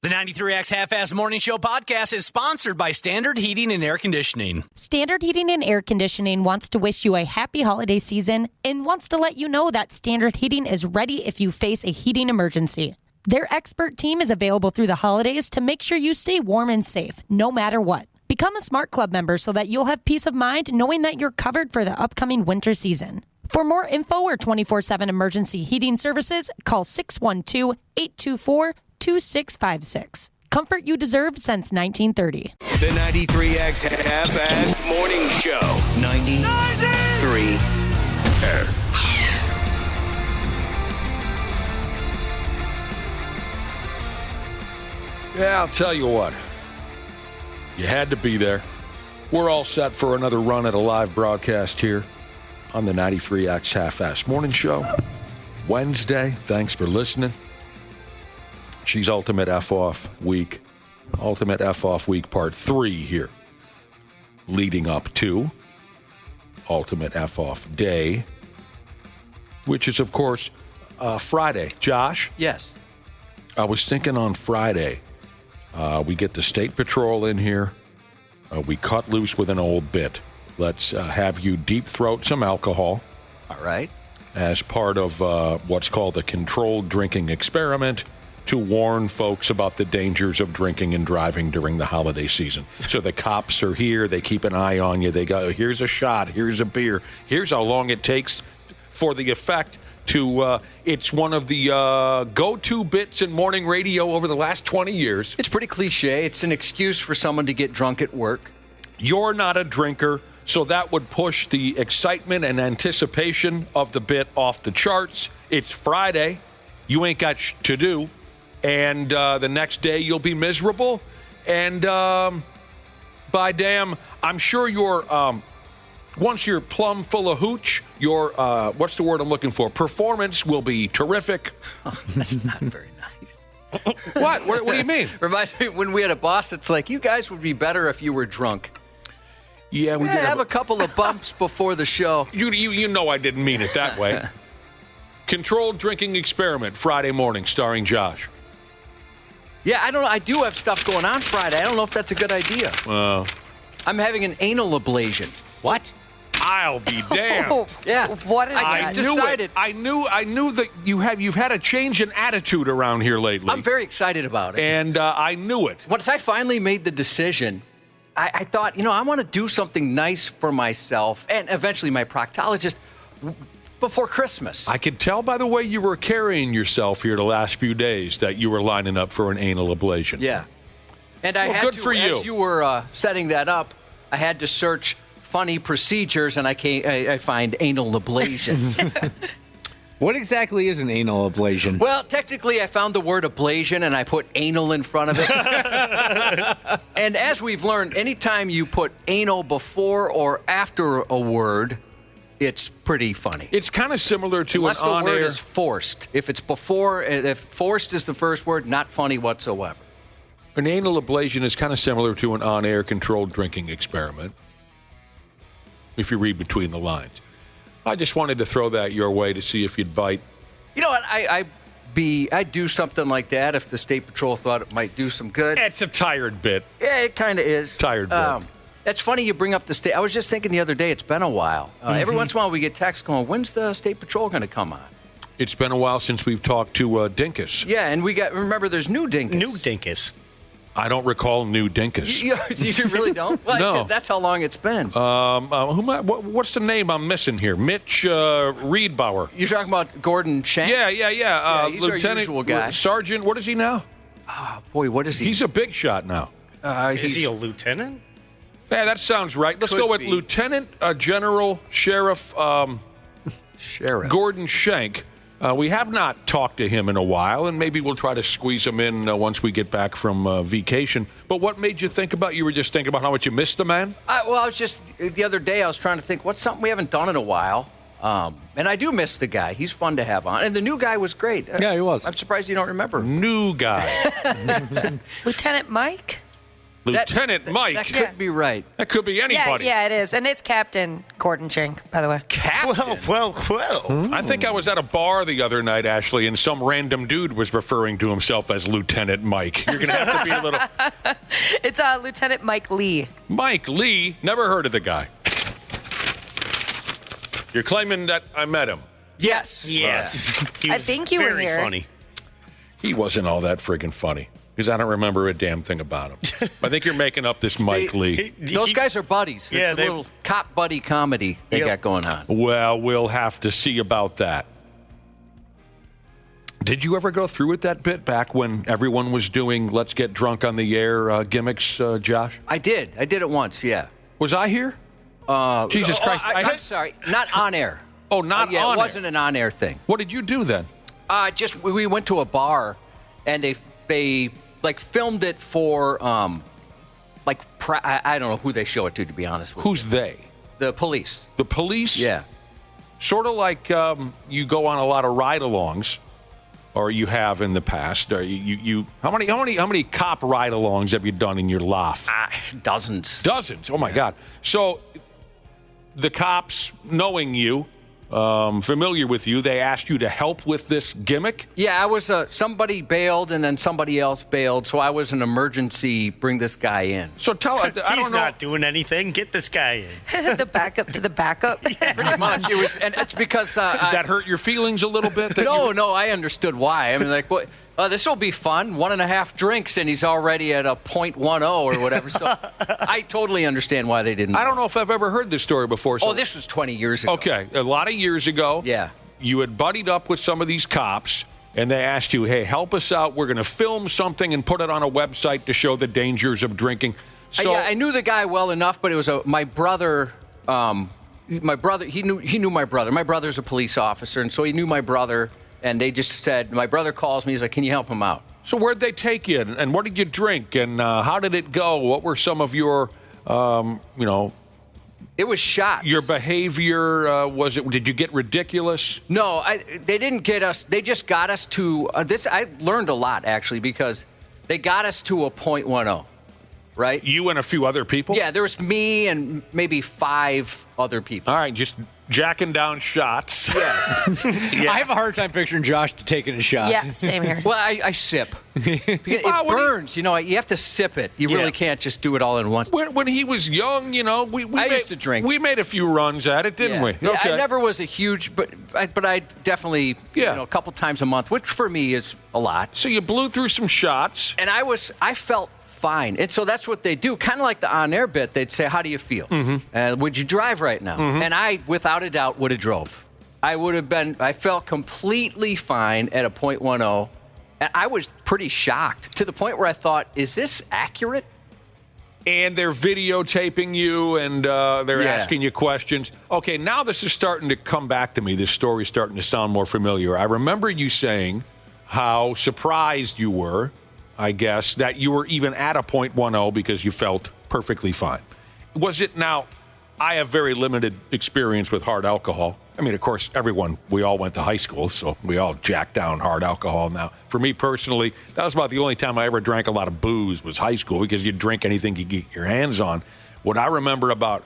The 93X Half-Ass Morning Show podcast is sponsored by Standard Heating and Air Conditioning. Standard Heating and Air Conditioning wants to wish you a happy holiday season and wants to let you know that Standard Heating is ready if you face a heating emergency. Their expert team is available through the holidays to make sure you stay warm and safe, no matter what. Become a Smart Club member so that you'll have peace of mind knowing that you're covered for the upcoming winter season. For more info or 24/7 emergency heating services, call 612-824-2656. Comfort you deserve since 1930. The 93X Half-Ass Morning Show. 93. Yeah, I'll tell you what. You had to be there. We're all set for another run at a live broadcast here on the 93X Half-Ass Morning Show. Wednesday. Thanks for listening. She's Ultimate F-Off Week. Ultimate F-Off Week Part 3 here. Leading up to Ultimate F-Off Day, which is, of course, Friday. Josh? Yes. I was thinking on Friday, we get the State Patrol in here. We cut loose with an old bit. Let's have you deep throat some alcohol. All right. As part of what's called a controlled drinking experiment to warn folks about the dangers of drinking and driving during the holiday season. So the cops are here. They keep an eye on you. They go, here's a shot. Here's a beer. Here's how long it takes for the effect to, it's one of the go-to bits in morning radio over the last 20 years. It's pretty cliche. It's an excuse for someone to get drunk at work. You're not a drinker, so that would push the excitement and anticipation of the bit off the charts. It's Friday. You ain't got to do. And the next day you'll be miserable. And by damn, I'm sure you're... once you're plumb full of hooch, your, what's the word I'm looking for? Performance will be terrific. Oh, that's not very nice. What? What do you mean? Reminds me when we had a boss, it's like, you guys would be better if you were drunk. Yeah, we did have a couple of bumps before the show. You know I didn't mean it that way. Controlled drinking experiment, Friday morning, starring Josh. Yeah, I don't know. I do have stuff going on Friday. I don't know if that's a good idea. I'm having an anal ablation. What? I'll be damned. Oh, Yeah. what is I that? just decided. I knew that you've had a change in attitude around here lately. I'm very excited about it. And I knew it. Once I finally made the decision, I thought, I want to do something nice for myself and eventually my proctologist before Christmas. I could tell by the way you were carrying yourself here the last few days that you were lining up for an anal ablation. Yeah. And I had good to, for you. as you were setting that up, I had to search funny procedures, and I find anal ablation. What exactly is an anal ablation? Well, technically, I found the word ablation, and I put anal in front of it. And as we've learned, anytime you put anal before or after a word, it's pretty funny. It's kind of similar to Unless an the on-air... word is forced. If it's before, if forced is the first word, not funny whatsoever. An anal ablation is kind of similar to an on-air controlled drinking experiment, if you read between the lines. I just wanted to throw that your way to see if you'd bite. You know what? I'd do something like that if the State Patrol thought it might do some good. It's a tired bit. Yeah, it kind of is. Tired bit. It's funny you bring up the state. I was just thinking the other day, it's been a while. Every once in a while we get texts going, when's the State Patrol going to come on? It's been a while since we've talked to Dinkus. Yeah, and remember, there's new Dinkus. New Dinkus. I don't recall new Dinkus. You really don't? Well, No. That's how long it's been. What's the name I'm missing here? Mitch Riedbauer. You're talking about Gordon Shank? Yeah. He's our usual guy. Sergeant, what is he now? Boy, what is he? He's a big shot now. Is he a lieutenant? Yeah, that sounds right. Let's Could go with be. Lieutenant General Sheriff Sheriff. Gordon Shank. We have not talked to him in a while, and maybe we'll try to squeeze him in once we get back from vacation. But what made you think about, you were just thinking about how much you missed the man? I was just, the other day I was trying to think, what's something we haven't done in a while? And I do miss the guy. He's fun to have on. And the new guy was great. Yeah, he was. I'm surprised you don't remember. New guy. Lieutenant Mike? Lieutenant Mike. That could be right. That could be anybody. Yeah, it is. And it's Captain Gordon Chink, by the way. Captain. Well. I think I was at a bar the other night, Ashley, and some random dude was referring to himself as Lieutenant Mike. You're going to have to be a little... It's Lieutenant Mike Lee. Mike Lee? Never heard of the guy. You're claiming that I met him. Yes. He I was think you were very here. funny. He wasn't all that friggin' funny because I don't remember a damn thing about him. I think you're making up this Mike Lee. Those guys are buddies. Yeah, It's a little cop buddy comedy they got going on. Well, we'll have to see about that. Did you ever go through with that bit back when everyone was doing let's get drunk on the air gimmicks, Josh? I did it once, yeah. Was I here? Jesus Christ. I'm sorry, not on air. Oh, not yeah, on it wasn't an on-air thing. What did you do then? Just we went to a bar, and they like filmed it for I don't know who they show it to be honest with you. Who's they? The police. The police? Yeah. Sort of like you go on a lot of ride-alongs, or you have in the past. Or you how many cop ride-alongs have you done in your life? Dozens. Dozens. Oh my God. So the cops, knowing you, familiar with you, they asked you to help with this gimmick? Yeah, I was somebody bailed and then somebody else bailed, so I was an emergency bring this guy in. So tell I don't He's know. not doing anything. Get this guy in. The backup to the backup. Pretty much. It was, and it's because Did that hurt your feelings a little bit? No, I understood why. I mean, like, what? This will be fun. 1.5 drinks, and he's already at a .10 or whatever. So I totally understand why they didn't. I don't know if I've ever heard this story before. So. Oh, this was 20 years ago. Okay, a lot of years ago. Yeah. You had buddied up with some of these cops, and they asked you, hey, help us out. We're going to film something and put it on a website to show the dangers of drinking. So I knew the guy well enough, but it was my brother. My brother, he knew my brother. My brother's a police officer, and so he knew my brother. And they just said, my brother calls me. He's like, can you help him out? So where'd they take you, and what did you drink, and how did it go? What were some of your, It was shots. your behavior? Did you get ridiculous? No, they didn't get us. They just got us to this. I learned a lot, actually, because they got us to a .10, right? You and a few other people? Yeah, there was me and maybe 5 other people. All right, just jacking down shots. Yeah. I have a hard time picturing Josh taking a shot. Yeah, same here. Well, I sip. Because it burns. You have to sip it. You really can't just do it all in once. When he was young, we used to drink. We made a few runs at it, didn't we? Yeah, Okay. I never was a huge, but I definitely, a couple times a month, which for me is a lot. So you blew through some shots. And I felt fine. And so that's what they do. Kind of like the on-air bit. They'd say, how do you feel? Mm-hmm. Would you drive right now? Mm-hmm. And I, without a doubt, would have drove. I felt completely fine at a .10. And I was pretty shocked to the point where I thought, is this accurate? And they're videotaping you, and they're asking you questions. Okay, now this is starting to come back to me. This story's starting to sound more familiar. I remember you saying how surprised you were, I guess, that you were even at a .10 because you felt perfectly fine. Was it now? I have very limited experience with hard alcohol. I mean, of course, we all went to high school, so we all jacked down hard alcohol now. For me personally, that was about the only time I ever drank a lot of booze was high school because you'd drink anything you get your hands on. What I remember about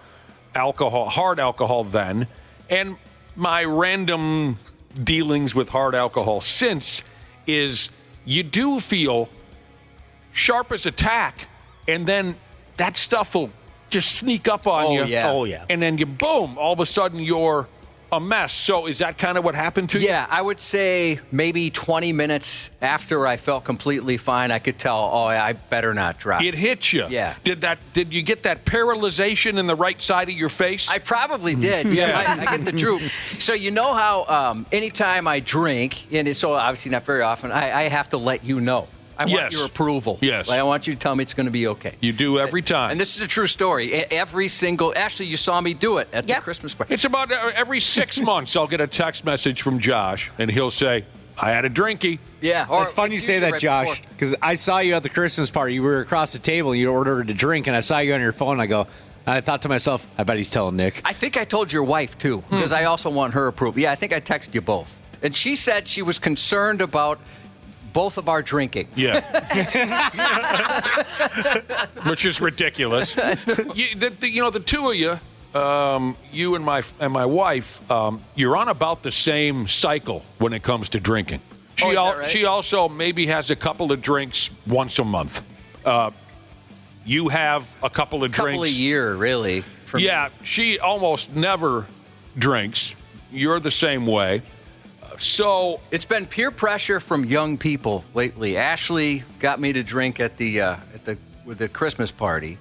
alcohol, hard alcohol then, and my random dealings with hard alcohol since is you do feel sharp as a tack, and then that stuff will just sneak up on you. Yeah. Oh, yeah. And then you, boom, all of a sudden you're a mess. So is that kind of what happened to you? Yeah, I would say maybe 20 minutes after I felt completely fine, I could tell, I better not drive. It hit you. Yeah. Did you get that paralyzation in the right side of your face? I probably did. Yeah, I get the droop. So you know how anytime I drink, and it's so obviously not very often, I have to let you know. I want your approval. Yes. I want you to tell me it's going to be okay. You do every time. And this is a true story. Actually, you saw me do it at the Christmas party. It's about every 6 months I'll get a text message from Josh, and he'll say, I had a drinky. Yeah. It's funny you say that, Josh, because I saw you at the Christmas party. You were across the table, and you ordered a drink, and I saw you on your phone, and I thought to myself, I bet he's telling Nick. I think I told your wife, too, because I also want her approval. Yeah, I think I texted you both. And she said she was concerned about both of our drinking. Yeah. Which is ridiculous. The two of you, you and my wife, you're on about the same cycle when it comes to drinking. Is that right? She also maybe has a couple of drinks once a month. You have a couple of drinks. Couple a year, really. Yeah, she almost never drinks. You're the same way. So it's been peer pressure from young people lately. Ashley got me to drink at the Christmas party,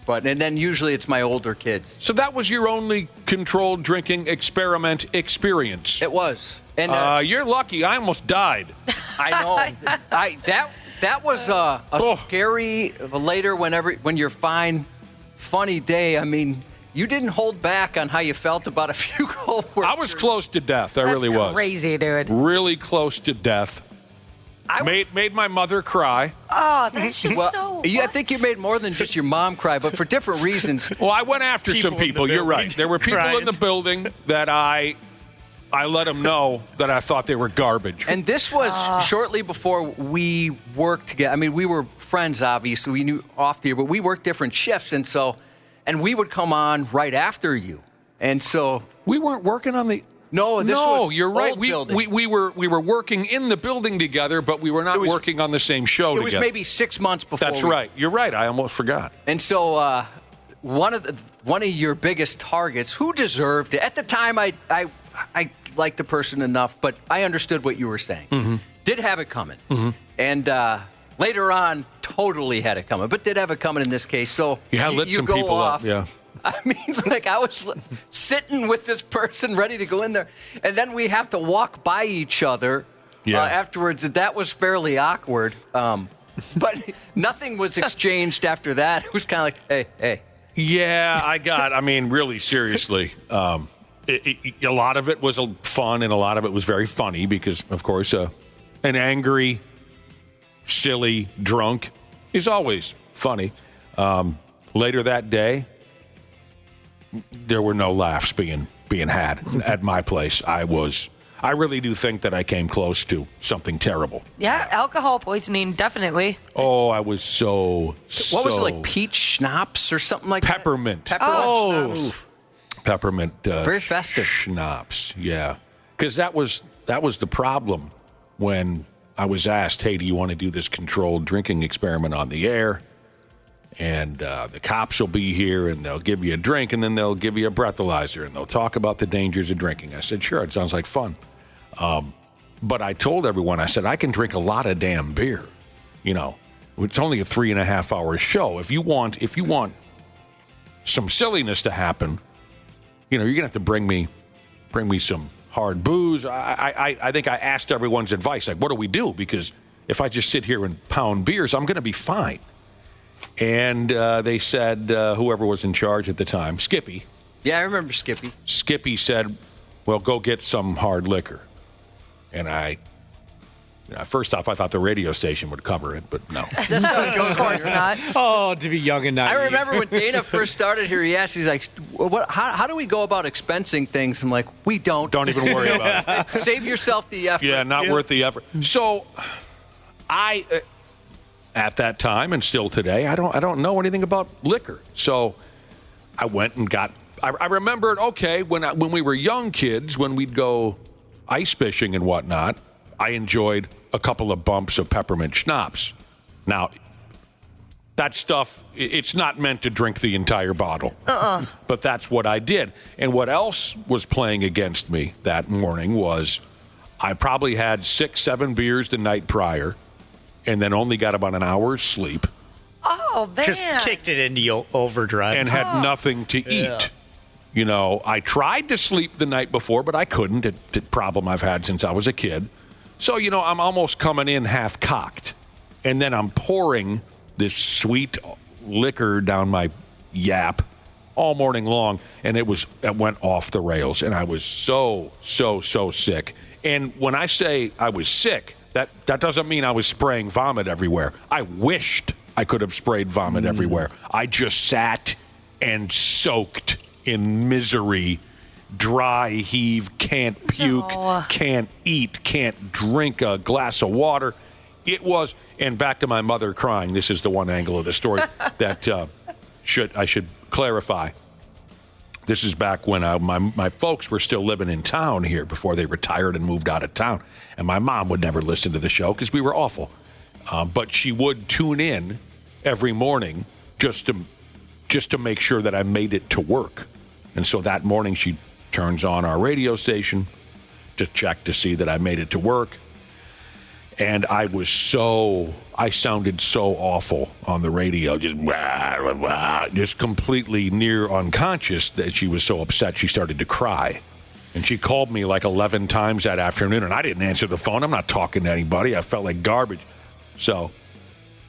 and then usually it's my older kids. So that was your only controlled drinking experiment experience. It was, and you're lucky. I almost died. I know. That was a scary later when you're fine, funny day. I mean. You didn't hold back on how you felt about a few coworkers. I was close to death. I really was. Crazy, dude. Really close to death. Made my mother cry. Oh, that's just so. I think you made more than just your mom cry, but for different reasons. Well, I went after some people. You're right. There were people in the building that I let them know that I thought they were garbage. And this was shortly before we worked together. I mean, we were friends, obviously. We knew off the air, but we worked different shifts, and we would come on right after you. And so we weren't working on the No, this was you're right. old We building. we were working in the building together, but we were not working on the same show together. It was maybe 6 months before. That's right. You're right. I almost forgot. And so one of your biggest targets, who deserved it at the time, I liked the person enough, but I understood what you were saying. Mm-hmm. Did have it coming, and later on, totally had it coming, but did have it coming in this case. So lit some people off. up. Yeah. I mean, I was sitting with this person ready to go in there, and then we have to walk by each other afterwards. And that was fairly awkward, but nothing was exchanged after that. It was kind of like, hey. Yeah, I mean, really seriously, a lot of it was fun and a lot of it was very funny because, of course, an angry, silly drunk is always funny. Later that day, there were no laughs being had at my place. I really do think that I came close to something terrible. Yeah, alcohol poisoning, definitely. Oh, I was so What was it, like peach schnapps or something like peppermint. that? Peppermint. Schnapps. Peppermint. Very festive. Schnapps, yeah. Because that was the problem when I was asked, hey, do you want to do this controlled drinking experiment on the air? And the cops will be here, and they'll give you a drink, and then they'll give you a breathalyzer, and they'll talk about the dangers of drinking. I said, sure, it sounds like fun. But I told everyone, I said, I can drink a lot of damn beer. You know, it's only a 3.5-hour show. If you want some silliness to happen, you know, you're going to have to bring me some hard booze. I think I asked everyone's advice, like, what do we do? Because if I just sit here and pound beers, I'm going to be fine. And they said, whoever was in charge at the time, Skippy. Yeah, I remember Skippy. Skippy said, well, go get some hard liquor. And first off, I thought the radio station would cover it, but no. Of course not. Oh, to be young and naive. I remember when Dana first started here, he asked, he's like, how do we go about expensing things? I'm like, we don't. Don't even worry about it. Save yourself the effort. Yeah, not worth the effort. So at that time and still today, I don't know anything about liquor. So I went and I remembered, okay, when we were young kids, when we'd go ice fishing and whatnot, I enjoyed a couple of bumps of peppermint schnapps. Now, that stuff, it's not meant to drink the entire bottle. But that's what I did. And what else was playing against me that morning was I probably had 6-7 beers the night prior and then only got about an hour's sleep. Oh, man. Just kicked it into overdrive. And had nothing to eat. Yeah. You know, I tried to sleep the night before, but I couldn't. It's a problem I've had since I was a kid. So, you know, I'm almost coming in half-cocked. And then I'm pouring this sweet liquor down my yap all morning long. And it went off the rails. And I was so sick. And when I say I was sick, that doesn't mean I was spraying vomit everywhere. I wished I could have sprayed vomit everywhere. I just sat and soaked in misery dry heave, can't puke, can't eat, can't drink a glass of water. It was, and back to my mother crying. This is the one angle of the story that I should clarify. This is back when my folks were still living in town here before they retired and moved out of town. And my mom would never listen to the show because we were awful. But she would tune in every morning just to make sure that I made it to work. And so that morning she turns on our radio station to check to see that I made it to work. And I sounded so awful on the radio, just completely near unconscious that she was so upset she started to cry. And she called me like 11 times that afternoon, and I didn't answer the phone. I'm not talking to anybody. I felt like garbage. So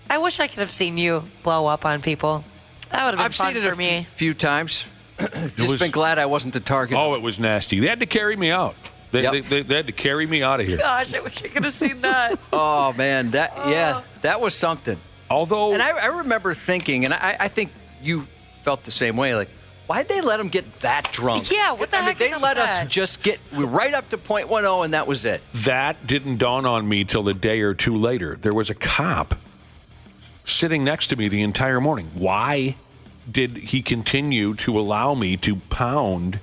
I wish I could have seen you blow up on people. That would have been fun for me. I've seen it a few times. Been glad I wasn't the target. Oh, it was nasty. They had to carry me out. They had to carry me out of here. Gosh, I wish I could have seen that. Oh, man. That was something. Although, and I remember thinking, and I think you felt the same way, like, why'd they let him get that drunk? Yeah, what the heck They let us just get right up to .10, and that was it. That didn't dawn on me till a day or two later. There was a cop sitting next to me the entire morning. Why did he continue to allow me to pound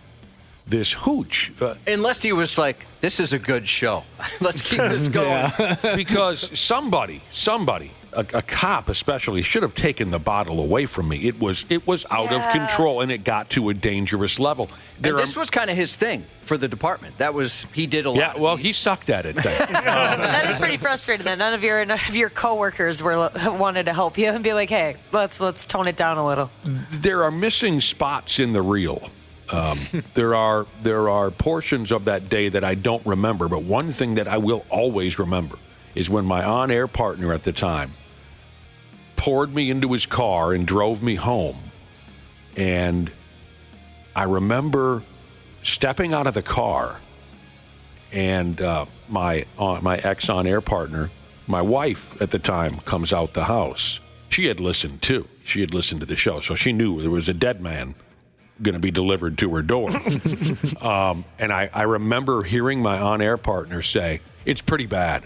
this hooch? Unless he was like, this is a good show. Let's keep this going. Because somebody, a cop especially, should have taken the bottle away from me. It was out of control, and it got to a dangerous level. And this was kind of his thing for the department. He did a lot. Yeah, well, he sucked at it then. That is pretty frustrating that none of your coworkers wanted to help you and be like, hey, let's tone it down a little. There are missing spots in the reel. There are portions of that day that I don't remember, but one thing that I will always remember is when my on-air partner at the time poured me into his car and drove me home. And I remember stepping out of the car, and my ex-on-air partner, my wife at the time, comes out the house. She had listened too. She had listened to the show, so she knew there was a dead man going to be delivered to her door. And I remember hearing my on-air partner say, "It's pretty bad."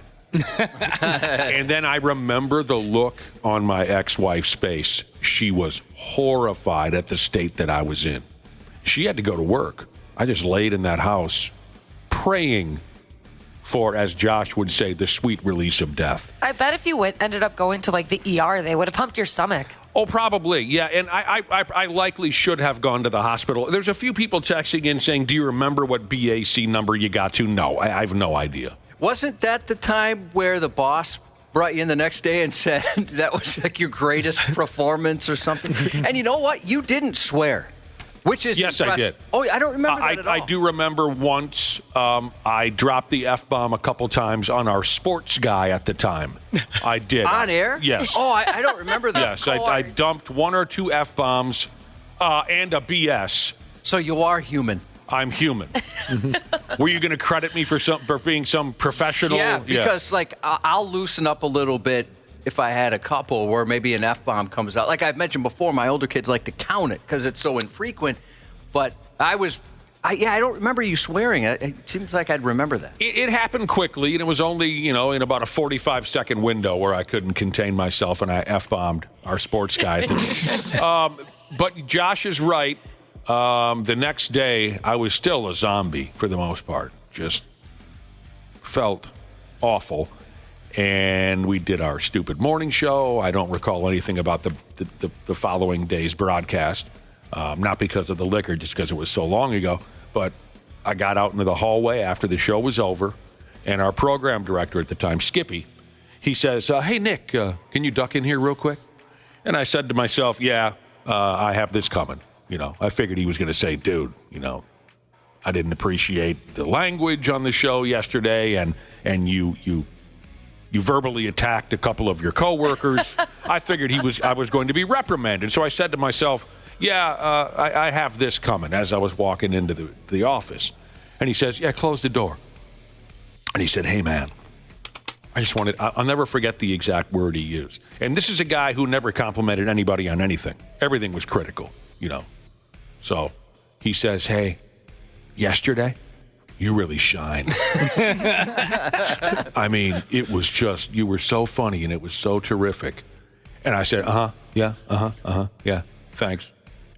And then I remember the look on my ex-wife's face. She was horrified at the state that I was in. She had to go to work. I just laid in that house praying for, as Josh would say, the sweet release of death. I bet if you ended up going to like the ER, they would have pumped your stomach. Oh, probably, yeah. And I likely should have gone to the hospital. There's a few people texting in saying, do you remember what BAC number you got to? No, I have no idea. Wasn't that the time where the boss brought you in the next day and said that was like your greatest performance or something? And you know what? You didn't swear, which is yes, impressive. I did. Oh, I don't remember that at all. I do remember once I dropped the F-bomb a couple times on our sports guy at the time. I did. On air? Yes. Oh, I don't remember that. Yes, I dumped one or two F-bombs and a BS. So you are human. I'm human. Were you going to credit me for being some professional? Yeah, because I'll loosen up a little bit if I had a couple where maybe an F-bomb comes out. Like I've mentioned before, my older kids like to count it because it's so infrequent. But I don't remember you swearing. It seems like I'd remember that. It happened quickly, and it was only, in about a 45-second window where I couldn't contain myself, and I F-bombed our sports guy. But Josh is right. The next day, I was still a zombie for the most part. Just felt awful. And we did our stupid morning show. I don't recall anything about the following day's broadcast. Not because of the liquor, just because it was so long ago. But I got out into the hallway after the show was over, and our program director at the time, Skippy, he says, hey, Nick, can you duck in here real quick? And I said to myself, yeah, I have this coming. I figured he was going to say, dude, I didn't appreciate the language on the show yesterday, and you verbally attacked a couple of your coworkers. I figured I was going to be reprimanded. So I said to myself, yeah, I have this coming, as I was walking into the office. And he says, yeah, close the door. And he said, hey, man, I'll never forget the exact word he used. And this is a guy who never complimented anybody on anything. Everything was critical, So he says, hey, yesterday, you really shine. I mean, it was just, you were so funny and it was so terrific. And I said, yeah, thanks.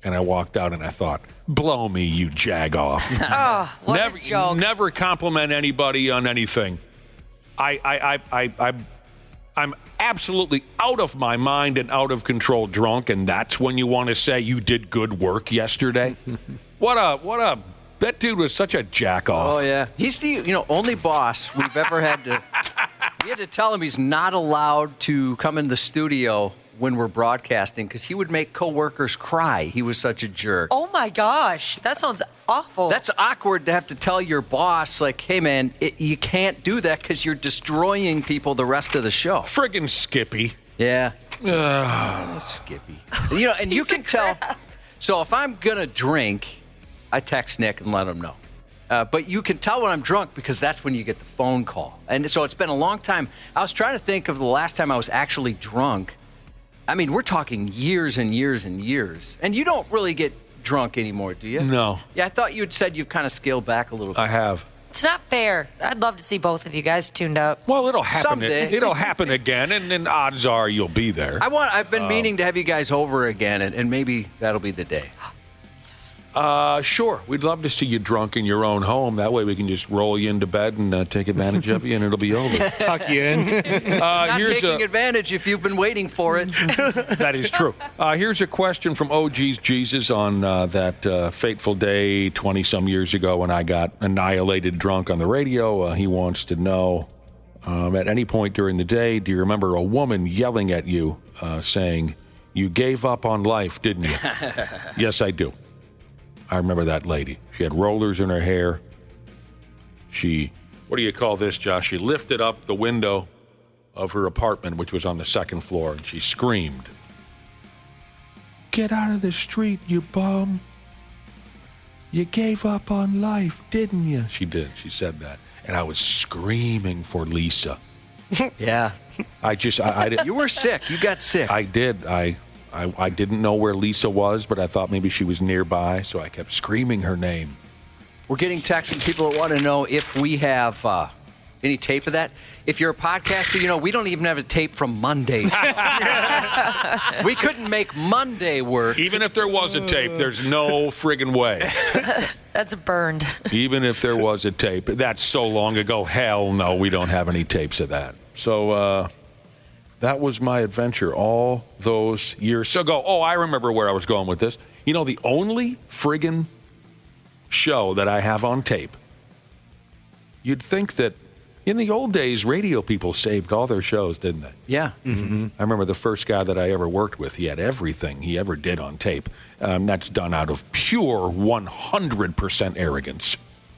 And I walked out and I thought, blow me, you jag off. Oh, what a joke. Never compliment anybody on anything. I'm absolutely out of my mind and out of control drunk, and that's when you want to say you did good work yesterday? That dude was such a jack off. Oh, yeah. He's the only boss we've ever had to. We had to tell him he's not allowed to come in the studio when we're broadcasting because he would make coworkers cry. He was such a jerk. Oh, my gosh. That sounds awful. That's awkward to have to tell your boss, like, hey, man, you can't do that because you're destroying people the rest of the show. Friggin' Skippy. Yeah. Skippy. And you can tell. So if I'm going to drink, I text Nick and let him know. But you can tell when I'm drunk because that's when you get the phone call. And so it's been a long time. I was trying to think of the last time I was actually drunk. I mean, we're talking years and years and years. And you don't really get drunk anymore, do you? No. Yeah, I thought you had said you've kind of scaled back a little bit. I have. It's not fair. I'd love to see both of you guys tuned up. Well, it'll happen. Someday. It'll happen again, and then odds are you'll be there. I've been meaning to have you guys over again, and maybe that'll be the day. Sure. We'd love to see you drunk in your own home. That way we can just roll you into bed and take advantage of you, and it'll be over. Tuck you in. Not taking advantage if you've been waiting for it. That is true. Here's a question from OG's Jesus on that fateful day 20-some years ago when I got annihilated drunk on the radio. He wants to know, at any point during the day, do you remember a woman yelling at you saying, you gave up on life, didn't you? Yes, I do. I remember that lady. She had rollers in her hair. What do you call this, Josh? She lifted up the window of her apartment, which was on the second floor, and she screamed, "Get out of the street, you bum. You gave up on life, didn't you?" She did. She said that. And I was screaming for Lisa. Yeah. I You were sick. You got sick. I did. I didn't know where Lisa was, but I thought maybe she was nearby, so I kept screaming her name. We're getting texts from people that want to know if we have any tape of that. If you're a podcaster, we don't even have a tape from Monday. We couldn't make Monday work. Even if there was a tape, there's no friggin' way. That's burned. Even if there was a tape. That's so long ago. Hell no, we don't have any tapes of that. So, that was my adventure all those years ago. Oh, I remember where I was going with this. The only friggin' show that I have on tape, you'd think that in the old days, radio people saved all their shows, didn't they? Yeah. Mm-hmm. I remember the first guy that I ever worked with, he had everything he ever did on tape. That's done out of pure 100% arrogance.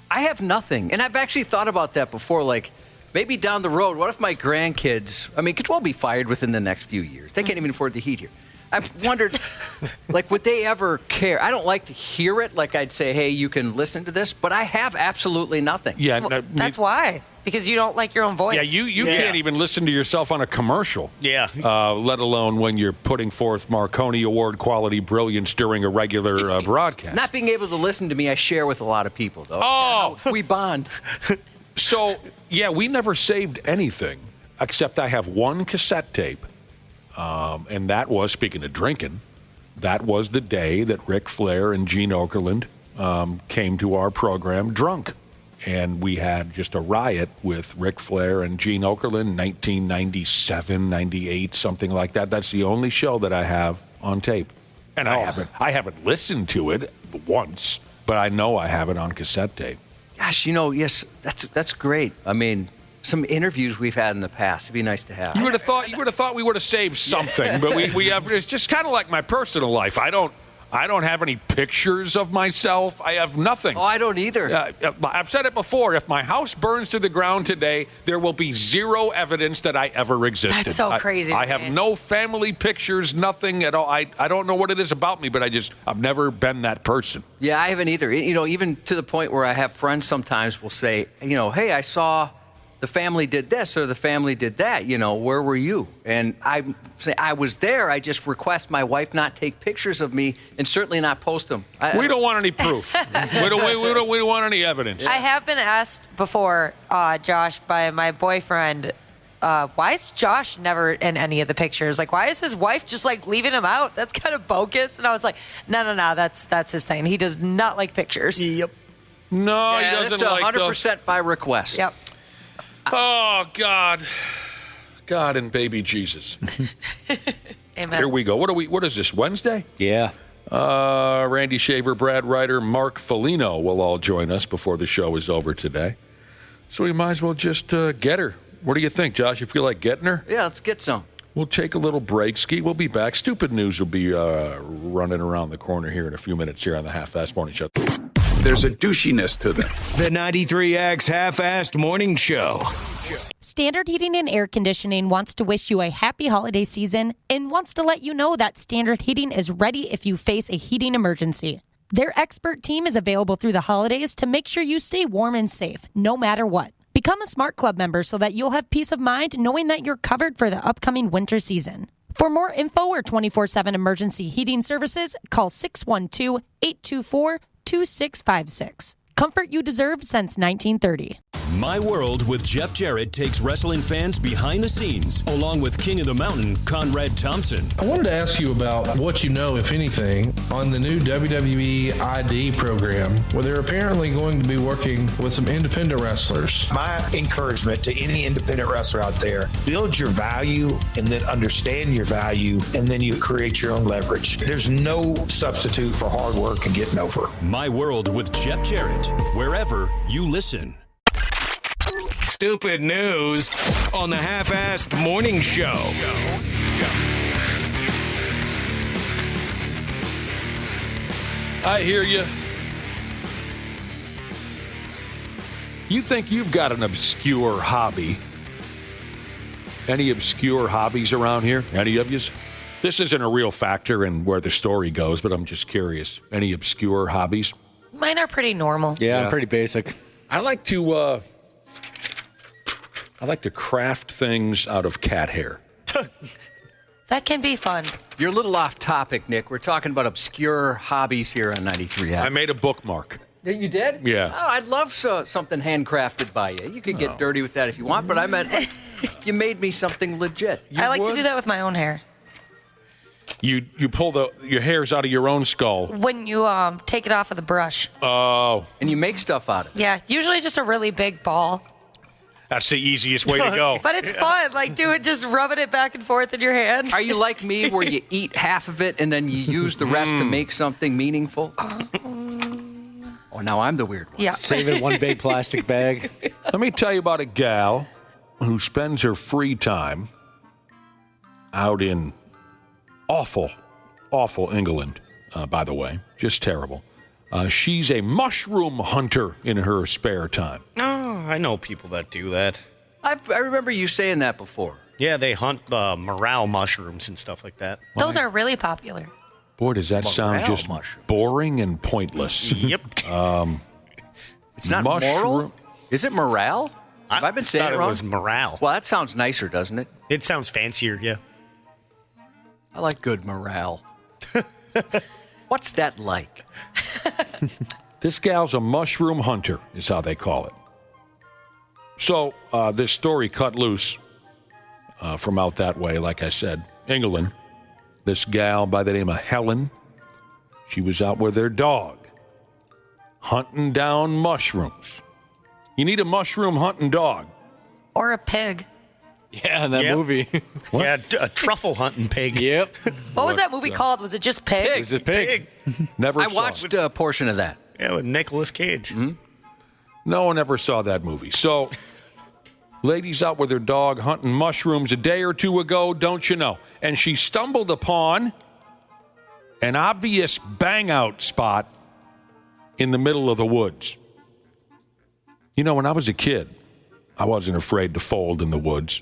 I have nothing. And I've actually thought about that before, like, maybe down the road, what if my grandkids, could well be fired within the next few years. They can't even afford the heat here. I've wondered, would they ever care? I don't like to hear it. Like I'd say, hey, you can listen to this, but I have absolutely nothing. Yeah, that's why. Because you don't like your own voice. Yeah, you can't even listen to yourself on a commercial. Yeah. Let alone when you're putting forth Marconi Award quality brilliance during a regular broadcast. Not being able to listen to me, I share with a lot of people, though. Oh! We bond. So, yeah, we never saved anything, except I have one cassette tape, and that was, speaking of drinking, that was the day that Ric Flair and Gene Okerlund came to our program drunk. And we had just a riot with Ric Flair and Gene Okerlund, 1997, 98, something like that. That's the only show that I have on tape. And I haven't listened to it once, but I know I have it on cassette tape. Gosh, yes, that's great. Some interviews we've had in the past. It'd be nice to have. You would have thought we would have saved something, but we have. It's just kind of like my personal life. I don't have any pictures of myself. I have nothing. Oh, I don't either. I've said it before. If my house burns to the ground today, there will be zero evidence that I ever existed. That's so crazy. I have no family pictures, nothing at all. I don't know what it is about me, but I've never been that person. Yeah, I haven't either. Even to the point where I have friends sometimes will say, hey, I saw the family did this or the family did that. Where were you? And I was there. I just request my wife not take pictures of me and certainly not post them. We don't want any proof. we don't want any evidence. I have been asked before, Josh, by my boyfriend, why is Josh never in any of the pictures? Like, why is his wife just, like, leaving him out? That's kind of bogus. And I was like, no, that's his thing. He does not like pictures. Yep. No, he It's doesn't like 100% by request. Yep. Oh, God and baby Jesus. Amen. Here we go. What is this, Wednesday? Yeah. Randy Shaver, Brad Ryder, Mark Felino will all join us before the show is over today. So we might as well just get her. What do you think, Josh? You feel like getting her? Yeah, let's get some. We'll take a little break. Ski, we'll be back. Stupid News will be running around the corner here in a few minutes here on the Half-Assed Morning Show. There's a douchiness to them. The 93X Half-Assed Morning Show. Standard Heating and Air Conditioning wants to wish you a happy holiday season and wants to let you know that Standard Heating is ready if you face a heating emergency. Their expert team is available through the holidays to make sure you stay warm and safe, no matter what. Become a Smart Club member so that you'll have peace of mind knowing that you're covered for the upcoming winter season. For more info or 24/7 emergency heating services, call 612-824-2656. Comfort you deserve since 1930. My World with Jeff Jarrett takes wrestling fans behind the scenes, along with King of the Mountain, Conrad Thompson. I wanted to ask you about what you know, if anything, on the new WWE ID program, where they're apparently going to be working with some independent wrestlers. My encouragement to any independent wrestler out there, build your value and then understand your value, and then you create your own leverage. There's no substitute for hard work and getting over. My World with Jeff Jarrett, wherever you listen. Stupid News on the Half-Assed Morning Show. I hear you. You think you've got an obscure hobby? Any obscure hobbies around here? Any of yous? This isn't a real factor in where the story goes, but I'm just curious. Any obscure hobbies? Mine are pretty normal. Yeah, I'm pretty basic. I like to craft things out of cat hair. That can be fun. You're a little off topic, Nick. We're talking about obscure hobbies here on 93. I made a bookmark. You did? Yeah. Oh, I'd love something handcrafted by you. You could get dirty with that if you want, but I meant you made me something legit. I like to do that with my own hair. You pull your hairs out of your own skull. When you take it off of the brush. Oh. And you make stuff out of it. Yeah, usually just a really big ball. That's the easiest way to go. But it's fun. Like, do it, just rubbing it back and forth in your hand. Are you like me where you eat half of it and then you use the rest to make something meaningful? Oh, now I'm the weird one. Yeah. Save it in one big plastic bag. Let me tell you about a gal who spends her free time out in awful England, by the way. Just terrible. She's a mushroom hunter in her spare time. Oh, I know people that do that. I remember you saying that before. Yeah, they hunt the morale mushrooms and stuff like that. Those are really popular. Boy, does that sound Morale just mushrooms. boring and pointless. Yep. It's not Mushroom- moral? Is it morale? Have I been saying thought it wrong? It was morale. Well, that sounds nicer, doesn't it? It sounds fancier, yeah. I like good morale. What's that like? This gal's a mushroom hunter, is how they call it. So this story cut loose from out that way, like I said, England. This gal by the name of Helen, she was out with her dog, hunting down mushrooms. You need a mushroom hunting dog. Or a pig. Yeah, in that Yep. movie. Yeah, a truffle hunting pig. Yep. What was that movie called? Was it just Pig? Pig. It's a pig. Never I saw watched it. a portion of that. Yeah, with Nicolas Cage. No one ever saw that movie. So, lady's out with her dog hunting mushrooms a day or two ago, don't you know? And she stumbled upon an obvious bang-out spot in the middle of the woods. You know, when I was a kid, I wasn't afraid to fold in the woods.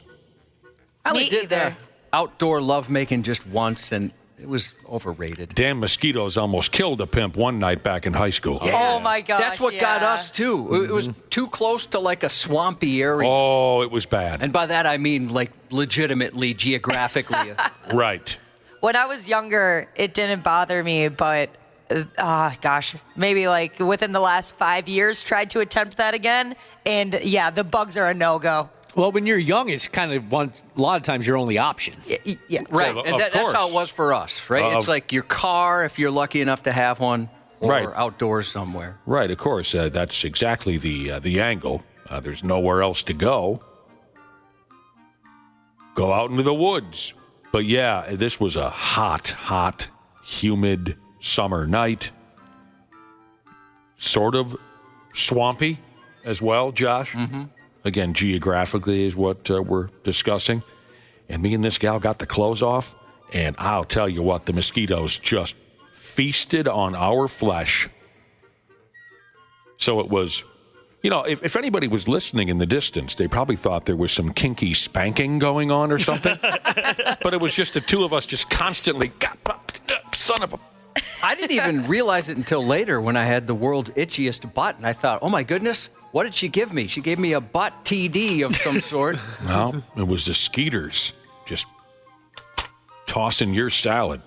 I only Me did either. the outdoor lovemaking just once, and It was overrated. Damn mosquitoes almost killed a pimp one night back in high school. Yeah. Oh, my gosh. That's what got us, too. Mm-hmm. It was too close to like a swampy area. Oh, it was bad. And by that, I mean like legitimately, geographically. Right. When I was younger, it didn't bother me, but maybe like within the last 5 years, tried to attempt that again. And yeah, the bugs are a no-go. Well, when you're young, it's kind of a lot of times your only option. Yeah. Right. Yeah, and that's how it was for us, right? It's like your car, if you're lucky enough to have one, or outdoors somewhere. Right, of course. That's exactly the angle. There's nowhere else to go. Go out into the woods. But yeah, this was a hot, humid summer night. Sort of swampy as well, Josh. Mm-hmm. Again, geographically is what we're discussing. And me and this gal got the clothes off, and I'll tell you what, the mosquitoes just feasted on our flesh. So it was, if anybody was listening in the distance, they probably thought there was some kinky spanking going on or something. But it was just the two of us just constantly, son of a... I didn't even realize it until later when I had the world's itchiest butt, and I thought, oh my goodness, what did she give me? She gave me a butt TD of some sort. No, it was the skeeters just tossing your salad.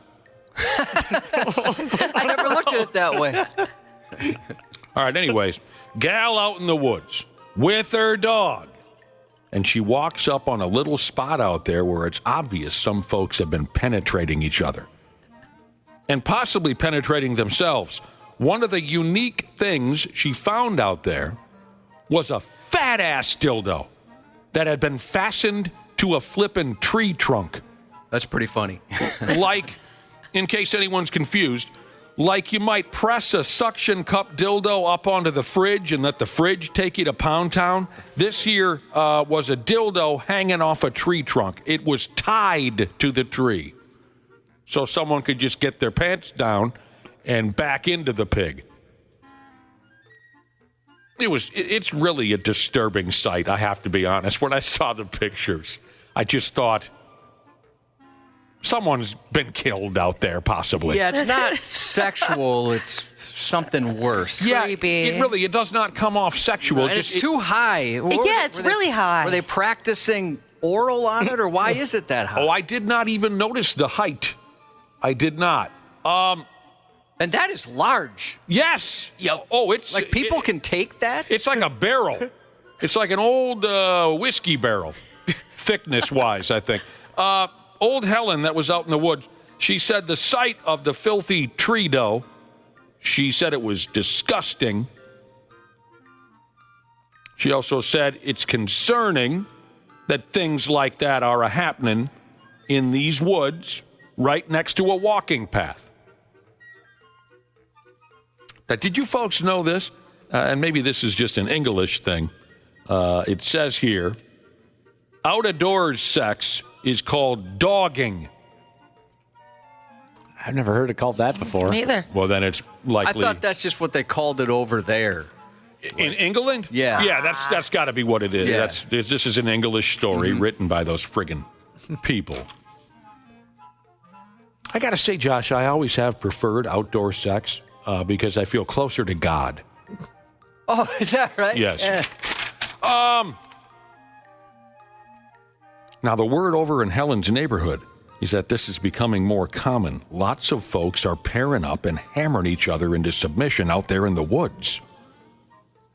I never looked at it that way. All right, anyways, gal out in the woods with her dog. And she walks up on a little spot out there where it's obvious some folks have been penetrating each other. And possibly penetrating themselves. One of the unique things she found out there was a fat-ass dildo that had been fastened to a flippin' tree trunk. That's pretty funny. Like, in case anyone's confused, like you might press a suction cup dildo up onto the fridge and let the fridge take you to Pound Town. This here was a dildo hanging off a tree trunk. It was tied to the tree. So someone could just get their pants down and back into the pig. It's really a disturbing sight, I have to be honest. When I saw the pictures, I just thought, someone's been killed out there, possibly. Yeah, it's not sexual, it's something worse. Yeah, Creepy. it does not come off sexual. And it's too high. Yeah, it's really high. Were they practicing oral on it, or why is it that high? Oh, I did not even notice the height. I did not. And that is large. Yes. Yeah. Oh, it's like people can take that? It's like a barrel. It's like an old whiskey barrel, thickness-wise, I think. Old Helen that was out in the woods, she said the sight of the filthy tree dough, she said it was disgusting. She also said it's concerning that things like that are happening in these woods right next to a walking path. Now, did you folks know this? And maybe this is just an English thing. It says here, out-of-doors sex is called dogging. I've never heard it called that before. Me either. Well, then it's likely... I thought that's just what they called it over there. In England? Yeah. Yeah, that's got to be what it is. Yeah. This is an English story written by those friggin' people. I got to say, Josh, I always have preferred outdoor sex because I feel closer to God. Oh, is that right? Yes. Yeah. Now, the word over in Helen's neighborhood is that this is becoming more common. Lots of folks are pairing up and hammering each other into submission out there in the woods.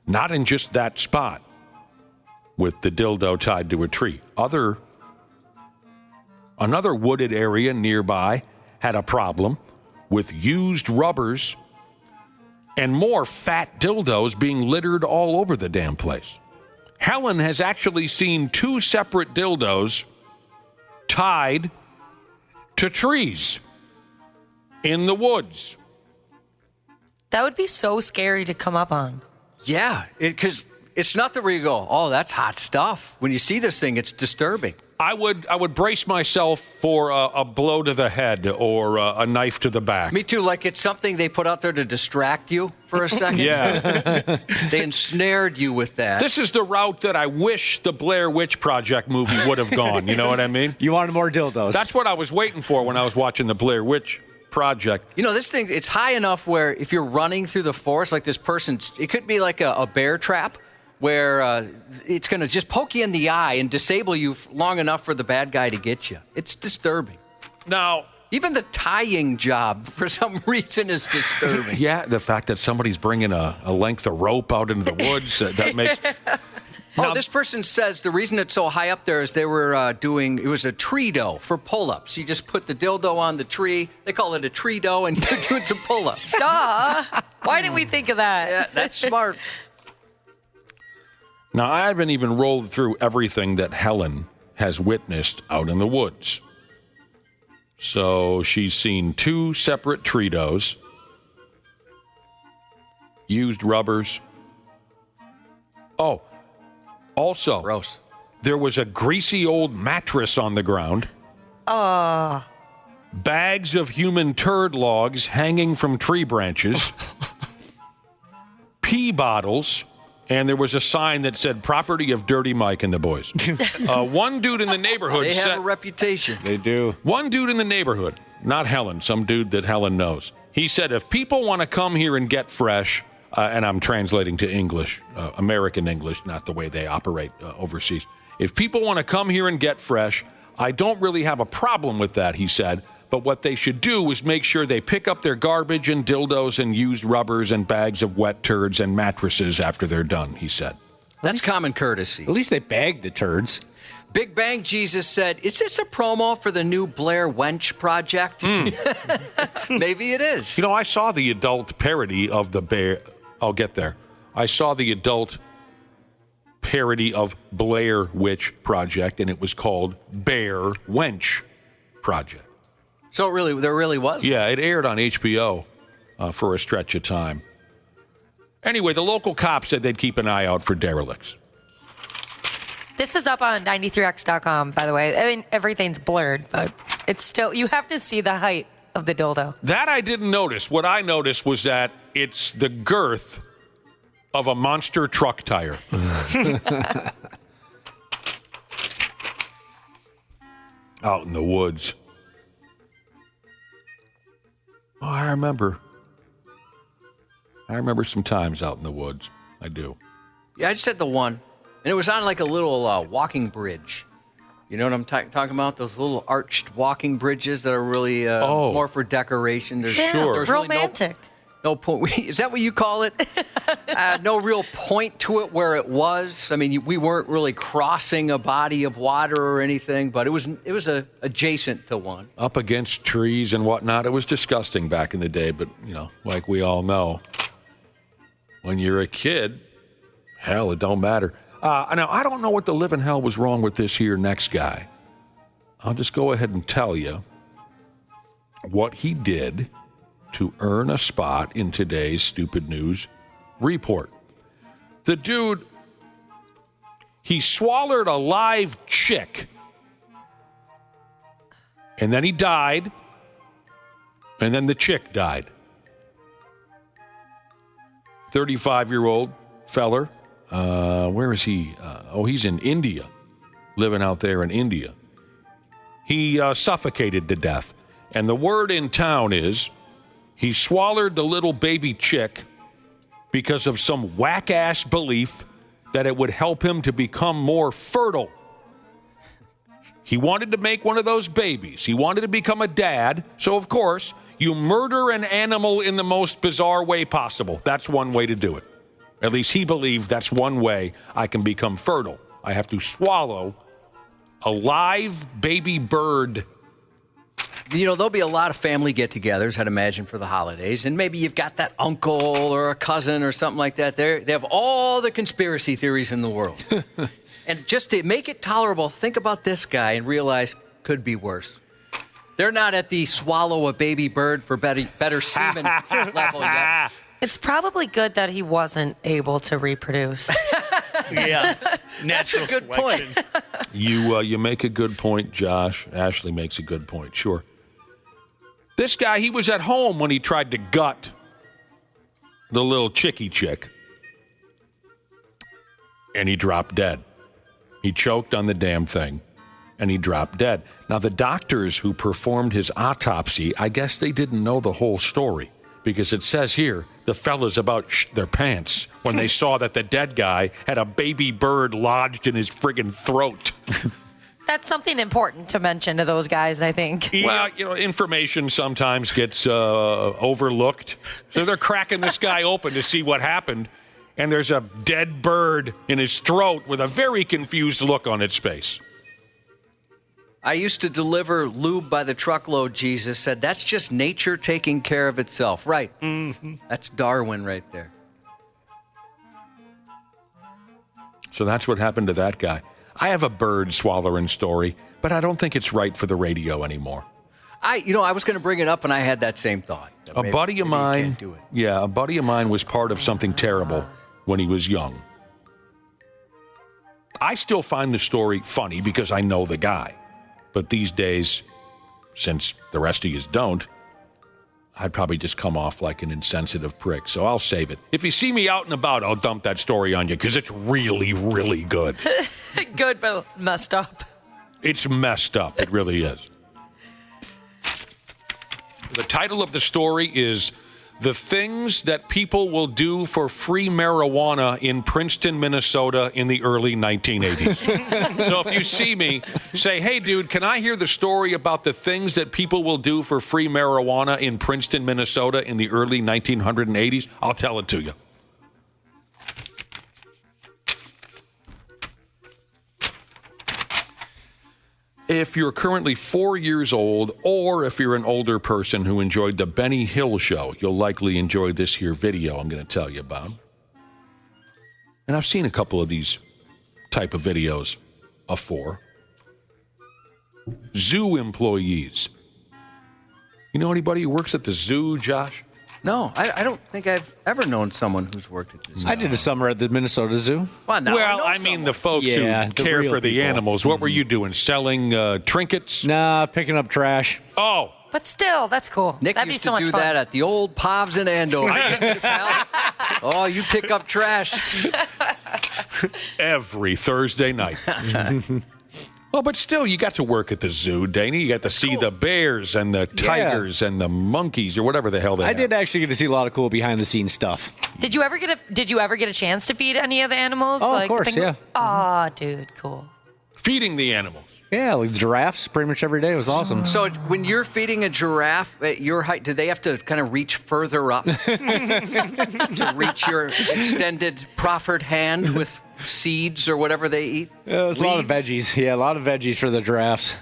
Not in just that spot with the dildo tied to a tree. Another wooded area nearby had a problem with used rubbers and more fat dildos being littered all over the damn place. Helen has actually seen 2 separate dildos tied to trees in the woods. That would be so scary to come up on. Yeah, because it's nothing where you go, oh, that's hot stuff. When you see this thing, it's disturbing. I would brace myself for a blow to the head or a knife to the back. Me too. Like it's something they put out there to distract you for a second. Yeah. They ensnared you with that. This is the route that I wish the Blair Witch Project movie would have gone. You know what I mean? You wanted more dildos. That's what I was waiting for when I was watching the Blair Witch Project. You know, this thing, it's high enough where if you're running through the forest, like this person, it could be like a bear trap where it's going to just poke you in the eye and disable you long enough for the bad guy to get you. It's disturbing. Now, even the tying job, for some reason, is disturbing. Yeah, the fact that somebody's bringing a length of rope out into the woods, that makes... Now, this person says the reason it's so high up there is they were it was a tree dough for pull-ups. You just put the dildo on the tree. They call it a tree dough, and you're doing some pull-ups. Duh. Why didn't we think of that? Yeah, that's smart. Now, I haven't even rolled through everything that Helen has witnessed out in the woods. So she's seen 2 separate tree doughs, used rubbers. Oh, also, gross. There was a greasy old mattress on the ground. Bags of human turd logs hanging from tree branches. Pee bottles. And there was a sign that said, property of Dirty Mike and the boys. One dude in the neighborhood They have a reputation. They do. One dude in the neighborhood, not Helen, some dude that Helen knows. He said, if people want to come here and get fresh, and I'm translating to English, American English, not the way they operate overseas. If people want to come here and get fresh, I don't really have a problem with that, he said. But what they should do is make sure they pick up their garbage and dildos and used rubbers and bags of wet turds and mattresses after they're done, he said. That's common courtesy. At least they bagged the turds. Big Bang Jesus said, is this a promo for the new Blair Wench Project? Maybe it is. You know, I saw the adult parody of the Bear. I'll get there. I saw the adult parody of Blair Witch Project, and it was called Bear Wench Project. So there really was? Yeah, it aired on HBO for a stretch of time. Anyway, the local cops said they'd keep an eye out for derelicts. This is up on 93x.com, by the way. I mean, everything's blurred, but it's still, you have to see the height of the dildo. That I didn't notice. What I noticed was that it's the girth of a monster truck tire. Out in the woods. Oh, I remember some times out in the woods. I do. Yeah, I just had the one. And it was on like a little walking bridge. You know what I'm talking about? Those little arched walking bridges that are really more for decoration. There's romantic. Really no point. Is that what you call it? No real point to it where it was. I mean, we weren't really crossing a body of water or anything, but it was adjacent to one. Up against trees and whatnot. It was disgusting back in the day, but, you know, like we all know, when you're a kid, hell, it don't matter. Now, I don't know what the living hell was wrong with this here next guy. I'll just go ahead and tell you what he did to earn a spot in today's Stupid News report. The dude, he swallowed a live chick, and then he died, and then the chick died. 35-year-old feller. Where is he? He's in India, living out there in India. He suffocated to death. And the word in town is he swallowed the little baby chick because of some whack-ass belief that it would help him to become more fertile. He wanted to make one of those babies. He wanted to become a dad. So, of course, you murder an animal in the most bizarre way possible. That's one way to do it. At least he believed that's one way I can become fertile. I have to swallow a live baby bird. You know, there'll be a lot of family get-togethers, I'd imagine, for the holidays. And maybe you've got that uncle or a cousin or something like that. They have all the conspiracy theories in the world. And just to make it tolerable, think about this guy and realize could be worse. They're not at the swallow a baby bird for better semen level yet. It's probably good that he wasn't able to reproduce. Yeah, natural That's a good selection. point. You make a good point, Josh. Ashley makes a good point, sure. This guy, he was at home when he tried to gut the little chickie chick. And he dropped dead. He choked on the damn thing, and he dropped dead. Now, the doctors who performed his autopsy, I guess they didn't know the whole story, because it says here the fellas about their pants when they saw that the dead guy had a baby bird lodged in his friggin' throat. That's something important to mention to those guys, I think. Well, information sometimes gets overlooked. So they're cracking this guy open to see what happened, and there's a dead bird in his throat with a very confused look on its face. I used to deliver lube by the truckload, Jesus said. That's just nature taking care of itself. Right. Mm-hmm. That's Darwin right there. So that's what happened to that guy. I have a bird swallowing story, but I don't think it's right for the radio anymore. I was going to bring it up, and I had that same thought. A buddy of mine was part of something terrible when he was young. I still find the story funny because I know the guy. But these days, since the rest of you don't, I'd probably just come off like an insensitive prick. So I'll save it. If you see me out and about, I'll dump that story on you because it's really, really good. Good, but messed up. It's messed up. It really is. The title of the story is The Things That People Will Do for Free Marijuana in Princeton, Minnesota in the early 1980s. So if you see me, say, hey, dude, can I hear the story about the things that people will do for free marijuana in Princeton, Minnesota in the early 1980s? I'll tell it to you. If you're currently 4 years old, or if you're an older person who enjoyed the Benny Hill show, you'll likely enjoy this here video I'm going to tell you about. And I've seen a couple of these type of videos before. Zoo employees. You know anybody who works at the zoo, Josh? No, I don't think I've ever known someone who's worked at the zoo. I did a summer at the Minnesota Zoo. Well, I mean the folks who care for the animals. What were you doing? Selling trinkets? Nah, picking up trash. Oh. But still, that's cool. Nick That'd be used so to much do fun. that at the old Povs in Andover. Oh, you pick up trash. Every Thursday night. Well, but still, you got to work at the zoo, Dana. You got to see the bears and the tigers and the monkeys or whatever the hell they I have. did actually get to see a lot of cool behind-the-scenes stuff. Did you ever get a chance to feed any of the animals? Oh, of course, yeah. Aw, dude, cool. Feeding the animals. Yeah, like the giraffes pretty much every day. It was awesome. So when you're feeding a giraffe at your height, do they have to kind of reach further up to reach your extended proffered hand with seeds or whatever they eat? Yeah, it was a lot of veggies. Yeah, a lot of veggies for the giraffes.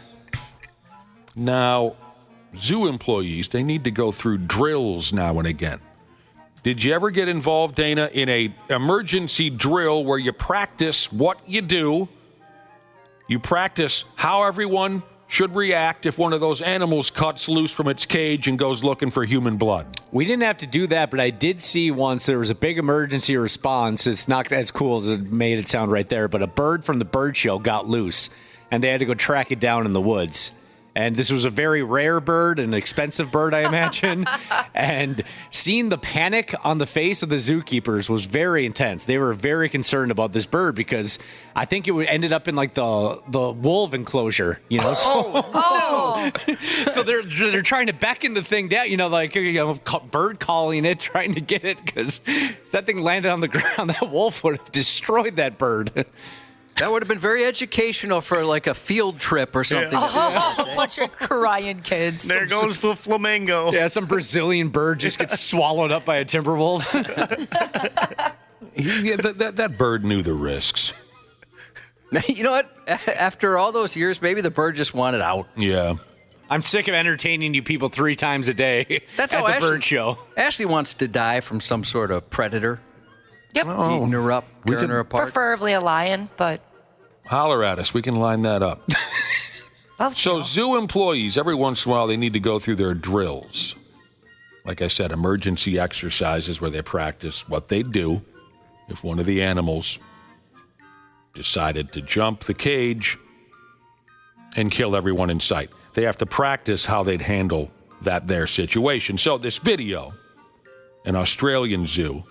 Now, zoo employees, they need to go through drills now and again. Did you ever get involved, Dana, in a emergency drill where you practice what you do? You practice how everyone should react if one of those animals cuts loose from its cage and goes looking for human blood. We didn't have to do that, but I did see once there was a big emergency response. It's not as cool as it made it sound right there, but a bird from the bird show got loose, and they had to go track it down in the woods. And this was a very rare bird, an expensive bird, I imagine. And seeing the panic on the face of the zookeepers was very intense. They were very concerned about this bird because I think it ended up in like the wolf enclosure, you know. So they're trying to beckon the thing down, bird calling it, trying to get it because if that thing landed on the ground, that wolf would have destroyed that bird. That would have been very educational for like a field trip or something. Oh, bunch of crying kids. There goes the flamingo. Yeah, some Brazilian bird just gets swallowed up by a timber wolf. That bird knew the risks. You know what? After all those years, maybe the bird just wanted out. Yeah. I'm sick of entertaining you people 3 times a day. That's at how the bird show. Ashley wants to die from some sort of predator. Yep. Eating her up, tearing her apart. Preferably a lion, but... Holler at us. We can line that up. So zoo employees, every once in a while, they need to go through their drills. like I said, emergency exercises where they practice what they'd do if one of the animals decided to jump the cage and kill everyone in sight. They have to practice how they'd handle their situation. So this video, an Australian zoo,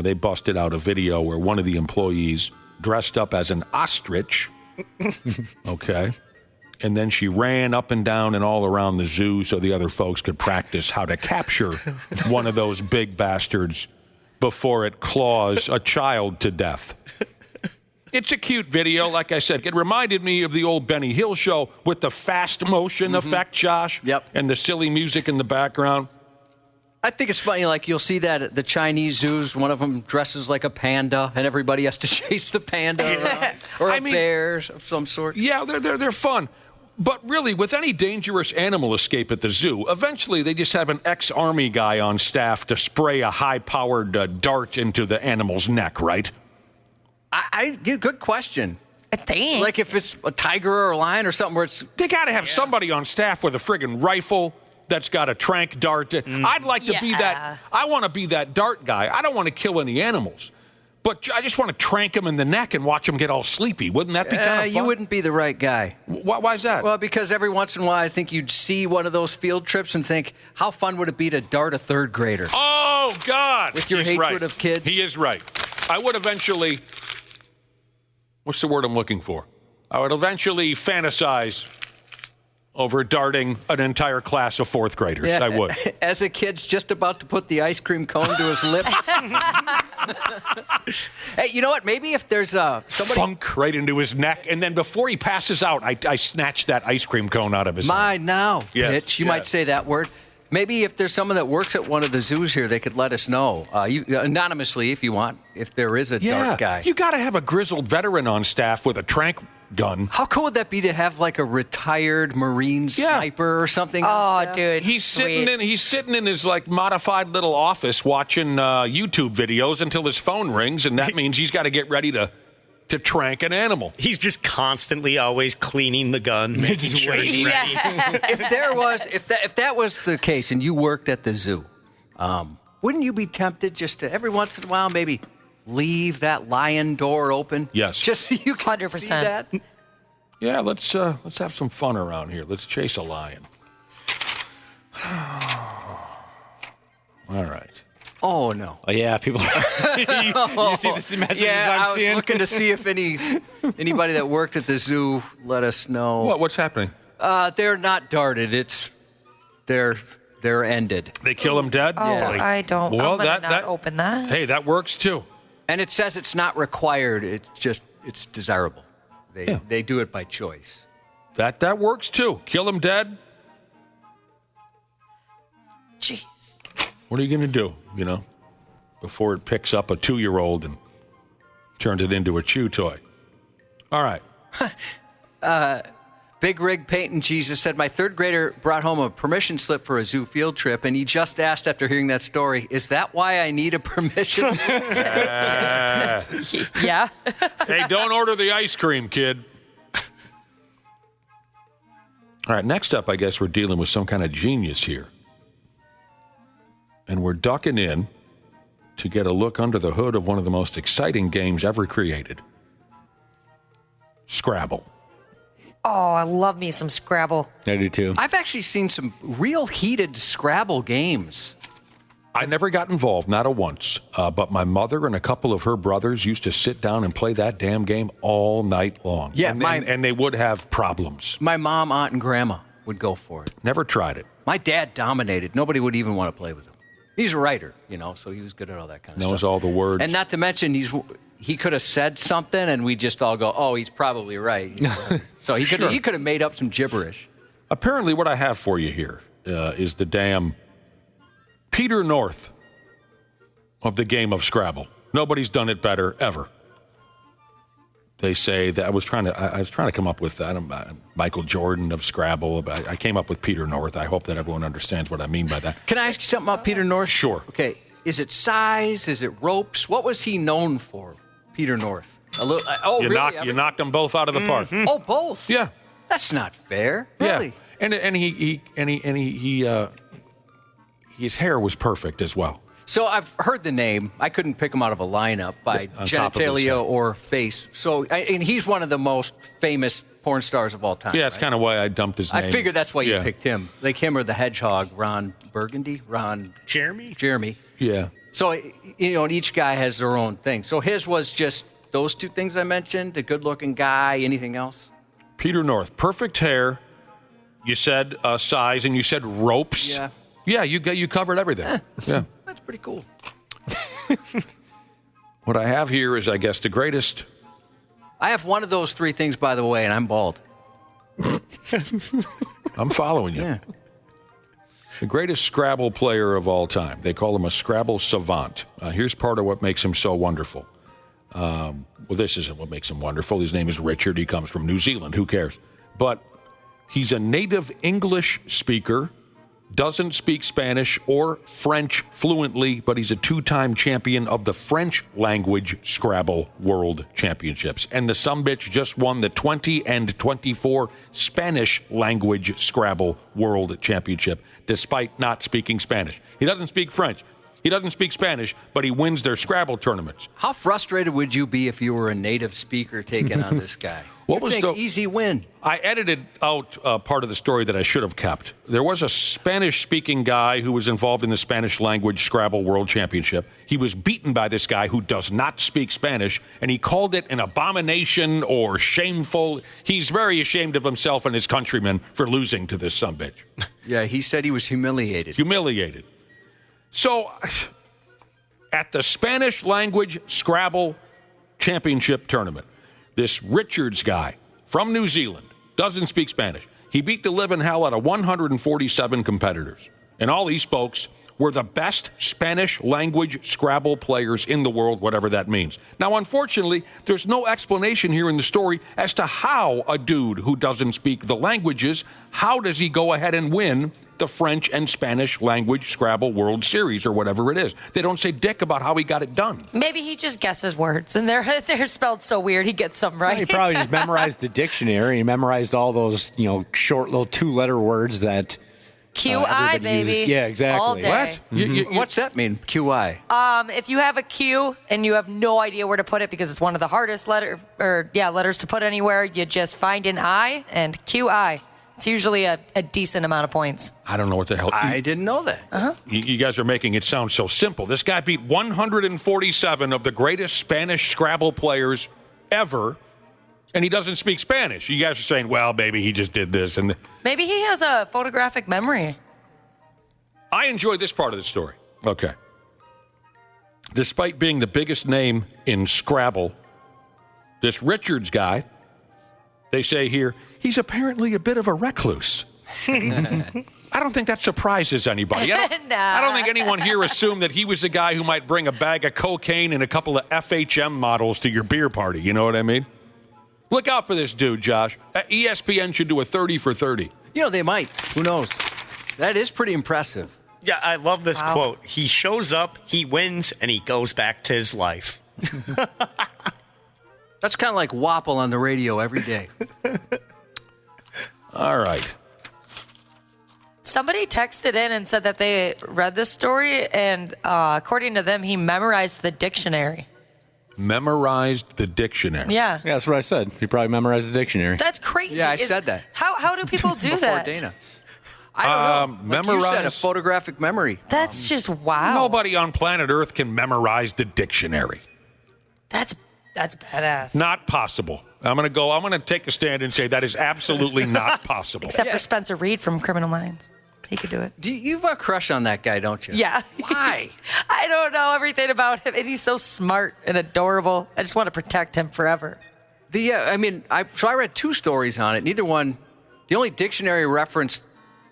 they busted out a video where one of the employees dressed up as an ostrich, okay, and then she ran up and down and all around the zoo so the other folks could practice how to capture one of those big bastards before it claws a child to death. It's a cute video, like I said. It reminded me of the old Benny Hill show with the fast motion effect, Josh. Yep. And the silly music in the background. I think it's funny, like you'll see that at the Chinese zoos, one of them dresses like a panda, and everybody has to chase the panda around, or a bear of some sort. Yeah, they're fun. But really, with any dangerous animal escape at the zoo, eventually they just have an ex-army guy on staff to spray a high-powered dart into the animal's neck, right? Good question. I think. Like if it's a tiger or a lion or something where it's... They got to have somebody on staff with a friggin' rifle that's got a tranq dart. I'd like to be that. I want to be that dart guy. I don't want to kill any animals. But I just want to tranq them in the neck and watch them get all sleepy. Wouldn't that be kind of fun? You wouldn't be the right guy. Why is that? Well, because every once in a while I think you'd see one of those field trips and think, how fun would it be to dart a third grader? Oh, God. With your hatred of kids. He is right. I would eventually... What's the word I'm looking for? I would eventually fantasize over darting an entire class of fourth graders. Yeah. I would. As a kid's just about to put the ice cream cone to his lips. Hey, you know what? Maybe if there's somebody... Funk right into his neck, and then before he passes out, I snatch that ice cream cone out of his Mine now, yes, bitch. You might say that word. Maybe if there's someone that works at one of the zoos here, they could let us know. You anonymously, if you want, if there is a dart guy. You got to have a grizzled veteran on staff with a tranq gun. How cool would that be to have like a retired Marine sniper or something? Oh, dude. He's sitting in his like modified little office watching YouTube videos until his phone rings, and that means he's got to get ready to tranq an animal. He's just constantly always cleaning the gun, making sure he's ready. If that was the case and you worked at the zoo, wouldn't you be tempted just to every once in a while maybe leave that lion door open? Yes. Just so you can 100%. See that? Yeah, let's have some fun around here. Let's chase a lion. All right. Oh, no. Oh, yeah, people are... you see the messages I'm seeing? I was looking to see if anybody that worked at the zoo let us know. What's happening? They're not darted. They're ended. They kill them dead? Oh, yeah. I don't. Well, I'm going to not open that. Hey, that works, too. And it says it's not required. It's desirable. They do it by choice. That works, too. Kill them dead. Jeez. What are you going to do, before it picks up a 2-year-old and turns it into a chew toy? All right. Big Rig Painting Jesus said, my third grader brought home a permission slip for a zoo field trip, and he just asked after hearing that story, is that why I need a permission slip? Yeah. Hey, don't order the ice cream, kid. All right, next up, I guess we're dealing with some kind of genius here. And we're ducking in to get a look under the hood of one of the most exciting games ever created. Scrabble. Oh, I love me some Scrabble. I do too. I've actually seen some real heated Scrabble games. I never got involved, not a once. But my mother and a couple of her brothers used to sit down and play that damn game all night long. Yeah, and they would have problems. My mom, aunt, and grandma would go for it. Never tried it. My dad dominated. Nobody would even want to play with him. He's a writer, so he was good at all that kind of stuff. Knows all the words. And not to mention, he could have said something, and we just all go, oh, he's probably right. So he could have made up some gibberish. Apparently what I have for you here is the damn Peter North of the game of Scrabble. Nobody's done it better, ever. They say that I was trying to come up with Michael Jordan of Scrabble. I came up with Peter North. I hope that everyone understands what I mean by that. Can I ask you something about Peter North? Sure. Okay. Is it size? Is it ropes? What was he known for, Peter North? A little. Oh, really? You knocked them both out of the park. Oh, both. Yeah. That's not fair. Really. Yeah. And he his hair was perfect as well. So I've heard the name. I couldn't pick him out of a lineup by genitalia or face. So and he's one of the most famous porn stars of all time. Yeah, that's kind of why I dumped his name. I figured that's why you picked him. Like him or the hedgehog, Ron Burgundy? Jeremy. Yeah. So, and each guy has their own thing. So his was just those two things I mentioned, a good-looking guy, anything else? Peter North, perfect hair. You said size, and you said ropes. Yeah. Yeah, you covered everything. Yeah. That's pretty cool. What I have here is, I guess, the greatest. I have one of those three things, by the way, and I'm bald. I'm following you. Yeah. The greatest Scrabble player of all time. They call him a Scrabble savant. Here's part of what makes him so wonderful. Well, this isn't what makes him wonderful. His name is Richard. He comes from New Zealand. Who cares? But he's a native English speaker, doesn't speak Spanish or French fluently, but he's a two-time champion of the French language Scrabble World Championships. And the sumbitch just won the 20 and 24 Spanish language Scrabble World Championship, despite not speaking Spanish. He doesn't speak French. He doesn't speak Spanish, but he wins their Scrabble tournaments. How frustrated would you be if you were a native speaker taking on this guy? What was the easy win? I edited out part of the story that I should have kept. There was a Spanish-speaking guy who was involved in the Spanish language Scrabble World Championship. He was beaten by this guy who does not speak Spanish, and he called it an abomination or shameful. He's very ashamed of himself and his countrymen for losing to this sumbitch. Yeah, he said he was humiliated. Humiliated. So, at the Spanish language Scrabble Championship tournament, this Richards guy from New Zealand doesn't speak Spanish. He beat the living hell out of 147 competitors. And all these folks were the best Spanish language Scrabble players in the world, whatever that means. Now, unfortunately, there's no explanation here in the story as to how a dude who doesn't speak the languages, how does he go ahead and win the French and Spanish language Scrabble World Series or whatever it is. They don't say dick about how he got it done. Maybe he just guesses words, and they're spelled so weird he gets some right. He probably just memorized the dictionary. He memorized all those, short little two-letter words that QI, baby. uses. Yeah, exactly. All day. What? What's that mean, QI? If you have a Q and you have no idea where to put it because it's one of the hardest letters to put anywhere, you just find an I and QI. It's usually a decent amount of points. I don't know what the hell. I didn't know that. Uh-huh. You guys are making it sound so simple. This guy beat 147 of the greatest Spanish Scrabble players ever, and he doesn't speak Spanish. You guys are saying, well, maybe he just did this. And maybe he has a photographic memory. I enjoyed this part of the story. Okay. Despite being the biggest name in Scrabble, this Richards guy, they say here, he's apparently a bit of a recluse. I don't think that surprises anybody. I don't think anyone here assumed that he was a guy who might bring a bag of cocaine and a couple of FHM models to your beer party. You know what I mean? Look out for this dude, Josh. ESPN should do a 30 for 30. They might. Who knows? That is pretty impressive. Yeah, I love this quote. He shows up, he wins, and he goes back to his life. That's kind of like Wapple on the radio every day. All right. Somebody texted in and said that they read this story, and according to them, he memorized the dictionary. Memorized the dictionary? Yeah. Yeah, that's what I said. He probably memorized the dictionary. That's crazy. Yeah, I said that. How do people do Before that? Dana. I don't know. Like you said, a photographic memory. That's just wow. Nobody on planet Earth can memorize the dictionary. That's badass. Not possible. I'm going to take a stand and say that is absolutely not possible. Except for Spencer Reed from Criminal Minds. He could do it. You have a crush on that guy, don't you? Yeah. Why? I don't know everything about him, and he's so smart and adorable. I just want to protect him forever. I read two stories on it. Neither one. The only dictionary reference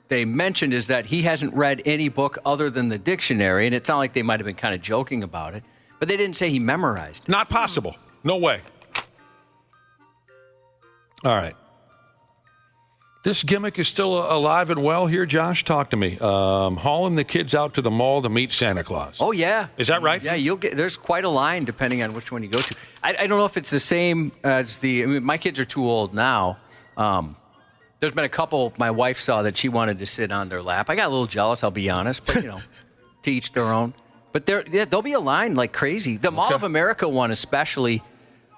they mentioned is that he hasn't read any book other than the dictionary, and it's not like they might have been kind of joking about it. But they didn't say he memorized. Not possible. No way. All right. This gimmick is still alive and well here, Josh. Talk to me. Hauling the kids out to the mall to meet Santa Claus. Oh, yeah. Is that right? Yeah, there's quite a line depending on which one you go to. I don't know if it's the same as my kids are too old now. There's been a couple my wife saw that she wanted to sit on their lap. I got a little jealous, I'll be honest, but, to each their own. But there'll be a line like crazy. The Mall of America one especially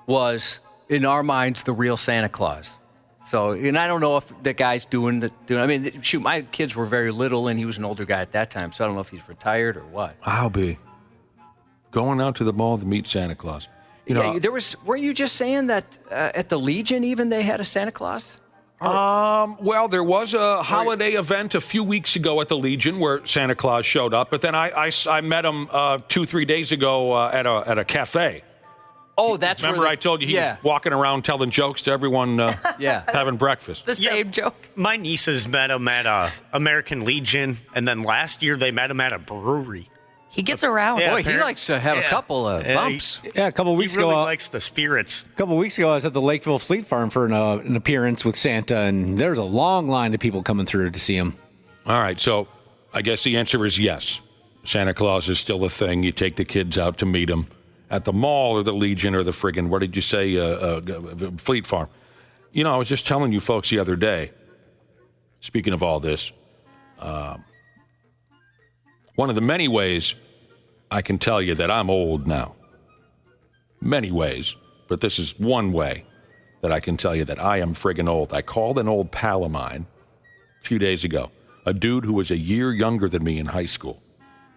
was, in our minds, the real Santa Claus. So, and I don't know if the guy's doing. I mean, shoot, my kids were very little, and he was an older guy at that time, so I don't know if he's retired or what. I'll be going out to the mall to meet Santa Claus. Were you just saying that at the Legion even they had a Santa Claus? Well, there was a holiday event a few weeks ago at the Legion where Santa Claus showed up, but then I met him 2-3 days ago at a cafe. Oh, that's Remember I told you he was walking around telling jokes to everyone having breakfast. The same joke. My nieces met him at American Legion, and then last year they met him at a brewery. He gets around. Boy, he likes to have a couple of bumps. A couple of weeks ago. He really ago, likes the spirits. A couple of weeks ago, I was at the Lakeville Fleet Farm for an appearance with Santa, and there's a long line of people coming through to see him. All right, so I guess the answer is yes. Santa Claus is still a thing. You take the kids out to meet him at the mall or the Legion or the friggin', what did you say, Fleet Farm. I was just telling you folks the other day, speaking of all this, one of the many ways I can tell you that I'm old now. Many ways, but this is one way that I can tell you that I am friggin' old. I called an old pal of mine a few days ago, a dude who was a year younger than me in high school.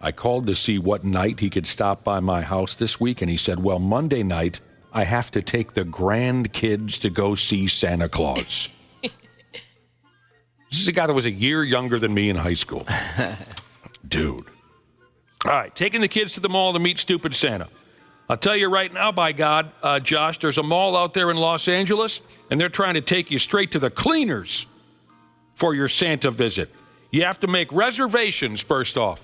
I called to see what night he could stop by my house this week, and he said, well, Monday night, I have to take the grandkids to go see Santa Claus. This is a guy that was a year younger than me in high school. Dude. All right, taking the kids to the mall to meet stupid Santa. I'll tell you right now, by God, Josh, there's a mall out there in Los Angeles, and they're trying to take you straight to the cleaners for your Santa visit. You have to make reservations first off.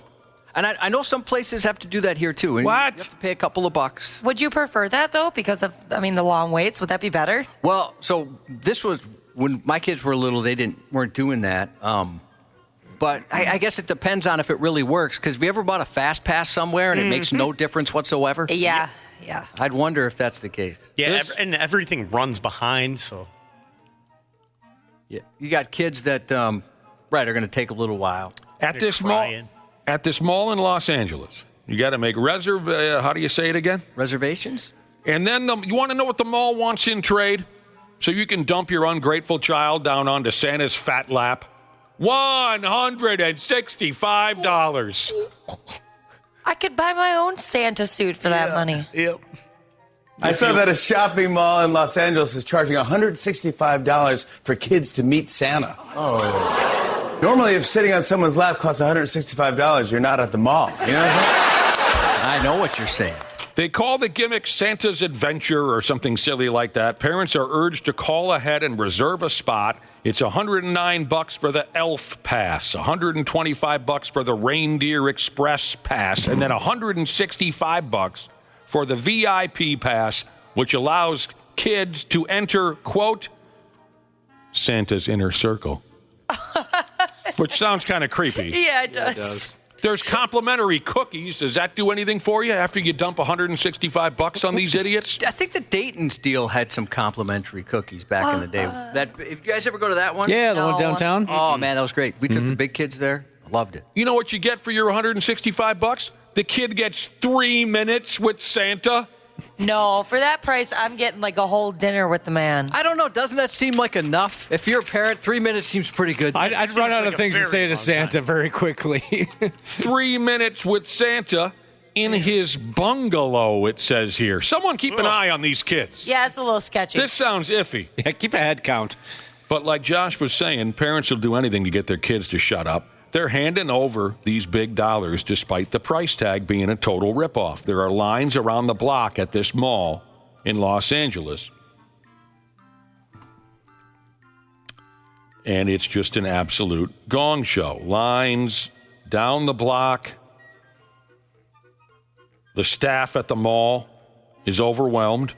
And I know some places have to do that here, too. And what? You have to pay a couple of bucks. Would you prefer that, though, because of, the long waits? Would that be better? Well, so this was, when my kids were little, they weren't doing that. But I guess it depends on if it really works. Because have you ever bought a Fast Pass somewhere and it makes no difference whatsoever? Yeah. I'd wonder if that's the case. Yeah, and everything runs behind, so. Yeah, you got kids that, are going to take a little while. At this mall in Los Angeles, you got to make how do you say it again? Reservations? And then you want to know what the mall wants in trade? So you can dump your ungrateful child down onto Santa's fat lap? $165. I could buy my own Santa suit for that money. Yep. I saw that a shopping mall in Los Angeles is charging $165 for kids to meet Santa. Oh. Normally, if sitting on someone's lap costs $165, you're not at the mall. You know what I'm saying? I know what you're saying. They call the gimmick Santa's Adventure or something silly like that. Parents are urged to call ahead and reserve a spot. It's $109 for the Elf Pass, $125 for the Reindeer Express Pass, and then $165 for the VIP Pass, which allows kids to enter, quote, Santa's inner circle. Which sounds kind of creepy. Yeah, it does. There's complimentary cookies. Does that do anything for you after you dump $165 on these idiots? I think the Dayton's deal had some complimentary cookies back in the day. If you guys ever go to that one? Yeah, the one downtown. Oh, man, that was great. We took the big kids there. Loved it. You know what you get for your $165? The kid gets 3 minutes with Santa. No, for that price, I'm getting like a whole dinner with the man. I don't know. Doesn't that seem like enough? If you're a parent, 3 minutes seems pretty good. I'd run out of things to say to Santa very quickly. 3 minutes with Santa in his bungalow, it says here. Someone keep an eye on these kids. Yeah, it's a little sketchy. This sounds iffy. Yeah, keep a head count. But like Josh was saying, parents will do anything to get their kids to shut up. They're handing over these big dollars despite the price tag being a total ripoff. There are lines around the block at this mall in Los Angeles. And it's just an absolute gong show. Lines down the block. The staff at the mall is overwhelmed.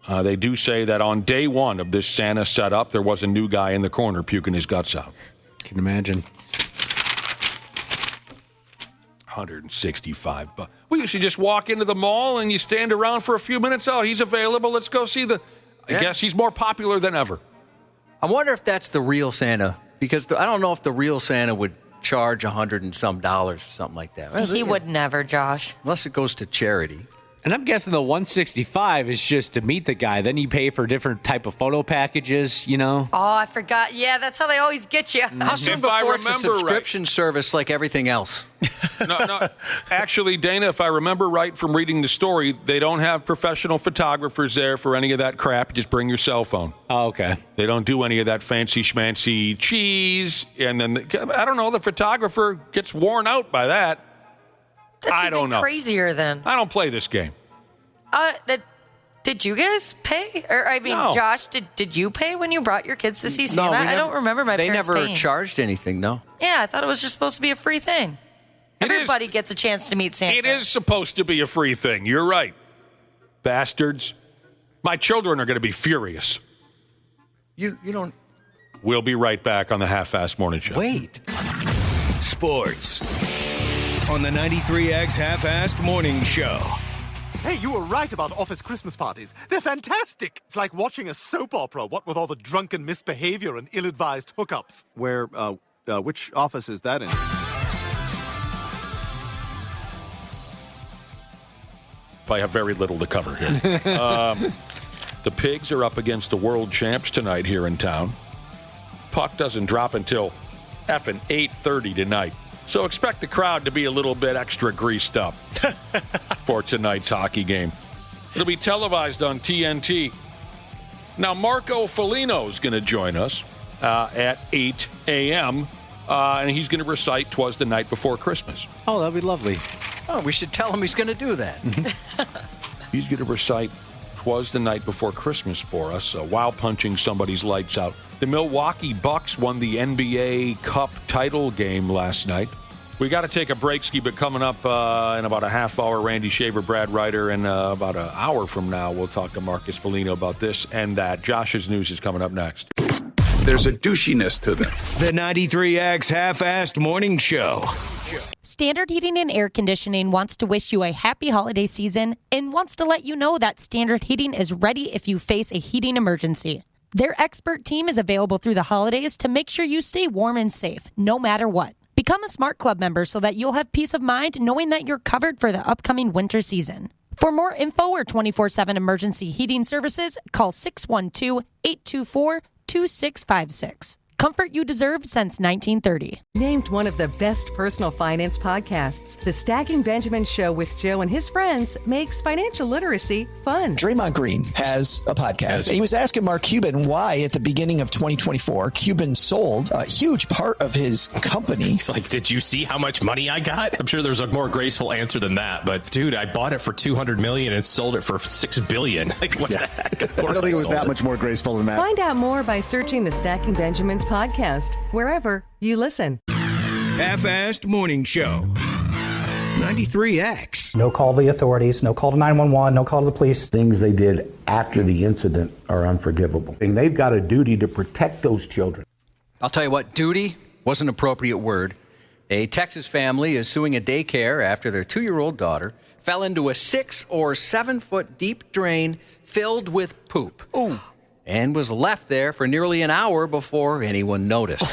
They do say that on day one of this Santa setup, there was a new guy in the corner puking his guts out. Can imagine. $165. We used to just walk into the mall and you stand around for a few minutes. Oh, he's available. Let's go see I guess he's more popular than ever. I wonder if that's the real Santa, because I don't know if the real Santa would charge $100 and some or something like that. He would never, Josh. Unless it goes to charity. And I'm guessing the $165 is just to meet the guy. Then you pay for different type of photo packages, you know? Oh, I forgot. Yeah, that's how they always get you. How soon If I before it's a remember subscription service like everything else? No. Actually, Dana, if I remember right from reading the story, they don't have professional photographers there for any of that crap. Just bring your cell phone. Oh, okay. They don't do any of that fancy schmancy cheese. And then, I don't know, the photographer gets worn out by that. That's I don't know. Crazier than. I don't play this game. Did you guys pay? Or No. Josh, did you pay when you brought your kids to see Santa? I don't remember my parents They never paying. charged anything, no. Yeah, I thought it was just supposed to be a free thing. Everybody gets a chance to meet Santa. It is supposed to be a free thing. You're right. Bastards. My children are going to be furious. You don't... We'll be right back on the Half-Assed Morning Show. Wait. Sports on the 93X Half-Assed Morning Show. Hey, you were right about office Christmas parties. They're fantastic. It's like watching a soap opera, what with all the drunken misbehavior and ill-advised hookups. Which office is that in? I have very little to cover here. The Pigs are up against the world champs tonight here in town. Puck doesn't drop until effing 8:30 tonight. So expect the crowd to be a little bit extra greased up for tonight's hockey game. It'll be televised on TNT. Now, Marco Felino is going to join us at 8 a.m., and he's going to recite "'Twas the Night Before Christmas." Oh, that'd be lovely. Oh, we should tell him he's going to do that. He's going to recite "'Twas the Night Before Christmas" for us while punching somebody's lights out. The Milwaukee Bucks won the NBA Cup title game last night. We got to take a break, Ski, but coming up in about a half hour, Randy Shaver, Brad Ryder, and about an hour from now, we'll talk to Marcus Felino about this and that. Josh's news is coming up next. There's a douchiness to them. The 93X Half-Assed Morning Show. Standard Heating and Air Conditioning wants to wish you a happy holiday season and wants to let you know that Standard Heating is ready if you face a heating emergency. Their expert team is available through the holidays to make sure you stay warm and safe, no matter what. Become a Smart Club member so that you'll have peace of mind knowing that you're covered for the upcoming winter season. For more info or 24/7 emergency heating services, call 612-824-2656. Comfort you deserve since 1930. Named one of the best personal finance podcasts, The Stacking Benjamin Show with Joe and his friends makes financial literacy fun. Draymond Green has a podcast. He was asking Mark Cuban why at the beginning of 2024, Cuban sold a huge part of his company. He's like, did you see how much money I got? I'm sure there's a more graceful answer than that. But dude, I bought it for $200 million and sold it for $6 billion. Like, what the heck? Of course I don't think it was that much more graceful than that. Find out more by searching the Stacking Benjamins podcast wherever you listen. Half-Assed Morning Show. 93X. No call to the authorities, no call to 911, no call to the police. Things they did after the incident are unforgivable. And they've got a duty to protect those children. I'll tell you what, duty was an appropriate word. A Texas family is suing a daycare after their 2-year-old daughter fell into a 6 or 7 foot deep drain filled with poop. Ooh. And was left there for nearly an hour before anyone noticed.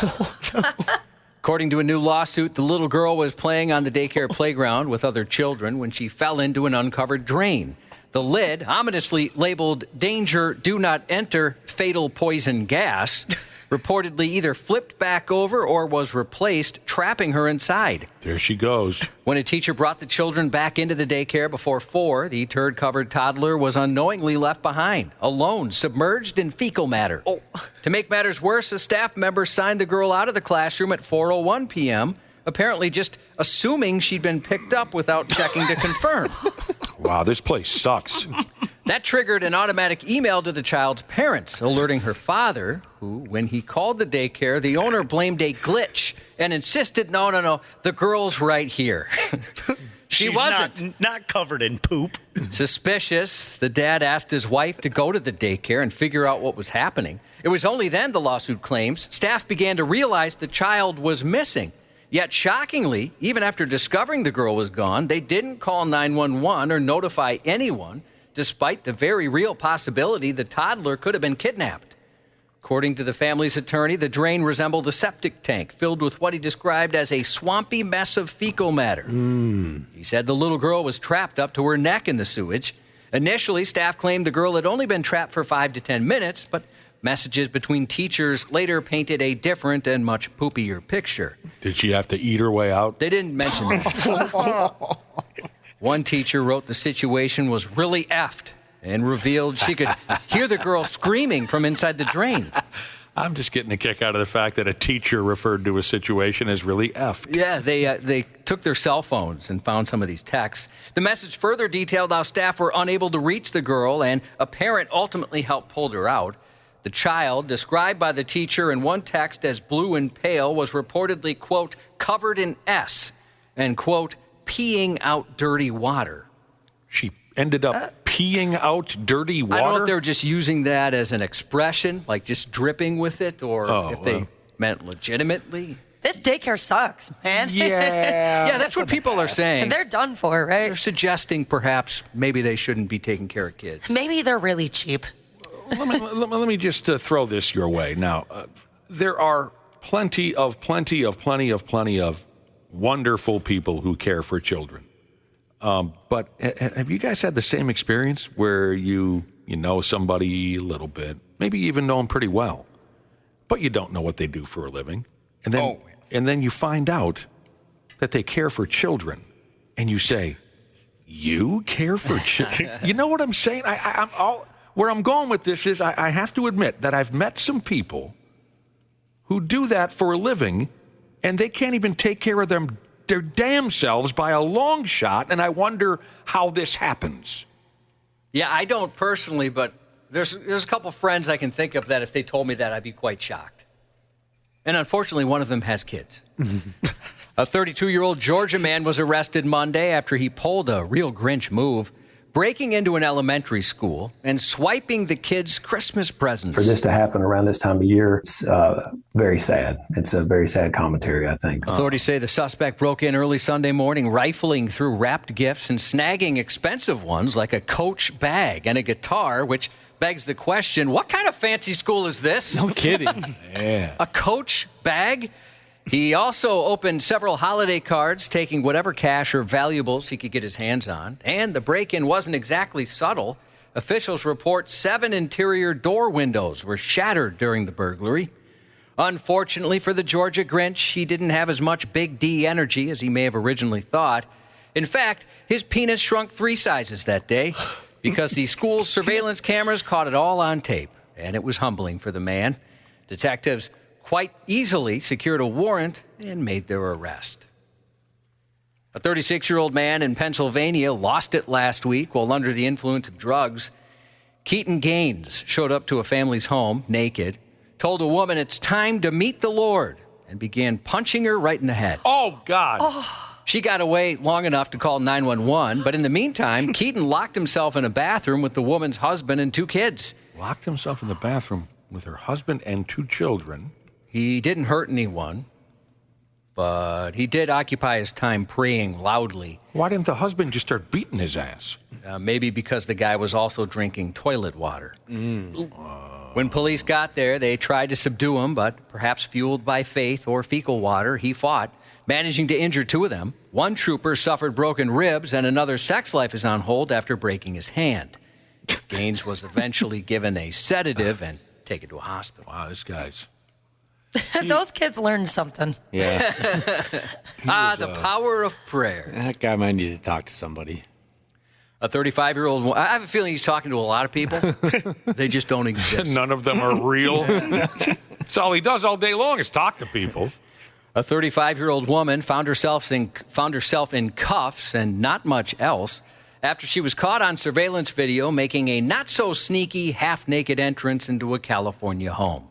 According to a new lawsuit, the little girl was playing on the daycare playground with other children when she fell into an uncovered drain. The lid, ominously labeled "Danger, Do Not Enter, Fatal Poison Gas," reportedly either flipped back over or was replaced, trapping her inside. There she goes. When a teacher brought the children back into the daycare before 4, the turd-covered toddler was unknowingly left behind, alone, submerged in fecal matter. Oh. To make matters worse, a staff member signed the girl out of the classroom at 4:01 p.m., apparently just assuming she'd been picked up without checking to confirm. Wow, this place sucks. That triggered an automatic email to the child's parents, alerting her father, who, when he called the daycare, the owner blamed a glitch and insisted, no, the girl's right here. She wasn't. Not covered in poop. Suspicious, the dad asked his wife to go to the daycare and figure out what was happening. It was only then, the lawsuit claims, staff began to realize the child was missing. Yet, shockingly, even after discovering the girl was gone, they didn't call 911 or notify anyone, despite the very real possibility the toddler could have been kidnapped. According to the family's attorney, the drain resembled a septic tank filled with what he described as a swampy mess of fecal matter. He said the little girl was trapped up to her neck in the sewage. Initially, staff claimed the girl had only been trapped for 5 to 10 minutes, but messages between teachers later painted a different and much poopier picture. Did she have to eat her way out? They didn't mention that. One teacher wrote the situation was really effed and revealed she could hear the girl screaming from inside the drain. I'm just getting a kick out of the fact that a teacher referred to a situation as really effed. Yeah, they took their cell phones and found some of these texts. The message further detailed how staff were unable to reach the girl, and a parent ultimately helped pull her out. The child, described by the teacher in one text as blue and pale, was reportedly, quote, covered in S and, quote, peeing out dirty water. She ended up peeing out dirty water? I don't know if they were just using that as an expression, like just dripping with it, or if they meant legitimately. This daycare sucks, man. Yeah, that's what people are saying. And they're done for, right? They're suggesting perhaps maybe they shouldn't be taking care of kids. Maybe they're really cheap. Let me just throw this your way. Now, there are plenty of wonderful people who care for children. But have you guys had the same experience where you know somebody a little bit, maybe even know them pretty well, but you don't know what they do for a living, and then you find out that they care for children, and you say, "You care for children?" You know what I'm saying? Where I'm going with this is I have to admit that I've met some people who do that for a living, and they can't even take care of their damn selves by a long shot, and I wonder how this happens. Yeah, I don't personally, but there's a couple friends I can think of that if they told me that, I'd be quite shocked. And unfortunately, one of them has kids. A 32-year-old Georgia man was arrested Monday after he pulled a real Grinch move, breaking into an elementary school and swiping the kids' Christmas presents. For this to happen around this time of year, it's very sad. It's a very sad commentary, I think. Authorities say the suspect broke in early Sunday morning, rifling through wrapped gifts and snagging expensive ones like a Coach bag and a guitar, which begs the question, what kind of fancy school is this? No kidding. Yeah. A Coach bag? He also opened several holiday cards, taking whatever cash or valuables he could get his hands on. And the break-in wasn't exactly subtle. Officials report 7 interior door windows were shattered during the burglary. Unfortunately for the Georgia Grinch, he didn't have as much Big D energy as he may have originally thought. In fact, his penis shrunk 3 sizes that day because the school's surveillance cameras caught it all on tape. And it was humbling for the man. Detectives quite easily secured a warrant and made their arrest. A 36-year-old man in Pennsylvania lost it last week while under the influence of drugs. Keaton Gaines showed up to a family's home, naked, told a woman it's time to meet the Lord, and began punching her right in the head. Oh, God. She got away long enough to call 911, but in the meantime, Keaton locked himself in a bathroom with the woman's husband and 2 kids. Locked himself in the bathroom with her husband and 2 children. He didn't hurt anyone, but he did occupy his time praying loudly. Why didn't the husband just start beating his ass? Maybe because the guy was also drinking toilet water. When police got there, they tried to subdue him, but perhaps fueled by faith or fecal water, he fought, managing to injure 2 of them. One trooper suffered broken ribs, and another sex life is on hold after breaking his hand. Gaines was eventually given a sedative and taken to a hospital. Wow, this guy's... Those kids learned something. Yeah. The power of prayer. That guy might need to talk to somebody. A 35-year-old... I have a feeling he's talking to a lot of people. They just don't exist. None of them are real. That's all he does all day long is talk to people. A 35-year-old woman found herself in cuffs and not much else after she was caught on surveillance video making a not-so-sneaky half-naked entrance into a California home.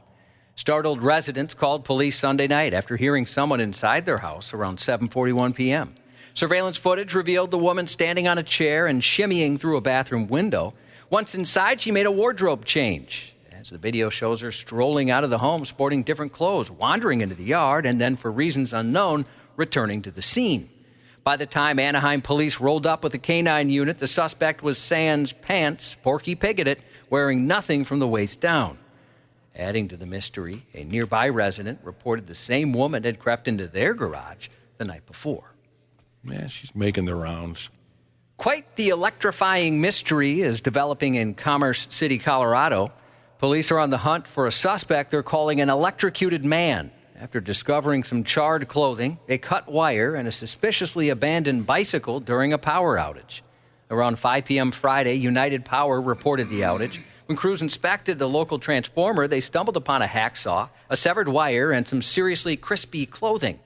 Startled residents called police Sunday night after hearing someone inside their house around 7:41 p.m. Surveillance footage revealed the woman standing on a chair and shimmying through a bathroom window. Once inside, she made a wardrobe change. As the video shows her strolling out of the home sporting different clothes, wandering into the yard, and then, for reasons unknown, returning to the scene. By the time Anaheim police rolled up with a canine unit, the suspect was sans pants, Porky Pig at it, wearing nothing from the waist down. Adding to the mystery, a nearby resident reported the same woman had crept into their garage the night before. Yeah, she's making the rounds. Quite the electrifying mystery is developing in Commerce City, Colorado. Police are on the hunt for a suspect they're calling an electrocuted man after discovering some charred clothing, a cut wire, and a suspiciously abandoned bicycle during a power outage. Around 5 p.m. Friday, United Power reported the outage. When crews inspected the local transformer, they stumbled upon a hacksaw, a severed wire, and some seriously crispy clothing.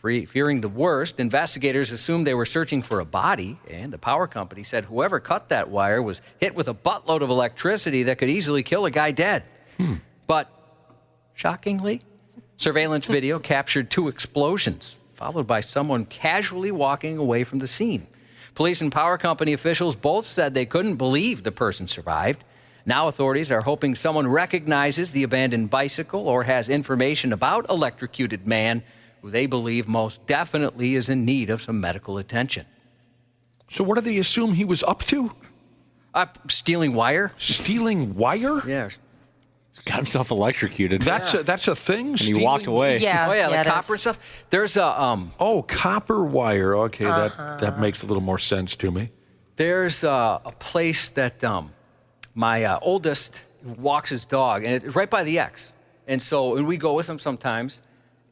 Fearing the worst, investigators assumed they were searching for a body, and the power company said whoever cut that wire was hit with a buttload of electricity that could easily kill a guy dead. But, shockingly, surveillance video captured 2 explosions, followed by someone casually walking away from the scene. Police and power company officials both said they couldn't believe the person survived. Now authorities are hoping someone recognizes the abandoned bicycle or has information about electrocuted man who they believe most definitely is in need of some medical attention. So what do they assume he was up to? Stealing wire. Stealing wire? Yeah. Got himself electrocuted. That's a thing? And he walked away. Yeah. Oh, yeah, yeah, like copper and stuff. There's a... copper wire. Okay, that makes a little more sense to me. There's a place that my oldest walks his dog, and it's right by the X. And so we go with him sometimes,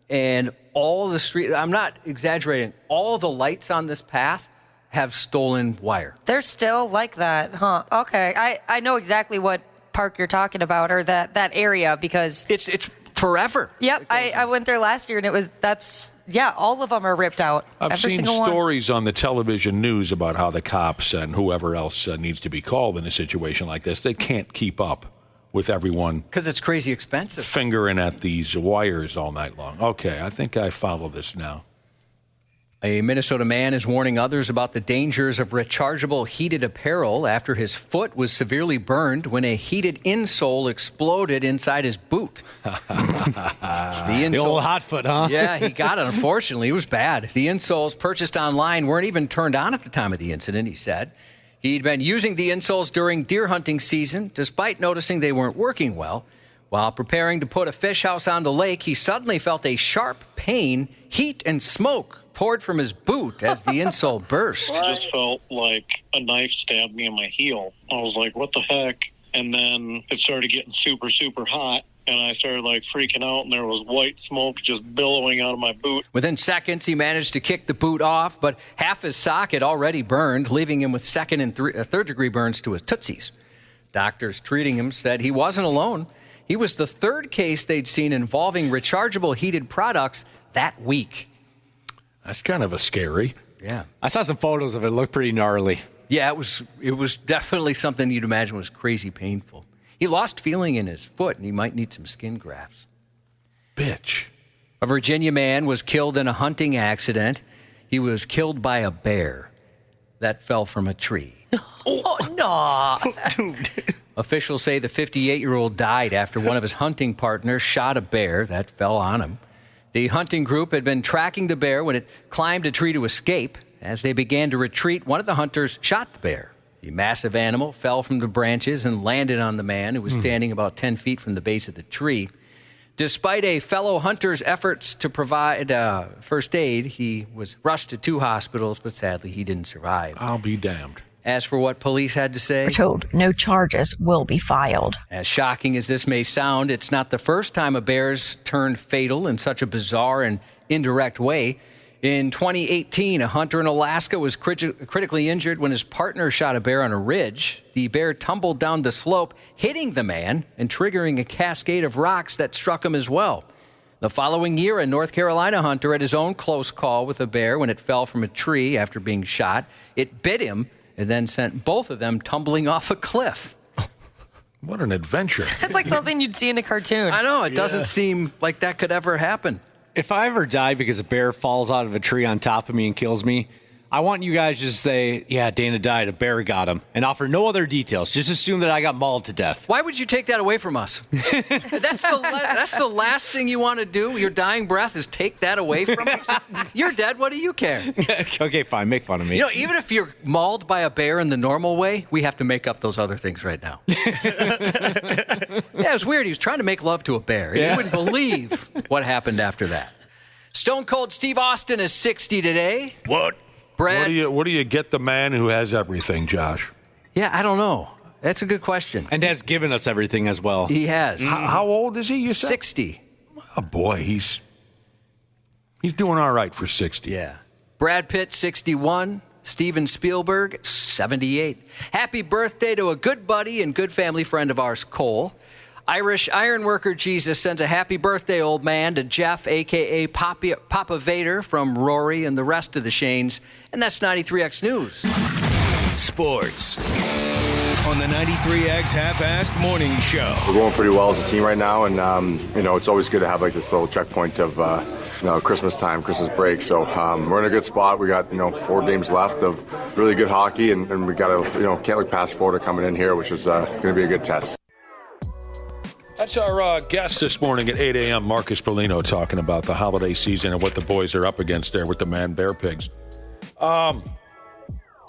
and all the street, I'm not exaggerating, all the lights on this path have stolen wire. They're still like that, huh? Okay. I know exactly what park you're talking about, or that area, because... It's forever. Yep. I went there last year, and all of them are ripped out. I've seen stories on the television news about how the cops and whoever else needs to be called in a situation like this, they can't keep up with everyone. Because it's crazy expensive. Fingering at these wires all night long. Okay, I think I follow this now. A Minnesota man is warning others about the dangers of rechargeable heated apparel after his foot was severely burned when a heated insole exploded inside his boot. The old hot foot, huh? Yeah, he got it, unfortunately. It was bad. The insoles purchased online weren't even turned on at the time of the incident, he said. He'd been using the insoles during deer hunting season, despite noticing they weren't working well. While preparing to put a fish house on the lake, he suddenly felt a sharp pain, heat, and smoke poured from his boot as the insole burst. I just felt like a knife stabbed me in my heel. I was like, what the heck? And then it started getting super, super hot. And I started like freaking out, and there was white smoke just billowing out of my boot. Within seconds, he managed to kick the boot off, but half his sock had already burned, leaving him with second and third-degree burns to his tootsies. Doctors treating him said he wasn't alone. He was the third case they'd seen involving rechargeable heated products that week. That's kind of a scary. Yeah. I saw some photos of it. It looked pretty gnarly. Yeah, it was definitely something you'd imagine was crazy painful. He lost feeling in his foot, and he might need some skin grafts. Bitch. A Virginia man was killed in a hunting accident. He was killed by a bear that fell from a tree. Oh, no. Officials say the 58-year-old died after one of his hunting partners shot a bear that fell on him. The hunting group had been tracking the bear when it climbed a tree to escape. As they began to retreat, one of the hunters shot the bear. The massive animal fell from the branches and landed on the man who was standing about 10 feet from the base of the tree. Despite a fellow hunter's efforts to provide first aid, he was rushed to 2 hospitals, but sadly he didn't survive. I'll be damned. As for what police had to say, we're told no charges will be filed. As shocking as this may sound, it's not the first time a bear's turned fatal in such a bizarre and indirect way. In 2018, a hunter in Alaska was critically injured when his partner shot a bear on a ridge. The bear tumbled down the slope, hitting the man and triggering a cascade of rocks that struck him as well. The following year, a North Carolina hunter had his own close call with a bear when it fell from a tree after being shot. It bit him and then sent both of them tumbling off a cliff. What an adventure. That's like something you'd see in a cartoon. I know. It doesn't seem like that could ever happen. If I ever die because a bear falls out of a tree on top of me and kills me, I want you guys to just say, yeah, Dana died, a bear got him, and offer no other details. Just assume that I got mauled to death. Why would you take that away from us? That's the last thing you want to do. Your dying breath is take that away from us. You're dead. What do you care? Okay, fine. Make fun of me. You know, even if you're mauled by a bear in the normal way, we have to make up those other things right now. Yeah, it was weird. He was trying to make love to a bear. You wouldn't believe what happened after that. Stone Cold Steve Austin is 60 today. What? Brad? What do you get the man who has everything, Josh? Yeah, I don't know. That's a good question. And has given us everything as well. He has. How old is he, you said? 60. Oh, boy, he's doing all right for 60. Yeah. Brad Pitt, 61. Steven Spielberg, 78. Happy birthday to a good buddy and good family friend of ours, Cole. Irish ironworker Jesus sends a happy birthday, old man, to Jeff, a.k.a. Papa Vader, from Rory and the rest of the Shanes. And that's 93X News. Sports on the 93X Half-Assed Morning Show. We're going pretty well as a team right now, and, it's always good to have like this little checkpoint of, Christmas time, Christmas break. So we're in a good spot. We got, 4 games left of really good hockey, and we got to, can't look past Florida coming in here, which is going to be a good test. That's our guest this morning at 8 a.m., Marcus Felino, talking about the holiday season and what the boys are up against there with the Man-Bear Pigs. I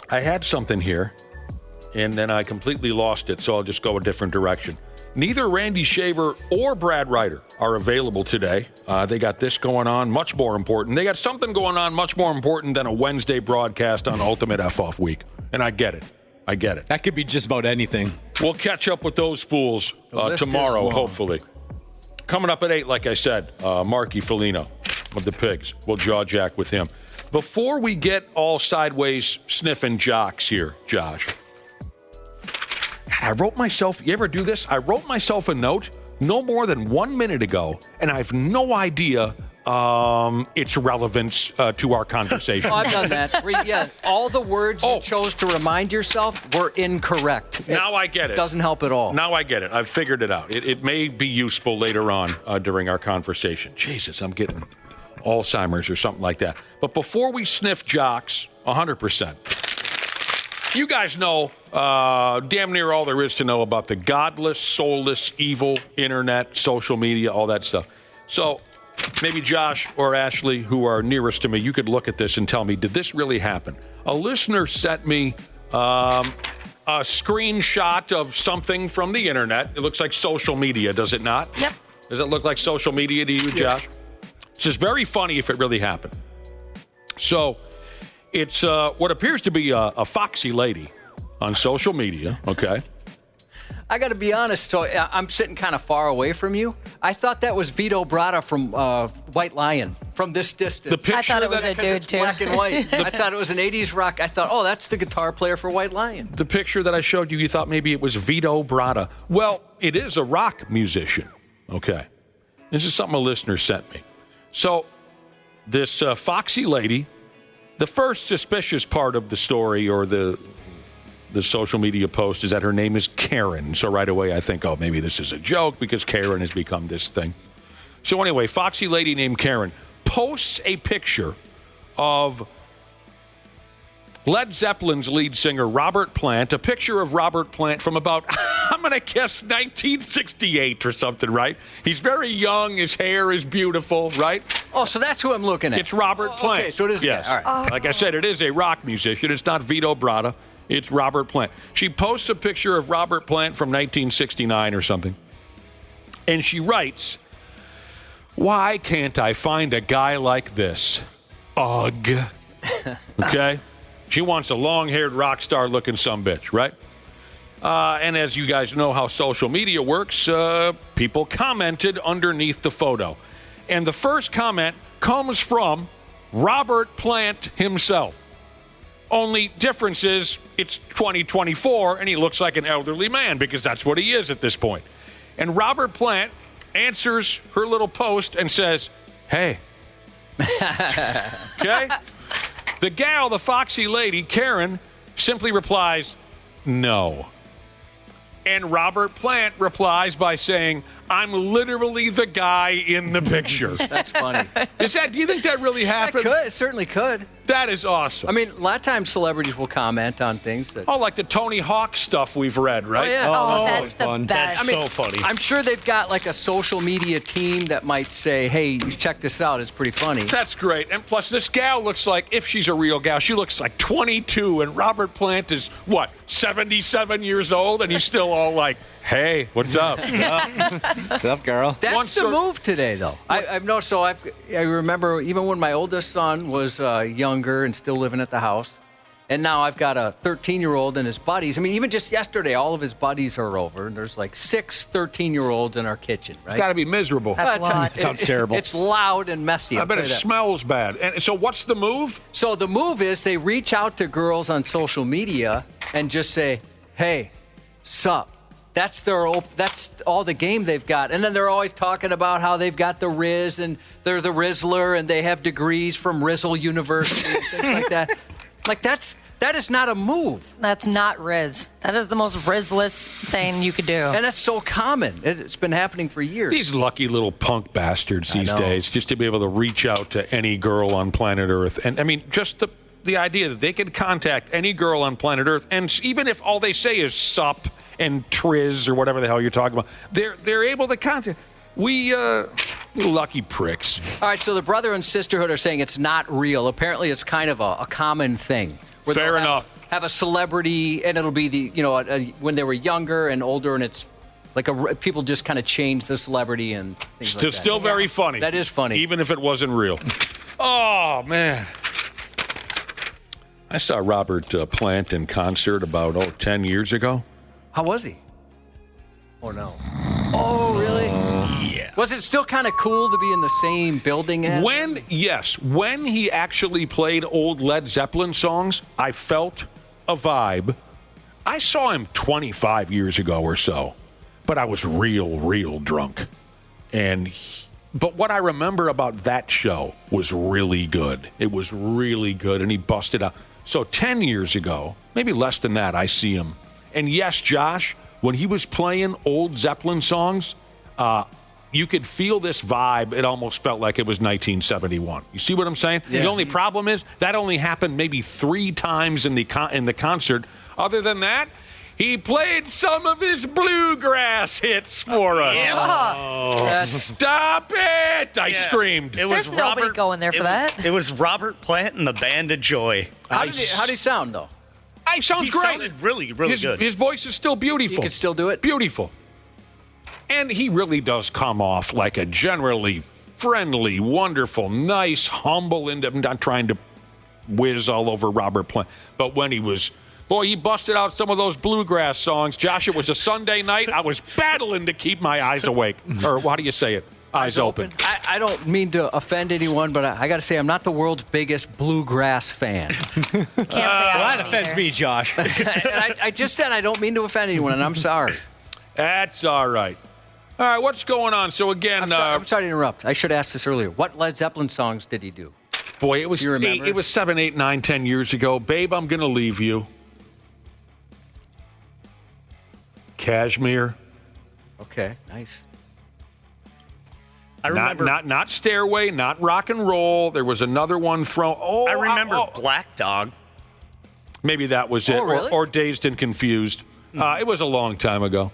had something here, and then I completely lost it, so I'll just go a different direction. Neither Randy Shaver or Brad Ryder are available today. They got this going on, much more important. They got something going on much more important than a Wednesday broadcast on Ultimate F-Off Week, and I get it. That could be just about anything. We'll catch up with those fools tomorrow, hopefully. Coming up at 8, like I said, Marky Felino of the Pigs. We'll jaw jack with him. Before we get all sideways sniffing jocks here, Josh, I wrote myself, you ever do this? I wrote myself a note no more than 1 minute ago, and I have no idea its relevance to our conversation. Oh, I've done that. All the words you chose to remind yourself were incorrect. Now I get it. Doesn't help at all. Now I get it. I've figured it out. It may be useful later on during our conversation. Jesus, I'm getting Alzheimer's or something like that. But before we sniff jocks, 100%. You guys know damn near all there is to know about the godless, soulless, evil internet, social media, all that stuff. So maybe Josh or Ashley, who are nearest to me, you could look at this and tell me, did this really happen? A listener sent me a screenshot of something from the internet. It looks like social media, does it not? Yep. Does it look like social media to you, Josh? It's just very funny if it really happened. So it's what appears to be a foxy lady on social media, okay? I got to be honest, so I'm sitting kind of far away from you. I thought that was Vito Bratta from White Lion from this distance. I thought it was a dude, too. Black and white. I thought it was an 80s rock. I thought, that's the guitar player for White Lion. The picture that I showed you, you thought maybe it was Vito Bratta. Well, it is a rock musician, okay? This is something a listener sent me. So this foxy lady, the first suspicious part of the story or the social media post is that her name is Karen. So right away I think, maybe this is a joke because Karen has become this thing. So anyway, foxy lady named Karen posts a picture of Led Zeppelin's lead singer, Robert Plant, a picture of Robert Plant from about, I'm going to guess, 1968 or something, right? He's very young. His hair is beautiful, right? Oh, so that's who I'm looking at. It's Robert Plant. Okay, so it is. Yes. All right. Like I said, it is a rock musician. It's not Vito Bratta. It's Robert Plant. She posts a picture of Robert Plant from 1969 or something. And she writes, "Why can't I find a guy like this? Ugh." Okay? She wants a long-haired rock star-looking sumbitch, right? And as you guys know how social media works, people commented underneath the photo. And the first comment comes from Robert Plant himself. Only difference is it's 2024 and he looks like an elderly man because that's what he is at this point. And Robert Plant answers her little post and says, "Hey." Okay? The gal, the foxy lady, Karen, simply replies, "No." And Robert Plant replies by saying, "I'm literally the guy in the picture." That's funny. Do you think that really happened? It certainly could. That is awesome. I mean, a lot of times celebrities will comment on things that. Oh, like the Tony Hawk stuff we've read, right? Oh, yeah. Oh, that's the best. That's so funny. I'm sure they've got like a social media team that might say, hey, check this out. It's pretty funny. That's great. And plus, this gal looks like, if she's a real gal, she looks like 22. And Robert Plant is, 77 years old? And he's still all like, hey, what's up? What's up, girl? That's the move today, though. I've noticed. So I remember even when my oldest son was younger and still living at the house, and now I've got a 13-year-old and his buddies. I mean, even just yesterday, all of his buddies are over, and there's like 6 13-year-olds in our kitchen. Right? It's got to be miserable. That's a lot. Sounds terrible. It's loud and messy. I bet it smells bad. And so, what's the move? So the move is they reach out to girls on social media and just say, "Hey, sup." That's all the game they've got. And then they're always talking about how they've got the Riz and they're the Rizzler and they have degrees from Rizzle University and things like that. Like that is not a move. That's not Riz. That is the most Rizless thing you could do. And that's so common. It's been happening for years. These lucky little punk bastards these days, just to be able to reach out to any girl on planet Earth. And I mean, just the idea that they could contact any girl on planet Earth, and even if all they say is sup and triz or whatever the hell you're talking about, they're able to contact. We lucky pricks. All right, so the brother and sisterhood are saying it's not real. Apparently, it's kind of a common thing. Fair enough. Have a celebrity, and it'll be when they were younger and older, and it's like people just kind of change the celebrity and things like that. Still very funny. That is funny, even if it wasn't real. Oh man. I saw Robert Plant in concert about 10 years ago. How was he? Oh, no. Oh, really? Yeah. Was it still kind of cool to be in the same building as him? Yes. When he actually played old Led Zeppelin songs, I felt a vibe. I saw him 25 years ago or so, but I was real drunk. But what I remember about that show was really good. It was really good, and he busted out. So 10 years ago, maybe less than that, I see him. And yes, Josh, when he was playing old Zeppelin songs, you could feel this vibe. It almost felt like it was 1971. You see what I'm saying? Yeah. The only problem is that only happened maybe 3 times in the concert. Other than that, he played some of his bluegrass hits for us. Yeah. Stop it! I screamed. There's nobody going there for that. It was Robert Plant and the Band of Joy. How did he sound, though? He sounds great. Sounded really good. His voice is still beautiful. He could still do it? Beautiful. And he really does come off like a generally friendly, wonderful, nice, humble, and I'm not trying to whiz all over Robert Plant. But when he busted out some of those bluegrass songs. Josh, it was a Sunday night. I was battling to keep my eyes awake. Or how do you say it? Eyes open. I don't mean to offend anyone, but I got to say I'm not the world's biggest bluegrass fan. Can't say that offends me, Josh. And I just said I don't mean to offend anyone, and I'm sorry. That's all right. All right, what's going on? So again, I'm sorry to interrupt. I should have asked this earlier. What Led Zeppelin songs did he do? Boy, it was 7, 8, 9, 10 years ago. Babe, I'm gonna leave you. Cashmere. Okay, nice. I remember not Stairway, not Rock and Roll. There was another one thrown. I remember Black Dog. Maybe that was it, really? or Dazed and Confused. It was a long time ago.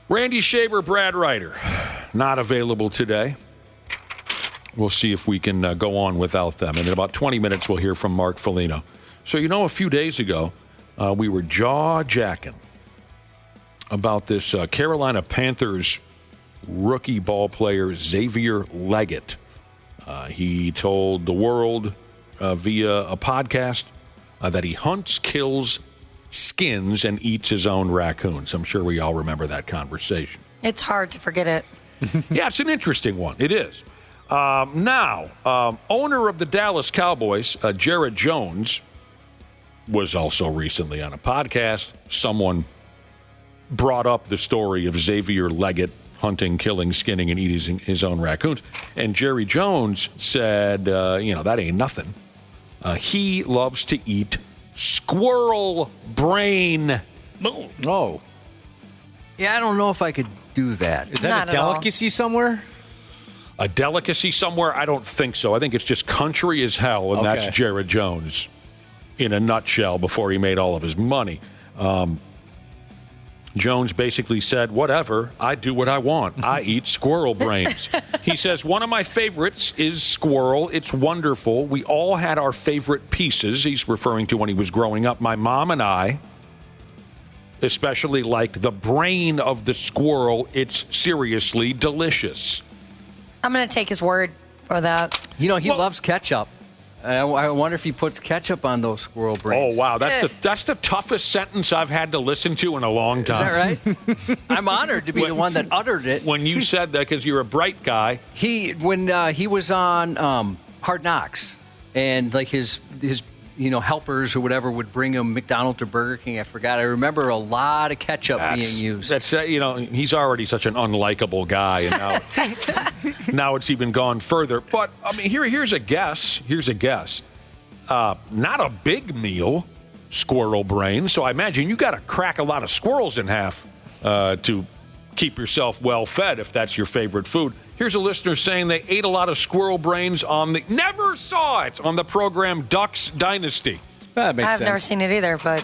Randy Shaver, Brad Ryder, not available today. We'll see if we can go on without them. And in about 20 minutes, we'll hear from Mark Felino. So, a few days ago, we were jaw-jacking about this Carolina Panthers rookie ball player, Xavier Leggett. He told the world via a podcast that he hunts, kills, skins, and eats his own raccoons. I'm sure we all remember that conversation. It's hard to forget it. Yeah, it's an interesting one. It is. Now, owner of the Dallas Cowboys, Jared Jones, was also recently on a podcast. Someone brought up the story of Xavier Leggett hunting, killing, skinning, and eating his own raccoons. And Jerry Jones said, that ain't nothing. He loves to eat squirrel brain. Oh. Yeah, I don't know if I could do that. Is that a delicacy somewhere? A delicacy somewhere? I don't think so. I think it's just country as hell, and that's Jared Jones in a nutshell before he made all of his money. Jones basically said, whatever, I do what I want. I eat squirrel brains. He says, one of my favorites is squirrel. It's wonderful. We all had our favorite pieces. He's referring to when he was growing up. My mom and I especially liked the brain of the squirrel. It's seriously delicious. I'm going to take his word for that. He loves ketchup. I wonder if he puts ketchup on those squirrel brains. Oh, wow. That's the toughest sentence I've had to listen to in a long time. Is that right? I'm honored to be the one that uttered it. When you said that, because you're a bright guy. When he was on Hard Knocks, and like his helpers or whatever would bring him McDonald's or Burger King. I forgot. I remember a lot of ketchup being used. That's he's already such an unlikable guy, and now it's even gone further. But I mean, here's a guess. Not a big meal, squirrel brain. So I imagine you got to crack a lot of squirrels in half to keep yourself well fed if that's your favorite food. Here's a listener saying they ate a lot of squirrel brains never saw it on the program Ducks Dynasty. That makes sense. I've never seen it either, but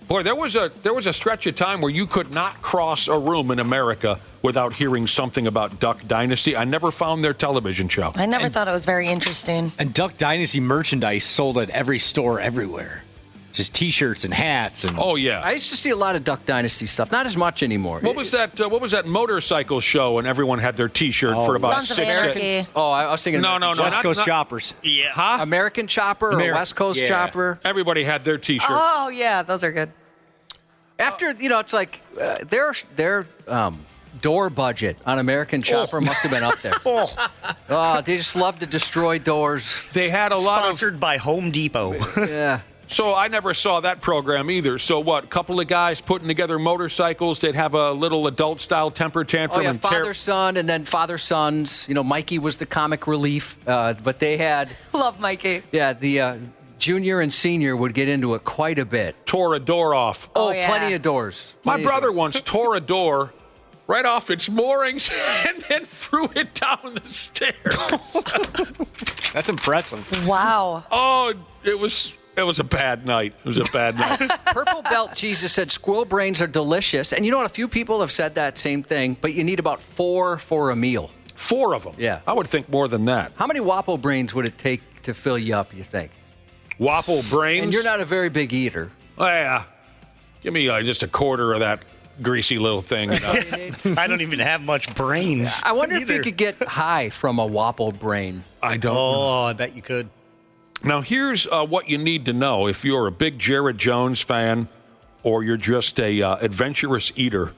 boy, there was a stretch of time where you could not cross a room in America without hearing something about Duck Dynasty. I never found their television show. I never thought it was very interesting. And Duck Dynasty merchandise sold at every store everywhere. Just T-shirts and hats and. Oh yeah, I used to see a lot of Duck Dynasty stuff. Not as much anymore. What was that motorcycle show? And everyone had their T-shirt for about Sons of 6 Anarchy. Oh, I was thinking. No. West Coast Choppers. Yeah. Huh? American Chopper or West Coast Chopper. Everybody had their T-shirt. Oh yeah, those are good. After it's like their door budget on American Chopper must have been up there. They just love to destroy doors. They had a lot sponsored by Home Depot. Yeah. So I never saw that program either. So what? A couple of guys putting together motorcycles. They'd have a little adult-style temper tantrum. Oh yeah, and father-son, and then father-sons. Mikey was the comic relief, but they had. Love Mikey. Yeah, the junior and senior would get into it quite a bit. Tore a door off. Oh, yeah. Plenty of doors. My brother once tore a door right off its moorings and then threw it down the stairs. That's impressive. Wow. Oh, it was a bad night. Purple Belt Jesus said squirrel brains are delicious. And you know what? A few people have said that same thing, but you need about 4 for a meal. 4 of them? Yeah. I would think more than that. How many Wapple brains would it take to fill you up, you think? Wapple brains? And you're not a very big eater. Oh, yeah. Give me just a quarter of that greasy little thing. I don't even have much brains. I wonder if you could get high from a Wapple brain. I don't know. Oh, I bet you could. Now, here's what you need to know if you're a big Jared Jones fan or you're just a adventurous eater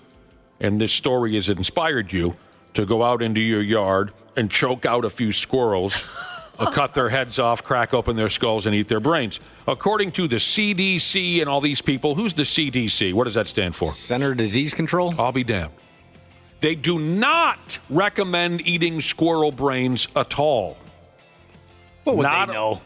and this story has inspired you to go out into your yard and choke out a few squirrels, cut their heads off, crack open their skulls, and eat their brains. According to the CDC and all these people, who's the CDC? What does that stand for? Center of Disease Control? I'll be damned. They do not recommend eating squirrel brains at all. What would they know?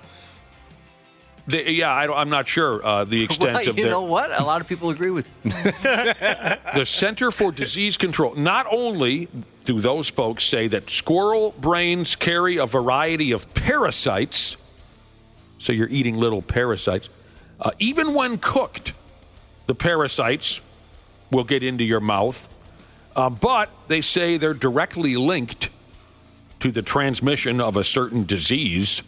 I'm not sure the extent of you know what? A lot of people agree with you. The Center for Disease Control. Not only do those folks say that squirrel brains carry a variety of parasites, so you're eating little parasites, even when cooked, the parasites will get into your mouth, but they say they're directly linked to the transmission of a certain disease.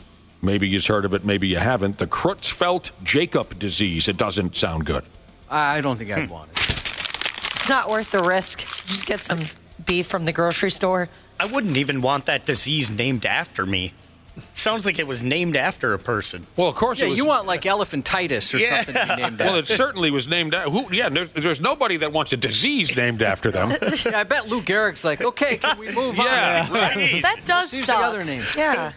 Maybe you've heard of it, maybe you haven't. The Creutzfeldt-Jakob disease. It doesn't sound good. I don't think I'd want it. It's not worth the risk. Just get some beef from the grocery store. I wouldn't even want that disease named after me. Sounds like it was named after a person. Well, of course yeah, it was. You want like elephantitis or something to be named after. Well, it certainly was named after. There's nobody that wants a disease named after them. Yeah, I bet Lou Gehrig's like, okay, can we move on? Right. That does suck. The other names. Yeah.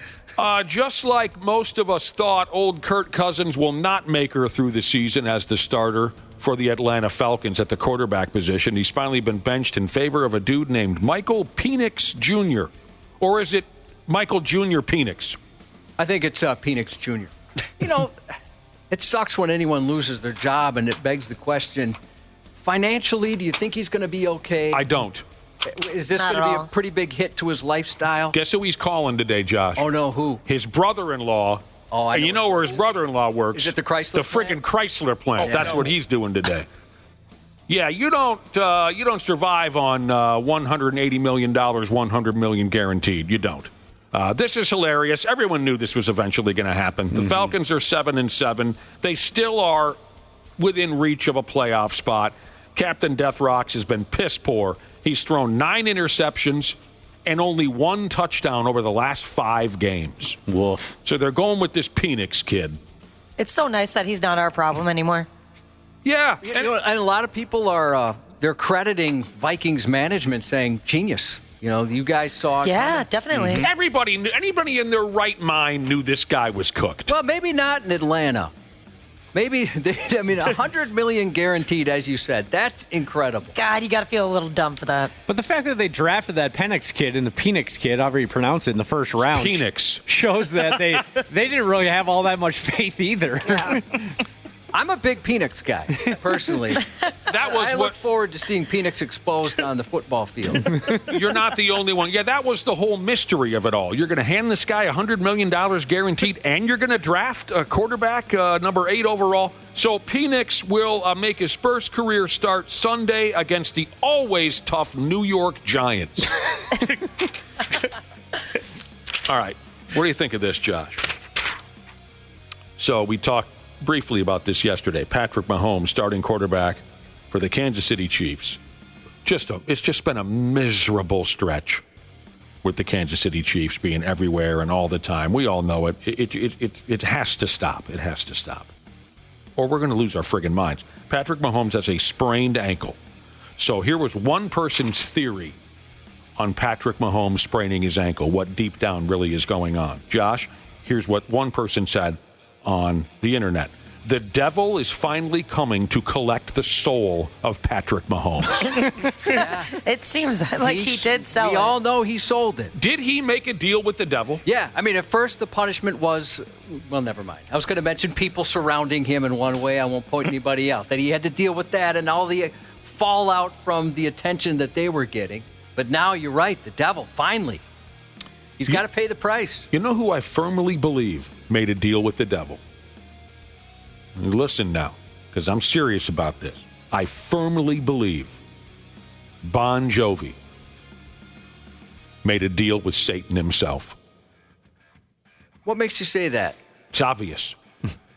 Just like most of us thought, old Kirk Cousins will not make her through the season as the starter for the Atlanta Falcons at the quarterback position. He's finally been benched in favor of a dude named Michael Penix Jr. Or is it Michael Jr. Penix? I think it's Penix Jr. You know, it sucks when anyone loses their job, and it begs the question, financially, do you think he's going to be okay? I don't. Is this Not going to at be all. a pretty big hit to his lifestyle? Guess who he's calling today, Josh? Oh, no, who? His brother-in-law. Oh, I and you know where his brother-in-law works. Is it the Chrysler The friggin' Chrysler plant. Oh, That's what he's doing today. Yeah, you don't survive on $180 million, $100 million guaranteed. You don't. This is hilarious. Everyone knew this was eventually going to happen. The Falcons are 7-7. They still are within reach of a playoff spot. Captain Death Rocks has been piss poor. He's thrown 9 interceptions and only 1 touchdown over the last 5 games. Woof. So they're going with this Penix kid. It's so nice that he's not our problem anymore. Yeah. And a lot of people are they're crediting Vikings management saying, genius. You guys saw it. Yeah, definitely. Anybody in their right mind knew this guy was cooked. Well, maybe not in Atlanta. Maybe, $100 million guaranteed, as you said. That's incredible. God, you got to feel a little dumb for that. But the fact that they drafted that Penix kid and the Penix kid, however you pronounce it, in the first round, Penix, shows that they didn't really have all that much faith either. Yeah. I'm a big Penix guy, personally. I look forward to seeing Penix exposed on the football field. You're not the only one. Yeah, that was the whole mystery of it all. You're going to hand this guy $100 million guaranteed, and you're going to draft a quarterback, number 8 overall. So Penix will make his first career start Sunday against the always tough New York Giants. All right. What do you think of this, Josh? So we talked briefly about this yesterday. Patrick Mahomes, starting quarterback for the Kansas City Chiefs. It's just been a miserable stretch with the Kansas City Chiefs being everywhere and all the time. We all know it. It has to stop. It has to stop. Or we're going to lose our friggin' minds. Patrick Mahomes has a sprained ankle. So here was one person's theory on Patrick Mahomes spraining his ankle, what deep down really is going on. Josh, here's what one person said on the internet. The devil is finally coming to collect the soul of Patrick Mahomes. It seems like he did sell it. We all know he sold it. Did he make a deal with the devil? Yeah. At first the punishment was, well, never mind. I was going to mention people surrounding him in one way. I won't point anybody out. That he had to deal with that and all the fallout from the attention that they were getting. But now you're right. The devil, finally. He's got to pay the price. You know who I firmly believe made a deal with the devil? Listen now, because I'm serious about this. I firmly believe Bon Jovi made a deal with Satan himself. What makes you say that? It's obvious.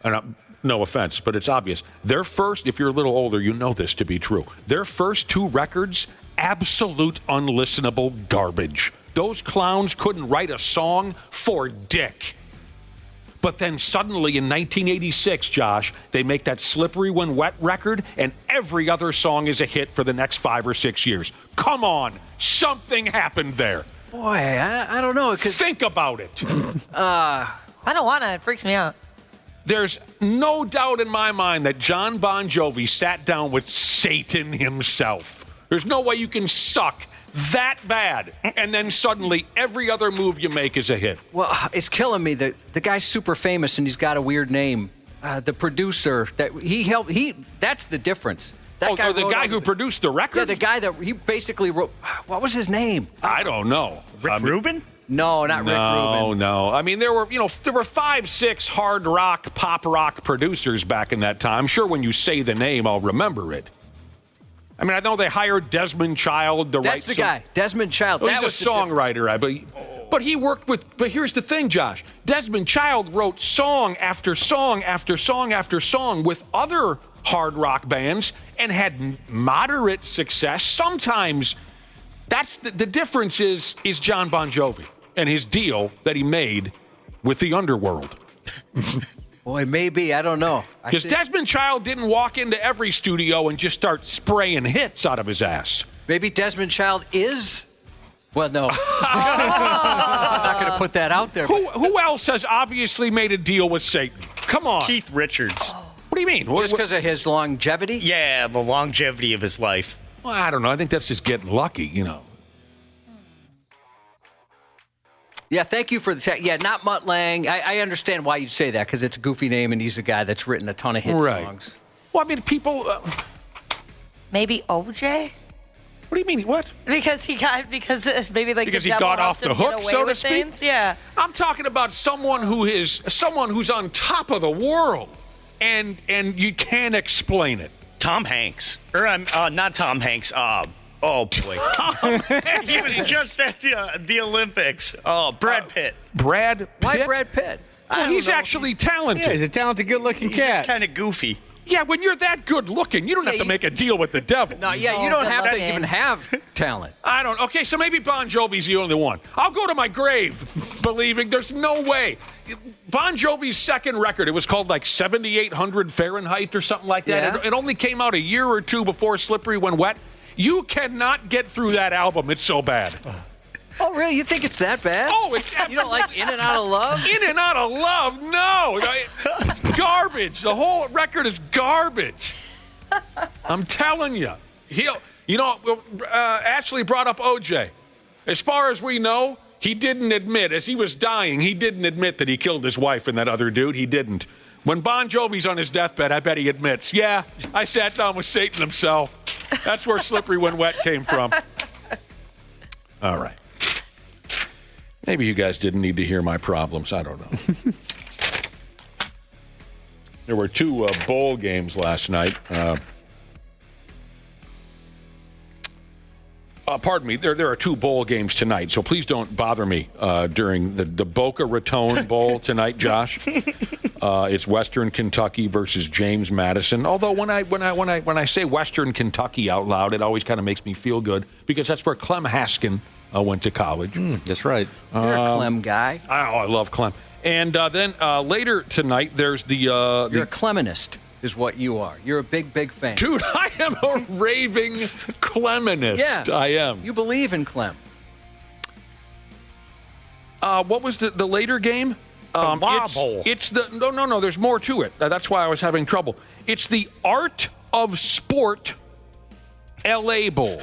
And no offense, but it's obvious. Their first, if you're a little older, you know this to be true. Their first 2 records, absolute unlistenable garbage. Those clowns couldn't write a song for dick. But then suddenly in 1986, Josh, they make that Slippery When Wet record, and every other song is a hit for the next 5 or 6 years. Come on. Something happened there. Boy, I don't know. Think about it. I don't want to. It freaks me out. There's no doubt in my mind that John Bon Jovi sat down with Satan himself. There's no way you can suck that bad, and then suddenly every other move you make is a hit. Well, it's killing me that the guy's super famous and he's got a weird name. The producer that he helped, that's the difference. That guy the guy who produced the record? Yeah, the guy that he basically wrote. What was his name? I don't know. Rick Rubin? No, not Rick Rubin. No. I mean, there were 5, 6 hard rock, pop rock producers back in that time. I'm sure when you say the name, I'll remember it. I mean, I know they hired Desmond Child to write. That's the guy, Desmond Child. He's a songwriter, but he worked with. But here's the thing, Josh. Desmond Child wrote song after song after song after song with other hard rock bands and had moderate success. Sometimes that's the difference is John Bon Jovi and his deal that he made with the underworld. Boy, maybe. I don't know. Because Desmond Child didn't walk into every studio and just start spraying hits out of his ass. Maybe Desmond Child is... Well, no. I'm not going to put that out there. Who else has obviously made a deal with Satan? Come on. Keith Richards. What do you mean? Just because of his longevity? Yeah, the longevity of his life. Well, I don't know. I think that's just getting lucky, Yeah, thank you for the tech. Yeah, not Mutt Lange. I understand why you'd say that, because it's a goofy name, and he's a guy that's written a ton of hit songs. Well, I mean, people... Maybe OJ? What do you mean? What? Because maybe like because the he devil got off helped the him get hook, away so to with speak. things. Yeah. I'm talking about someone who's on top of the world, and you can't explain it. Tom Hanks, or not Tom Hanks. Oh boy, he was just at the Olympics. Oh, Brad Pitt. Brad Pitt? Why Brad Pitt? Well, he's actually talented. Yeah, he's a talented, good-looking cat. Kind of goofy. Yeah, when you're that good looking, you don't have to make a deal with the devil. No, yeah, you don't have to even have talent. I don't. Okay, so maybe Bon Jovi's the only one. I'll go to my grave believing there's no way. Bon Jovi's second record, it was called like 7,800 Fahrenheit or something like that. Yeah. It only came out a year or two before Slippery When Wet. You cannot get through that album. It's so bad. Oh, really? You think it's that bad? Oh, it's you don't like In and Out of Love? In and Out of Love? No. It's garbage. The whole record is garbage. I'm telling you. Ashley brought up OJ. As far as we know, he didn't admit, as he was dying, he didn't admit that he killed his wife and that other dude. He didn't. When Bon Jovi's on his deathbed, I bet he admits, yeah, I sat down with Satan himself. That's where Slippery When Wet came from. All right. Maybe you guys didn't need to hear my problems. I don't know. There were two bowl games last night. Pardon me. There are two bowl games tonight, so please don't bother me during the Boca Raton Bowl tonight, Josh. It's Western Kentucky versus James Madison. Although when I say Western Kentucky out loud, it always kind of makes me feel good because that's where Clem Haskin went to college. That's right. You're a Clem guy. I love Clem. And then later tonight, there's the... You're a Clemenist, is what you are. You're a big, big fan. Dude, I am a raving Clemenist. Yes. I am. You believe in Clem. What was the later game? Bowl. It's the... No, there's more to it. That's why I was having trouble. It's the Art of Sport LA Bowl.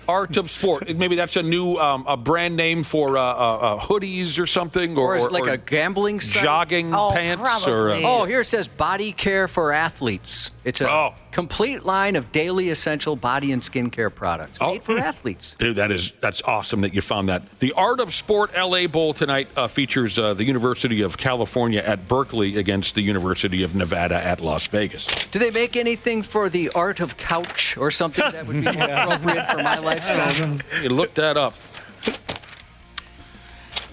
Art of Sport. Maybe that's a new a brand name for hoodies or something. Or is it like a gambling site? Jogging pants? Probably. Here it says body care for athletes. It's a complete line of daily essential body and skincare products made for athletes. Dude, that's awesome that you found that. The Art of Sport LA Bowl tonight features the University of California at Berkeley against the University of Nevada at Las Vegas. Do they make anything for the Art of Couch or something that would be more appropriate for my lifestyle? You look that up.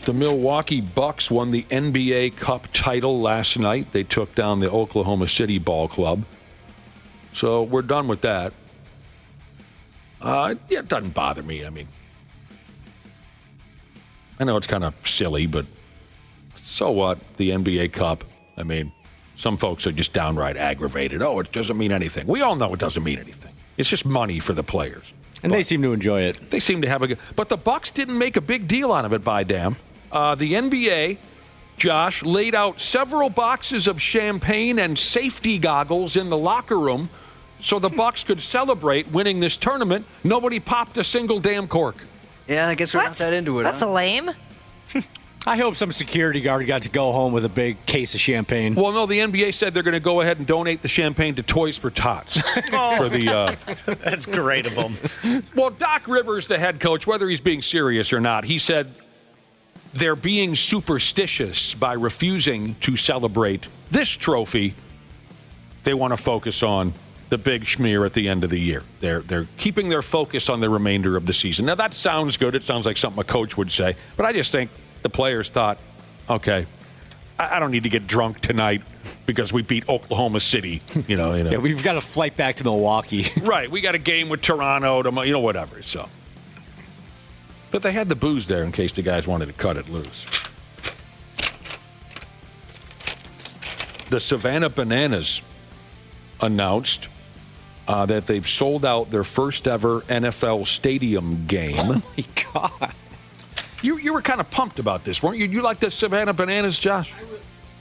The Milwaukee Bucks won the NBA Cup title last night. They took down the Oklahoma City Ball Club. So we're done with that. It doesn't bother me. I mean, I know it's kind of silly, but so what? The NBA Cup. I mean, some folks are just downright aggravated. Oh, it doesn't mean anything. We all know it doesn't mean anything. It's just money for the players. And they seem to enjoy it. They seem to have a good... But the Bucks didn't make a big deal out of it, by damn. The NBA, Josh, laid out several boxes of champagne and safety goggles in the locker room so the Bucks could celebrate winning this tournament. Nobody popped a single damn cork. Yeah, I guess we're not that into it. That's lame. I hope some security guard got to go home with a big case of champagne. Well, no, the NBA said they're going to go ahead and donate the champagne to Toys for Tots. For the, That's great of them. Well, Doc Rivers, the head coach, whether he's being serious or not, he said they're being superstitious by refusing to celebrate this trophy. They want to focus on the big schmear at the end of the year. They're keeping their focus on the remainder of the season. Now, that sounds good. It sounds like something a coach would say. But I just think the players thought, okay, I don't need to get drunk tonight because we beat Oklahoma City. You know. Yeah, we've got a flight back to Milwaukee. Right. We got a game with Toronto, whatever. So, but they had the booze there in case the guys wanted to cut it loose. The Savannah Bananas announced that they've sold out their first ever NFL stadium game. Oh, my God. You were kind of pumped about this, weren't you? You like the Savannah Bananas, Josh?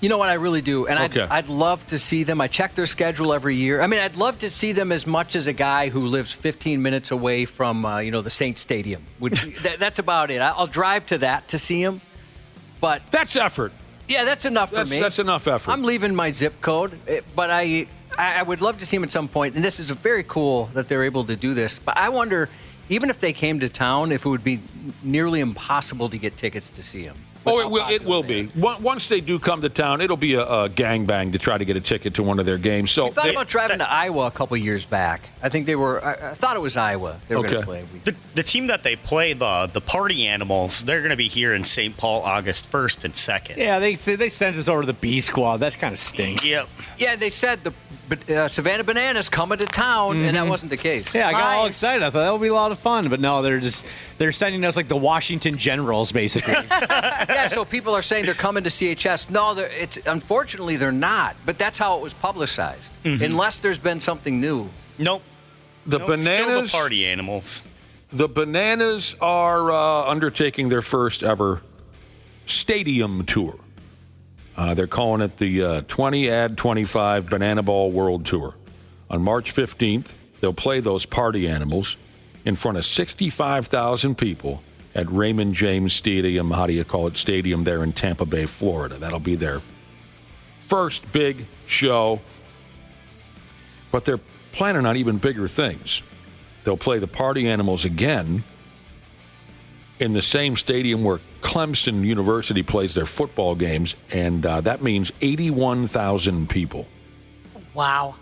You know what, I really do. And Okay. I'd love to see them. I check their schedule every year. I mean, I'd love to see them as much as a guy who lives 15 minutes away from, the Saints Stadium. That's about it. I'll drive to that to see them. But that's effort. Yeah, that's enough for me. That's enough effort. I'm leaving my zip code, but I would love to see them at some point. And this is very cool that they're able to do this. But I wonder even if they came to town, if it would be nearly impossible to get tickets to see them. Oh, it will be. Once they do come to town, it'll be a gangbang to try to get a ticket to one of their games. So I thought about driving to Iowa a couple years back. I think they were. I thought it was Iowa. They were going to play. The team that they play, the Party Animals, they're going to be here in St. Paul August 1st and 2nd. Yeah, they sent us over to the B Squad. That kind of stinks. Yep. Yeah, they said the Savannah Bananas coming to town, and that wasn't the case. Yeah, I got all excited. I thought that would be a lot of fun, but no, they're sending us like the Washington Generals, basically. Yeah, so people are saying they're coming to CHS. No, unfortunately they're not. But that's how it was publicized. Unless there's been something new. Nope. Bananas, still the Party Animals. The Bananas are undertaking their first ever stadium tour. They're calling it the 20 Ad 25 Banana Ball World Tour. On March 15th, they'll play those Party Animals in front of 65,000 people at Raymond James Stadium, stadium there in Tampa Bay, Florida. That'll be their first big show. But they're planning on even bigger things. They'll play the Party Animals again in the same stadium where Clemson University plays their football games, and that means 81,000 people. Wow.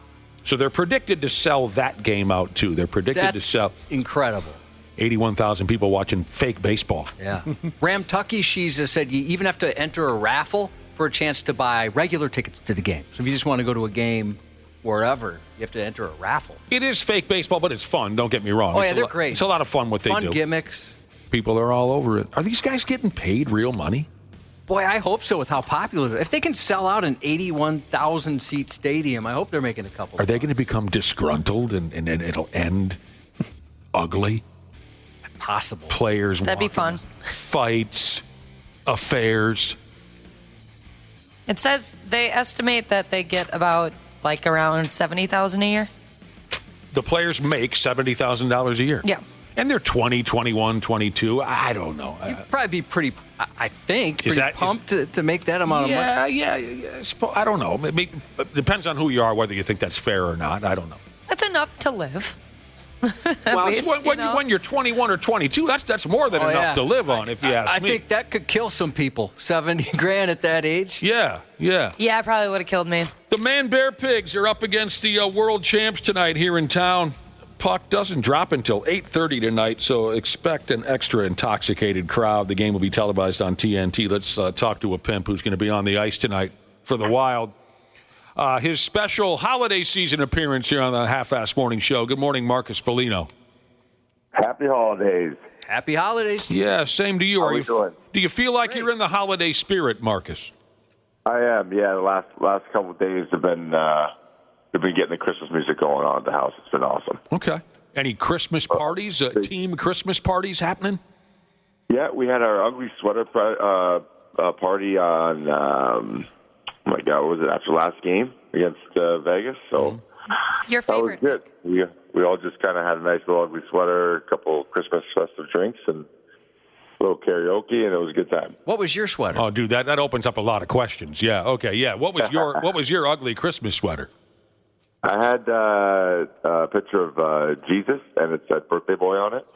So they're predicted to sell that game out, too. They're predicted to sell... incredible. 81,000 people watching fake baseball. Yeah. Ram Tucky, she's said you even have to enter a raffle for a chance to buy regular tickets to the game. So if you just want to go to a game wherever, you have to enter a raffle. It is fake baseball, but it's fun. Don't get me wrong. Oh, yeah, they're great. It's a lot of fun what they do. Fun gimmicks. People are all over it. Are these guys getting paid real money? Boy, I hope so with how popular it is. If they can sell out an 81,000-seat stadium, I hope they're making a couple. Are they going to become disgruntled and it'll end ugly? Possible. Players That'd be fun. Fights, affairs. It says they estimate that they get about around $70,000 a year. The players make $70,000 a year. Yeah. And they're 20, 21, 22. I don't know. You'd probably be pretty pumped to make that amount of money. Yeah. I don't know. It depends on who you are, whether you think that's fair or not. I don't know. That's enough to live. Well, when you're 21 or 22, that's more than enough to live on, if you ask me. I think that could kill some people. $70,000 at that age. Yeah. Yeah, it probably would have killed me. The Man Bear Pigs are up against the world champs tonight here in town. Puck doesn't drop until 8:30 tonight, so expect an extra intoxicated crowd. The game will be televised on TNT. Let's talk to a pimp who's going to be on the ice tonight for the Wild. His special holiday season appearance here on the Half-Ass Morning Show. Good morning, Marcus Felino. Happy holidays. Happy holidays. Yeah, same to you. How are you doing? Do you feel like you're in the holiday spirit, Marcus? I am. Yeah, the last couple of days have been getting the Christmas music going on at the house. It's been awesome. Okay. Any Christmas parties, team Christmas parties happening? Yeah, we had our ugly sweater party on, oh my God, what was it, after last game against Vegas? So your favorite. That was good. We all just kind of had a nice little ugly sweater, a couple Christmas festive drinks, and a little karaoke, and it was a good time. What was your sweater? Oh, dude, that opens up a lot of questions. Yeah, okay, yeah. What was your ugly Christmas sweater? I had a picture of Jesus, and it said "birthday boy" on it.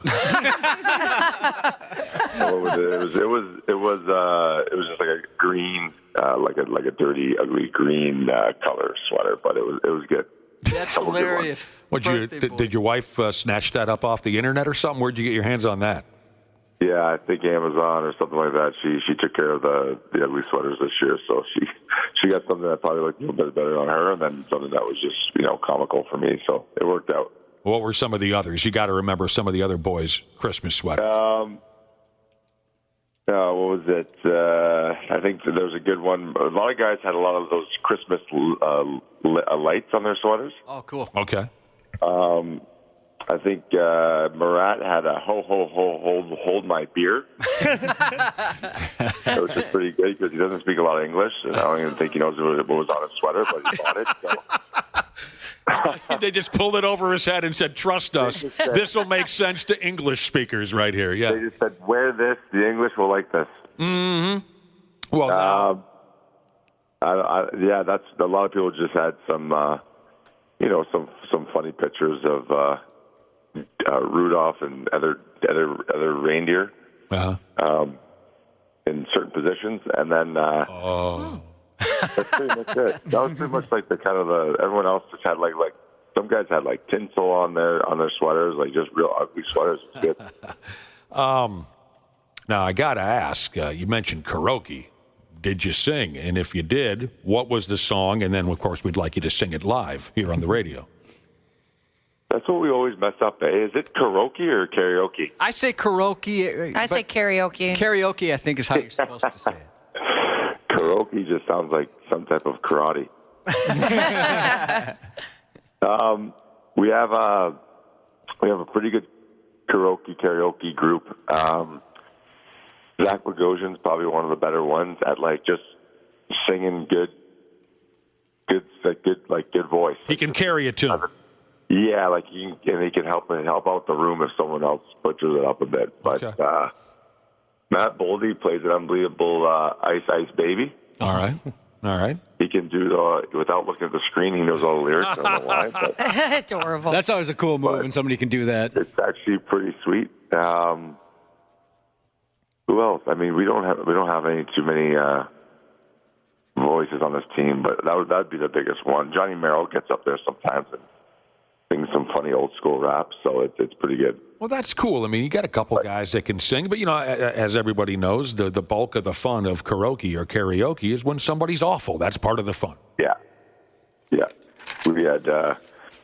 It was just like a green, like a dirty, ugly green color sweater, but it was good. That's hilarious. Did your wife snatch that up off the internet or something? Where'd you get your hands on that? Yeah, I think Amazon or something like that. She took care of the ugly sweaters this year, so she got something that probably looked a little bit better on her, and then something that was just comical for me. So it worked out. What were some of the others? You got to remember some of the other boys' Christmas sweaters. What was it? I think there was a good one. A lot of guys had a lot of those Christmas lights on their sweaters. Oh, cool. Okay. I think Murat had a ho ho ho hold my beer. Which is pretty good because he doesn't speak a lot of English, and I don't even think he knows what was on his sweater, but he bought it. So. They just pulled it over his head and said, "Trust us, this will make sense to English speakers right here." Yeah. They just said, "Wear this. The English will like this." Mm-hmm. Well, that's a lot of people just had some, some funny pictures of Rudolph and other reindeer in certain positions, and then that's pretty much it. That was pretty much like everyone else just had like some guys had like tinsel on their sweaters, like just real ugly sweaters. It was good. Now I gotta ask. You mentioned karaoke. Did you sing? And if you did, what was the song? And then, of course, we'd like you to sing it live here on the radio. That's what we always mess up. Is it karaoke or karaoke? I say karaoke. I say karaoke. Karaoke, I think, is how you're supposed to say it. Karaoke just sounds like some type of karate. We have a pretty good karaoke group. Zach Bogosian's probably one of the better ones at like just singing good voice. He can carry a tune. Yeah, like he can help out the room if someone else butchers it up a bit. But Matt Boldy plays an unbelievable Ice Ice Baby. All right. He can do without looking at the screen. He knows all the lyrics. I don't know why. But adorable. That's always a cool move when somebody can do that. It's actually pretty sweet. Who else? I mean, we don't have too many voices on this team, but that'd be the biggest one. Johnny Merrill gets up there sometimes and sings some funny old school raps, so it's pretty good. Well, that's cool. I mean, you got a couple guys that can sing, but as everybody knows, the bulk of the fun of karaoke is when somebody's awful. That's part of the fun. Yeah. We had.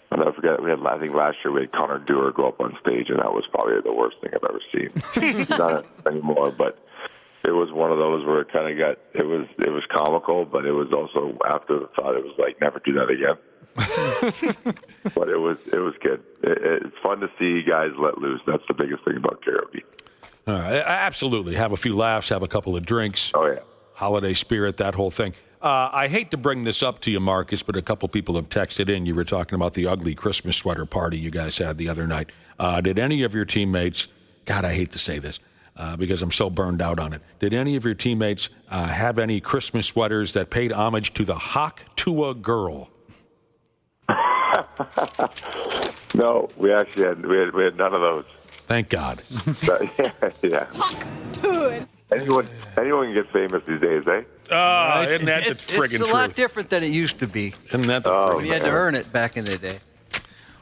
I'll never forget, I think last year we had Connor Dewar go up on stage, and that was probably the worst thing I've ever seen. He's not anymore, but it was one of those where it kind of it was comical, but it was also after the thought, it was like, never do that again. But it was good. It's fun to see guys let loose. That's the biggest thing about karaoke. All right, absolutely. Have a few laughs, have a couple of drinks. Oh, yeah. Holiday spirit, that whole thing. I hate to bring this up to you, Marcus, but a couple people have texted in. You were talking about the ugly Christmas sweater party you guys had the other night. Did any of your teammates, God, I hate to say this because I'm so burned out on it. Did any of your teammates have any Christmas sweaters that paid homage to the Hawk to a girl? No, we actually had none of those. Thank God. Yeah. Anyone can get famous these days, eh? Isn't that the friggin' truth? It's a lot different than it used to be. Isn't that the friggin' You had to earn it back in the day.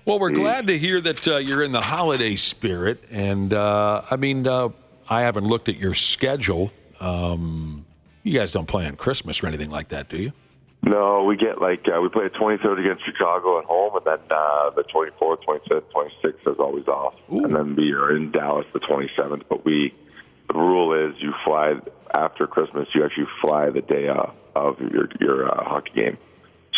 Well, we're glad to hear that you're in the holiday spirit. And, I haven't looked at your schedule. You guys don't play on Christmas or anything like that, do you? No, we get we play the 23rd against Chicago at home, and then the 24th, 25th, 26th is always off. Ooh. And then we are in Dallas the 27th. But the rule is you fly after Christmas. You actually fly the day of your hockey game.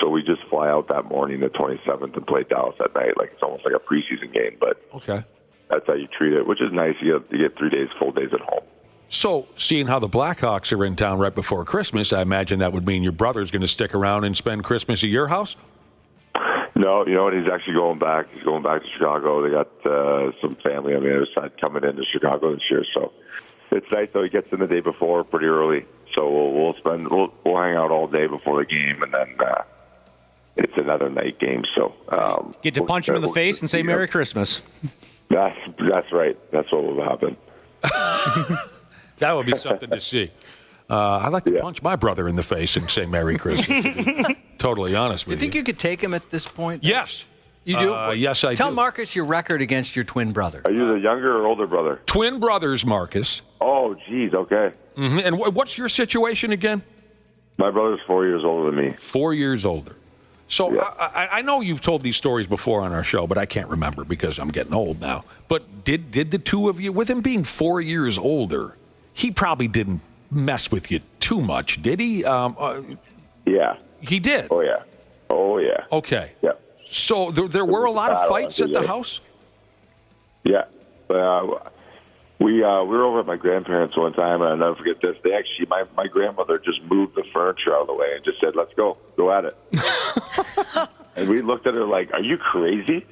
So we just fly out that morning, the 27th, and play Dallas at night. Like it's almost like a preseason game. But okay, that's how you treat it, which is nice. You get 3 days, full days at home. So, seeing how the Blackhawks are in town right before Christmas, I imagine that would mean your brother's going to stick around and spend Christmas at your house? No, you know what? He's actually going back. He's going back to Chicago. They got some family on the other side coming into Chicago this year. So it's nice, though. He gets in the day before pretty early. So we'll hang out all day before the game, and then it's another night game. So get to punch him in the face and say Merry Christmas. That's right. That's what will happen. That would be something to see. I'd like to punch my brother in the face and say Merry Christmas. Totally honest with you. Do you think you could take him at this point? Yes. You do? Yes, I do. Tell Marcus your record against your twin brother. Are you the younger or older brother? Twin brothers, Marcus. Oh, geez, okay. Mm-hmm. And what's your situation again? My brother's 4 years older than me. 4 years older. So yeah. I know you've told these stories before on our show, but I can't remember because I'm getting old now. But did the two of you, with him being 4 years older, he probably didn't mess with you too much, did he? Yeah. He did? Oh, yeah. Okay. Yeah. So there were a lot of fights at the house? Yeah. We were over at my grandparents one time, and I'll never forget this. They actually, my grandmother just moved the furniture out of the way and just said, let's go at it. And we looked at her like, are you crazy?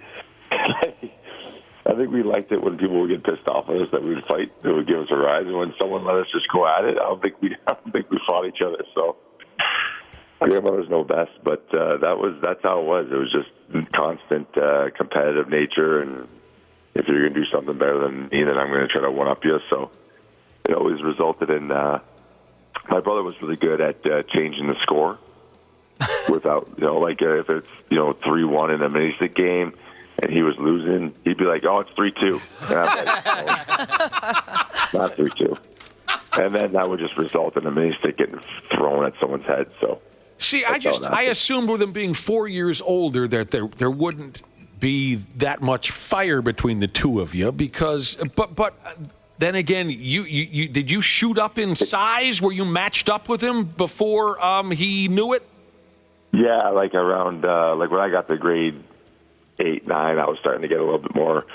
I think we liked it when people would get pissed off at us that we'd fight. It would give us a rise. And when someone let us just go at it, I don't think we fought each other. So my grandmothers know best, but that's how it was. It was just constant competitive nature, and if you're going to do something better than me, then I'm going to try to one-up you. So it always resulted in my brother was really good at changing the score without, like if it's, 3-1 in a mini-stick game and he was losing, he'd be like, oh, it's 3-2. And I'm like, no, not 3-2. And then that would just result in a mini-stick getting thrown at someone's head. So, see, I assumed with them being 4 years older that there wouldn't be that much fire between the two of you because, but then again, you did you shoot up in size? Were you matched up with him before he knew it? Yeah, like around like when I got to grade 8, 9, I was starting to get a little bit more.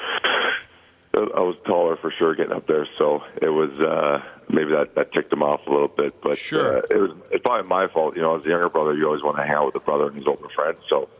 I was taller for sure getting up there, so it was maybe that ticked him off a little bit. But sure, it's probably my fault. As a younger brother, you always want to hang out with the brother and his older friend. So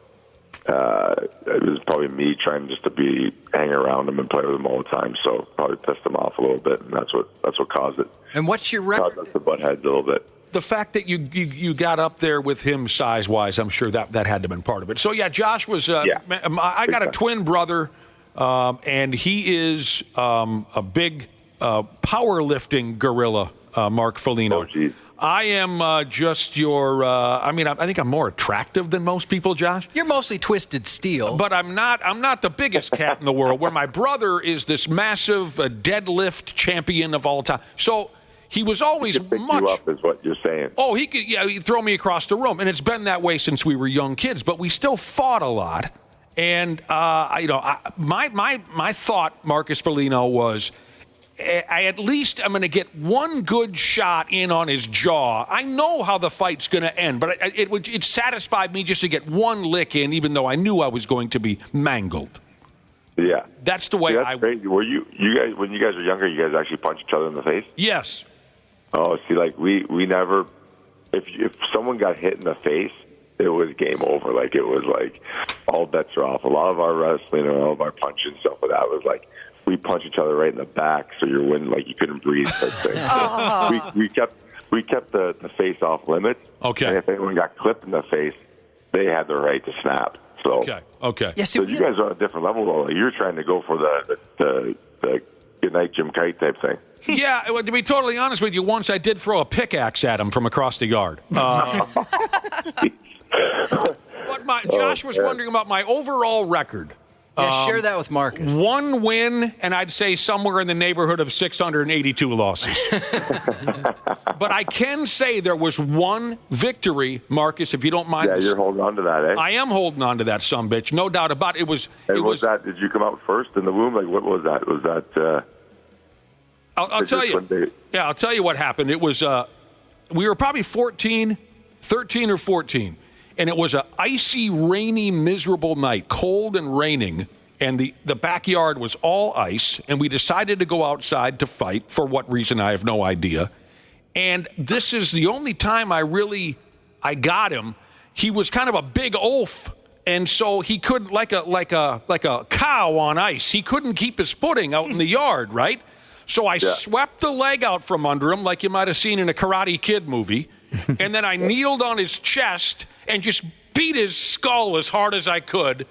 it was probably me trying just to hang around him and play with him all the time. So probably pissed him off a little bit, and that's what caused it. And what's your record? Caused us to butt heads a little bit. The fact that you got up there with him size-wise, I'm sure that had to have been part of it. So, yeah, Josh was I got a twin brother, and he is a big powerlifting gorilla, Mark Felino. Oh, geez. I am just your I think I'm more attractive than most people, Josh. You're mostly twisted steel. But I'm not the biggest cat in the world, where my brother is this massive deadlift champion of all time. So he was always pick you up is what you're saying. Oh, he'd throw me across the room, and it's been that way since we were young kids. But we still fought a lot, and my thought, Marcus Felino, was I'm going to get one good shot in on his jaw. I know how the fight's going to end, but it satisfied me just to get one lick in, even though I knew I was going to be mangled. Yeah, that's the way that's crazy. Were you guys when you guys were younger? You guys actually punch each other in the face? Yes. Oh, see, like we never. If someone got hit in the face, it was game over. Like it was like all bets are off. A lot of our wrestling and all of our punching stuff like that was like we punch each other right in the back, so you're winning like you couldn't breathe. Type thing. Oh. We kept the face off limits. Okay. And if anyone got clipped in the face, they had the right to snap. So okay. Yes, so you guys are on a different level though. Like, you're trying to go for the good night Jim Kite type thing. Yeah, to be totally honest with you, once I did throw a pickaxe at him from across the yard. But Josh was wondering about my overall record. Yeah, share that with Marcus. 1 win, and I'd say somewhere in the neighborhood of 682 losses. But I can say there was one victory, Marcus, if you don't mind. Yeah, you're holding on to that, eh? I am holding on to that sumbitch, no doubt about it. Was that? Did you come out first in the womb? Like, what was that? Was that? I'll tell you. Yeah, I'll tell you what happened. It was we were probably 13 or 14. And it was an icy, rainy, miserable night, cold and raining, and the backyard was all ice, and we decided to go outside to fight. For what reason, I have no idea. And this is the only time I got him. He was kind of a big oaf, and so he couldn't, like a cow on ice, he couldn't keep his footing out in the yard, right? So I swept the leg out from under him, like you might have seen in a Karate Kid movie, and then I kneeled on his chest and just beat his skull as hard as I could.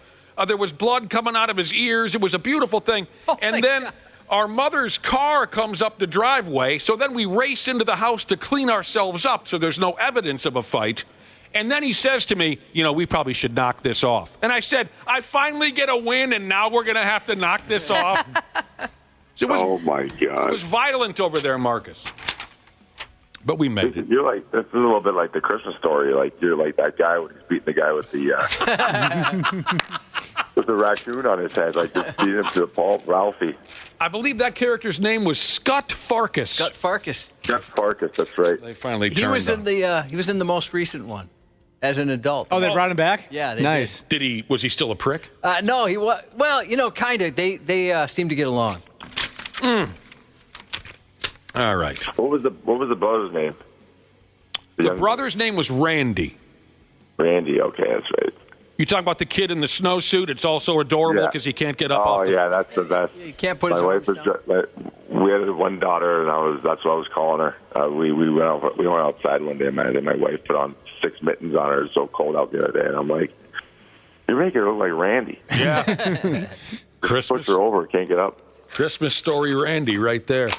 There was blood coming out of his ears. It was a beautiful thing. And then our mother's car comes up the driveway, so then we race into the house to clean ourselves up so there's no evidence of a fight. And then he says to me, we probably should knock this off. And I said, I finally get a win, and now we're going to have to knock this off? So oh, my God. It was violent over there, Marcus. But we made it. You're like, this is a little bit like the Christmas Story. Like, you're like that guy when he's beating the guy with the with the raccoon on his head, like just beating him to the pulp, Ralphie. I believe that character's name was Scott Farkas. Scott Farkas. Scott Farkas, that's right. They finally turned he was in the most recent one as an adult. Oh, they brought him back? Yeah, they nice. did. Was he still a prick? No, he was. Well, kind of. They seem to get along. All right. What was the brother's name? The brother's name was Randy. Randy, okay, that's right. You talking about the kid in the snowsuit? It's also adorable because he can't get up off the... Oh, yeah, that's the best. You can't put his arms down. We had one daughter, and that's what I was calling her. We went outside one day, and my wife put on 6 mittens on her. It was so cold out the other day, and I'm like, you're making her look like Randy. Yeah. Christmas. Push her over, can't get up. Christmas story Randy right there.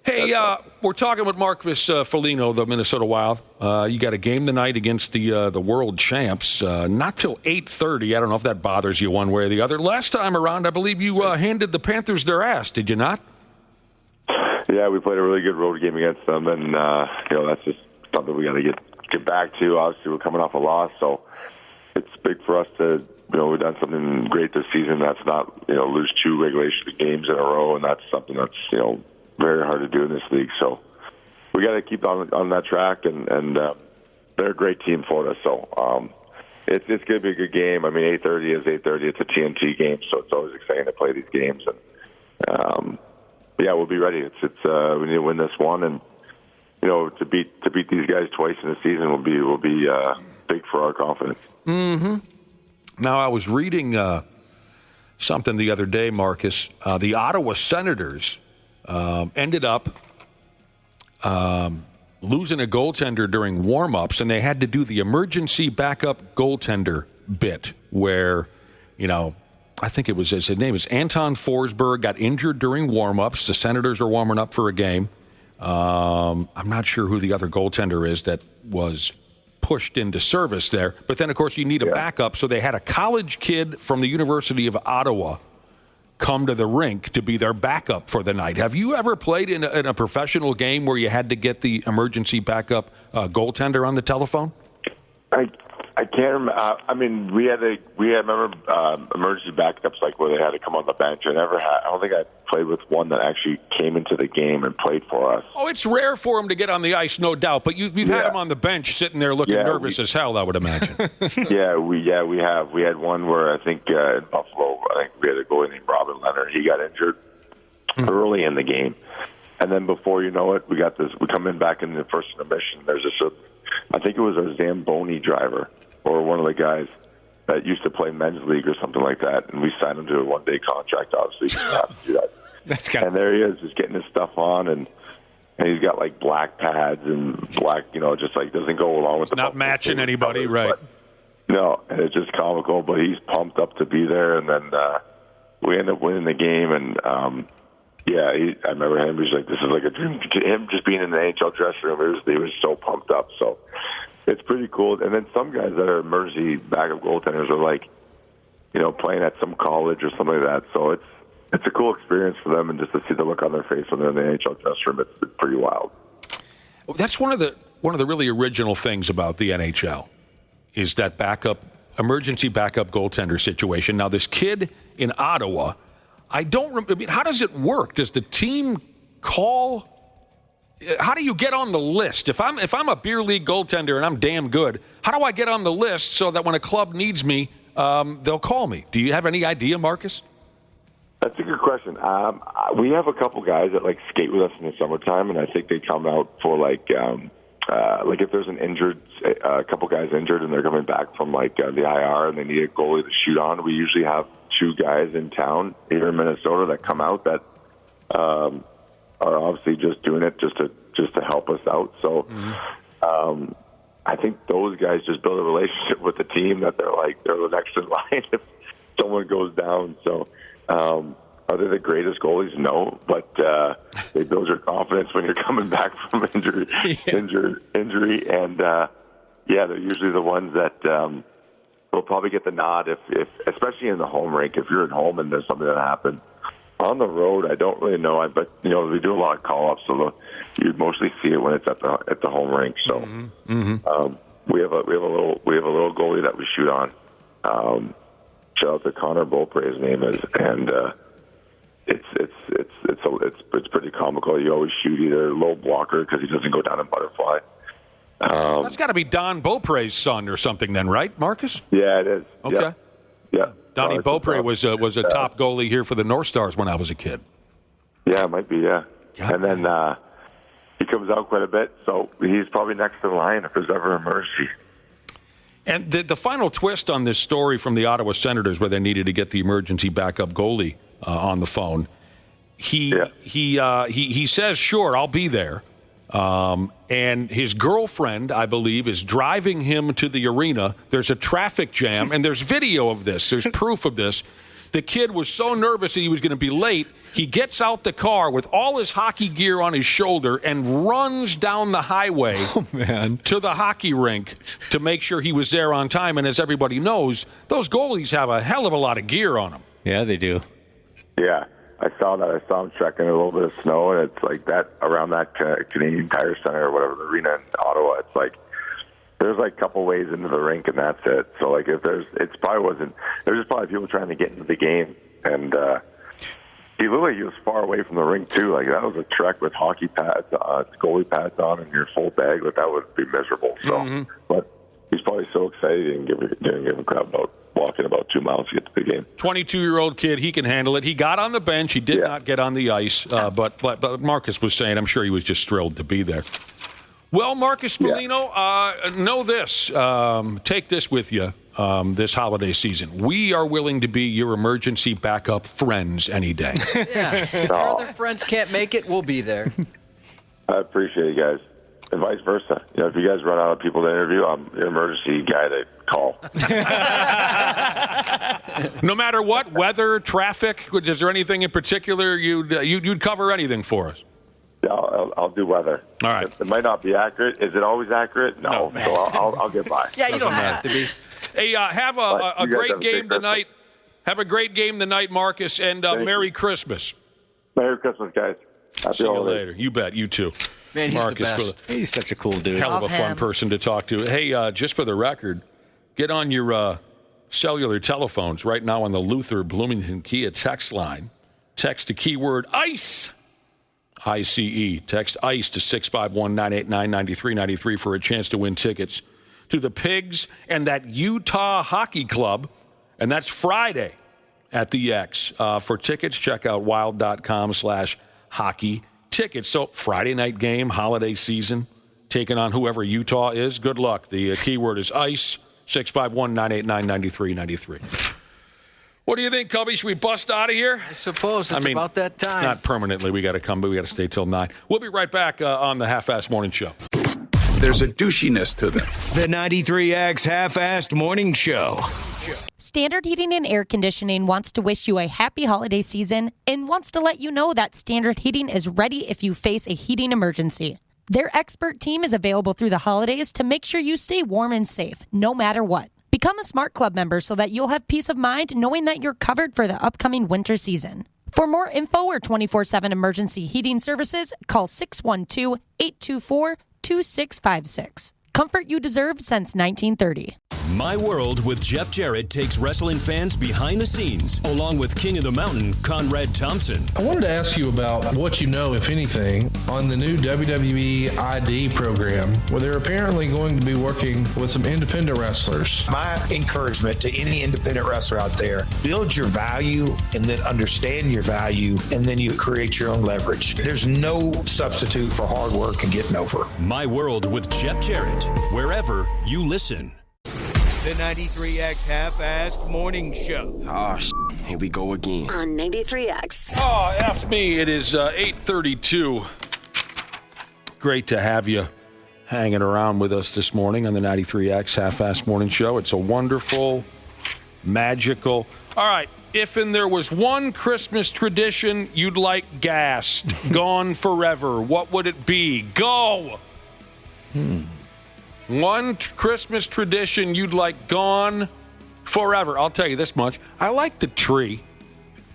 Hey, we're talking with Marcus Felino, the Minnesota Wild. You got a game tonight against the world champs. Not till 8:30. I don't know if that bothers you one way or the other. Last time around, I believe you handed the Panthers their ass, did you not? Yeah, we played a really good road game against them, and that's just something we got to get back to. Obviously, we're coming off a loss, so it's big for us to, we've done something great this season. That's not, lose 2 regulation games in a row, and that's something that's, very hard to do in this league. So we got to keep on that track, and they're a great team for us. So it's going to be a good game. I mean, 8:30 is 8:30. It's a TNT game, so it's always exciting to play these games. And yeah, we'll be ready. We need to win this one, and to beat these guys twice in the season will be big for our confidence. Mm-hmm. Now, I was reading something the other day, Marcus. The Ottawa Senators ended up losing a goaltender during warm-ups, and they had to do the emergency backup goaltender bit where, I think it was, his name is Anton Forsberg, got injured during warm-ups. The Senators are warming up for a game. I'm not sure who the other goaltender is that was pushed into service there. But then, of course, you need a backup, so they had a college kid from the University of Ottawa come to the rink to be their backup for the night. Have you ever played in a professional game where you had to get the emergency backup goaltender on the telephone? I can't remember. I mean, we had remember emergency backups like where they had to come on the bench. I don't think I played with one that actually came into the game and played for us. Oh, it's rare for him to get on the ice, no doubt. But we've had him on the bench sitting there looking nervous as hell, I would imagine. we have. We had one where I think in Buffalo, I think we had a goalie named Robin Leonard. He got injured early in the game, and then before you know it, we got this. We come in back in the first intermission. There's this. I think it was a Zamboni driver or one of the guys that used to play men's league or something like that, and we signed him to a one-day contract. Obviously, you have to do that. And there he is, just getting his stuff on, and he's got like black pads and black, just like doesn't go along with the. Not matching anybody, right? No, and it's just comical. But he's pumped up to be there, and then we end up winning the game, and. I remember him. He was like, "This is like a dream." Him just being in the NHL dressing room, he was so pumped up. So it's pretty cool. And then some guys that are emergency backup goaltenders are like, playing at some college or something like that. So it's a cool experience for them, and just to see the look on their face when they're in the NHL dressing room, it's pretty wild. That's one of the really original things about the NHL is that emergency backup goaltender situation. Now, this kid in Ottawa. I mean, how does it work? Does the team call? How do you get on the list? If I'm a beer league goaltender and I'm damn good, how do I get on the list so that when a club needs me, they'll call me? Do you have any idea, Marcus? That's a good question. We have a couple guys that skate with us in the summertime, and I think they come out for like if there's a couple guys injured and they're coming back from the IR and they need a goalie to shoot on. We usually have 2 guys in town here in Minnesota that come out that are obviously just doing it just to help us out. So I think those guys just build a relationship with the team that they're the next in line if someone goes down. So are they the greatest goalies? No, but they build your confidence when you're coming back from injury, and they're usually the ones that. We'll probably get the nod if especially in the home rink, if you're at home and there's something that happened. On the road, I don't really know, but we do a lot of call-ups, so you'd mostly see it when it's at the home rink. So we have a little goalie that we shoot on. Shout out to Connor Beaupre, his name is, and it's pretty comical. You always shoot either low blocker because he doesn't go down in butterfly. That's got to be Don Beaupre's son or something then, right, Marcus? Yeah, it is. Okay. Yeah. Donnie Beaupre was a top goalie here for the North Stars when I was a kid. Yeah, it might be, yeah. And then he comes out quite a bit, so he's probably next in line if there's ever a emergency. And the final twist on this story from the Ottawa Senators where they needed to get the emergency backup goalie on the phone, he says, sure, I'll be there. And his girlfriend, I believe, is driving him to the arena. There's a traffic jam, and there's video of this. There's proof of this. The kid was so nervous that he was going to be late, he gets out the car with all his hockey gear on his shoulder and runs down the highway to the hockey rink to make sure he was there on time. And as everybody knows, those goalies have a hell of a lot of gear on them. Yeah, they do. Yeah, I saw that. I saw him trekking a little bit of snow, and it's like that around that Canadian Tire Center or whatever, the arena in Ottawa. It's like there's like a couple ways into the rink, and that's it. So like if there's just probably people trying to get into the game, and he was far away from the rink too. Like that was a trek with hockey pads, goalie pads on, and your full bag. Like that would be miserable. So, but he's probably so excited he didn't give a crap about walking about 2 miles to get to the game. 22-year-old kid, he can handle it. He got on the bench. He did not get on the ice, but Marcus was saying, I'm sure he was just thrilled to be there. Well, Marcus Felino, know this. Take this with you this holiday season. We are willing to be your emergency backup friends any day. Yeah. If your other friends can't make it, we'll be there. I appreciate you guys. And vice versa. You know, if you guys run out of people to interview, I'm the emergency guy to call. No matter what, weather, traffic, is there anything in particular you'd cover anything for us? Yeah, I'll do weather. All right. It might not be accurate. Is it always accurate? No. So I'll get by. Yeah, you don't have to be. Hey, have a great game tonight. Have a great game tonight, Marcus, and Merry Christmas. Merry Christmas, guys. Happy See you holidays. later. You bet. You too. Man, he's Marcus, the best. He's such a cool dude. Hell of a fun person to talk to. Hey, just for the record, get on your cellular telephones right now on the Luther Bloomington Kia text line. Text the keyword ICE. ICE. Text ICE to 651-989-9393 for a chance to win tickets to the Pigs and that Utah Hockey Club. And that's Friday at the X. For tickets, check out wild.com/hockey tickets. So Friday night game, holiday season, taking on whoever Utah is. Good luck. The keyword is ICE, 651-989-9393. What do you think, Cubby? Should we bust out of here? I suppose it's about that time. Not permanently. We got to come, but we got to stay till 9. We'll be right back on the Half-Assed Morning Show. There's a douchiness to them. The 93X Half-Assed Morning Show. Standard Heating and Air Conditioning wants to wish you a happy holiday season and wants to let you know that Standard Heating is ready if you face a heating emergency. Their expert team is available through the holidays to make sure you stay warm and safe, no matter what. Become a Smart Club member so that you'll have peace of mind knowing that you're covered for the upcoming winter season. For more info or 24/7 emergency heating services, call 612-824-2656. Comfort you deserve since 1930. My World with Jeff Jarrett takes wrestling fans behind the scenes, along with King of the Mountain, Conrad Thompson. I wanted to ask you about what you know, if anything, on the new WWE ID program, where they're apparently going to be working with some independent wrestlers. My encouragement to any independent wrestler out there, build your value and then understand your value, and then you create your own leverage. There's no substitute for hard work and getting over. My World with Jeff Jarrett, wherever you listen. The 93X Half-Assed Morning Show. Oh, here we go again. On 93X. Oh, F me. It is 8:32. Great to have you hanging around with us this morning on the 93X Half-Assed Morning Show. It's a wonderful, magical... All right, if there was one Christmas tradition you'd like gassed, gone forever, what would it be? Go! One Christmas tradition you'd like gone forever. I'll tell you this much. I like the tree.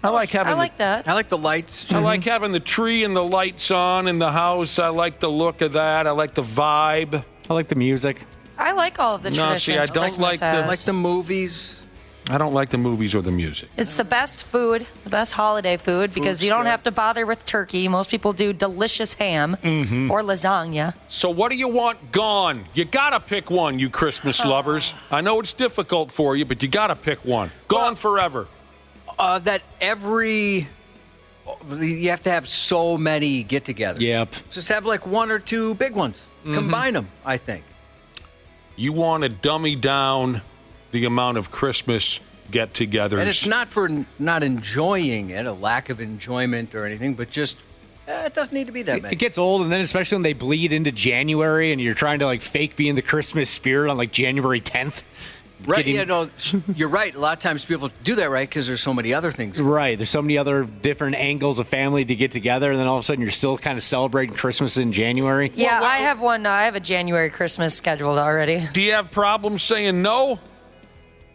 I like having that. I like the lights. I like having the tree and the lights on in the house. I like the look of that. I like the vibe. I like the music. I like all of the traditions. See, I don't Christmas like has. the movies. I don't like the movies or the music. It's the best food, the best holiday food, because you don't have to bother with turkey. Most people do delicious ham or lasagna. So what do you want gone? You got to pick one, you Christmas lovers. I know it's difficult for you, but you got to pick one. Gone forever. You have to have so many get-togethers. Yep. Just have like one or two big ones. Combine them, I think. You want to dummy down the amount of Christmas get-togethers. And it's not for not enjoying it, a lack of enjoyment or anything, but just it doesn't need to be that many. It gets old, and then especially when they bleed into January and you're trying to like fake being the Christmas spirit on like January 10th. Right, you're right. A lot of times people do that, right, because there's so many other things. Right, there's so many other different angles of family to get together, and then all of a sudden you're still kind of celebrating Christmas in January. Yeah, I have one. I have a January Christmas scheduled already. Do you have problems saying no?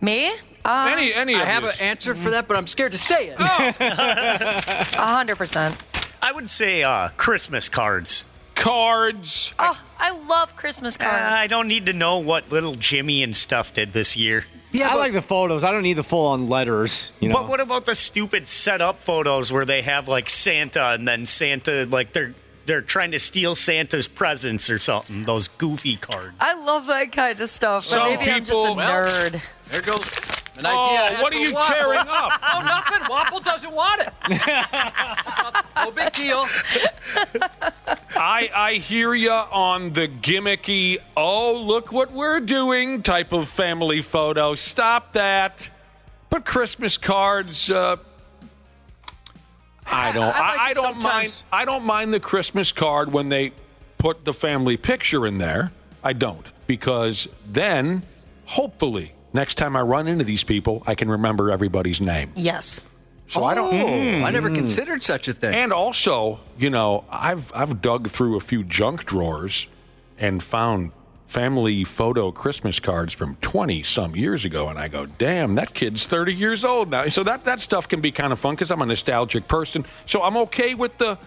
Me? Any I have an answer for that, but I'm scared to say it. 100%. I would say Christmas cards. Cards. Oh, I love Christmas cards. I don't need to know what little Jimmy and stuff did this year. Yeah, I like the photos. I don't need the full-on letters. You know? But what about the stupid set-up photos where they have like Santa and then Santa like they're trying to steal Santa's presents or something? Those goofy cards. I love that kind of stuff, but maybe I'm just a nerd. There goes an idea. What are you tearing up? Oh, nothing. Wapple doesn't want it. No big deal. I hear you on the gimmicky, oh, look what we're doing type of family photo. Stop that. But Christmas cards, I don't mind the Christmas card when they put the family picture in there. I don't, because then, hopefully, next time I run into these people, I can remember everybody's name. Yes. So I don't. I never considered such a thing. And also, I've dug through a few junk drawers and found family photo Christmas cards from 20-some years ago, and I go, damn, that kid's 30 years old now. So that stuff can be kind of fun because I'm a nostalgic person. So I'm okay with the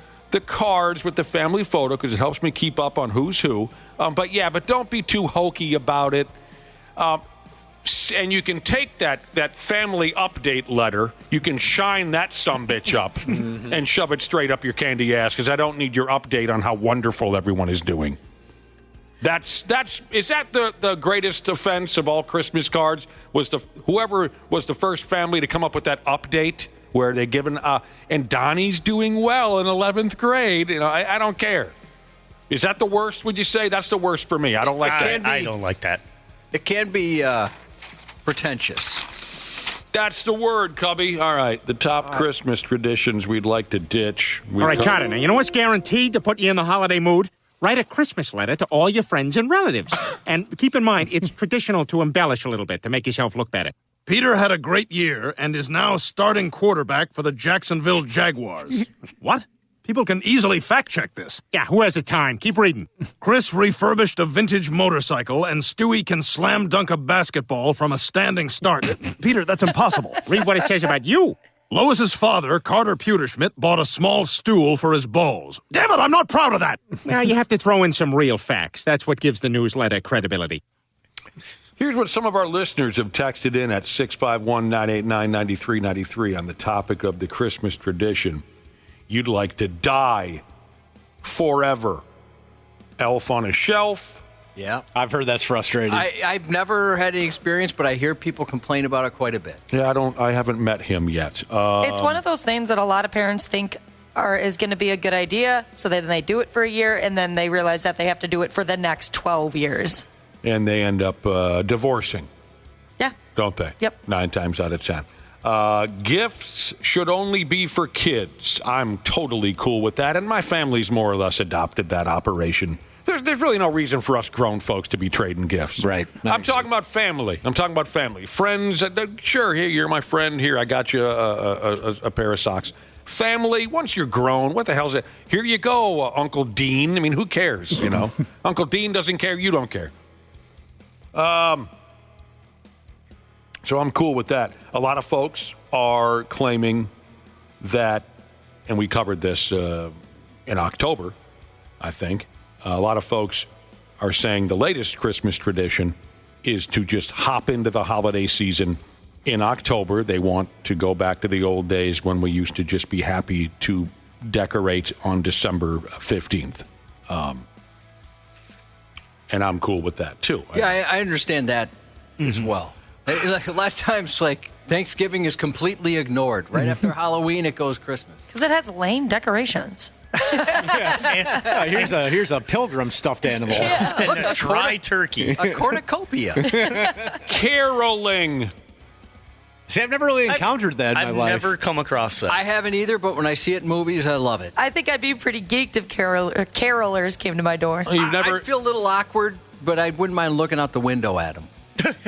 cards with the family photo because it helps me keep up on who's who. But don't be too hokey about it. And you can take that family update letter, you can shine that sumbitch up and shove it straight up your candy ass because I don't need your update on how wonderful everyone is doing. Is that the greatest offense of all Christmas cards? Was whoever was the first family to come up with that update where they given and Donnie's doing well in 11th grade? I don't care. Is that the worst? Would you say that's the worst for me? I don't like that. I don't like that. It can be pretentious. That's the word, Cubby. All right, the top Christmas traditions we'd like to ditch. All right, Carter, now you know what's guaranteed to put you in the holiday mood? Write a Christmas letter to all your friends and relatives. And keep in mind, it's traditional to embellish a little bit to make yourself look better. Peter had a great year and is now starting quarterback for the Jacksonville Jaguars. What? People can easily fact-check this. Yeah, who has the time? Keep reading. Chris refurbished a vintage motorcycle, and Stewie can slam dunk a basketball from a standing start. Peter, that's impossible. Read what it says about you. Lois's father, Carter Pewterschmidt, bought a small stool for his balls. Damn it, I'm not proud of that. Well, you have to throw in some real facts. That's what gives the newsletter credibility. Here's what some of our listeners have texted in at 651-989-9393 on the topic of the Christmas tradition. You'd like to die forever. Elf on a shelf. Yeah. I've heard that's frustrating. I've never had any experience, but I hear people complain about it quite a bit. Yeah, I haven't met him yet. It's one of those things that a lot of parents think is going to be a good idea, so then they do it for a year, and then they realize that they have to do it for the next 12 years. And they end up divorcing. Yeah. Don't they? Yep. 9 times out of 10. Gifts should only be for kids. I'm totally cool with that, and my family's more or less adopted that operation. There's really no reason for us grown folks to be trading gifts. Right. I'm talking about family. Friends, sure, here, you're my friend. Here, I got you a pair of socks. Family, once you're grown, what the hell's it? Here you go, Uncle Dean. I mean, who cares, Uncle Dean doesn't care, you don't care. So I'm cool with that. A lot of folks are claiming that, and we covered this in October, I think. A lot of folks are saying the latest Christmas tradition is to just hop into the holiday season in October. They want to go back to the old days when we used to just be happy to decorate on December 15th. And I'm cool with that, too. Yeah, I understand that as well. Like, a lot of times, like, Thanksgiving is completely ignored. Right after Halloween, it goes Christmas. Because it has lame decorations. Here's a pilgrim stuffed animal. Yeah, look, a dry turkey. A cornucopia. Caroling. See, I've never really encountered that in my life. I've never come across that. I haven't either, but when I see it in movies, I love it. I think I'd be pretty geeked if carolers came to my door. I'd feel a little awkward, but I wouldn't mind looking out the window at them.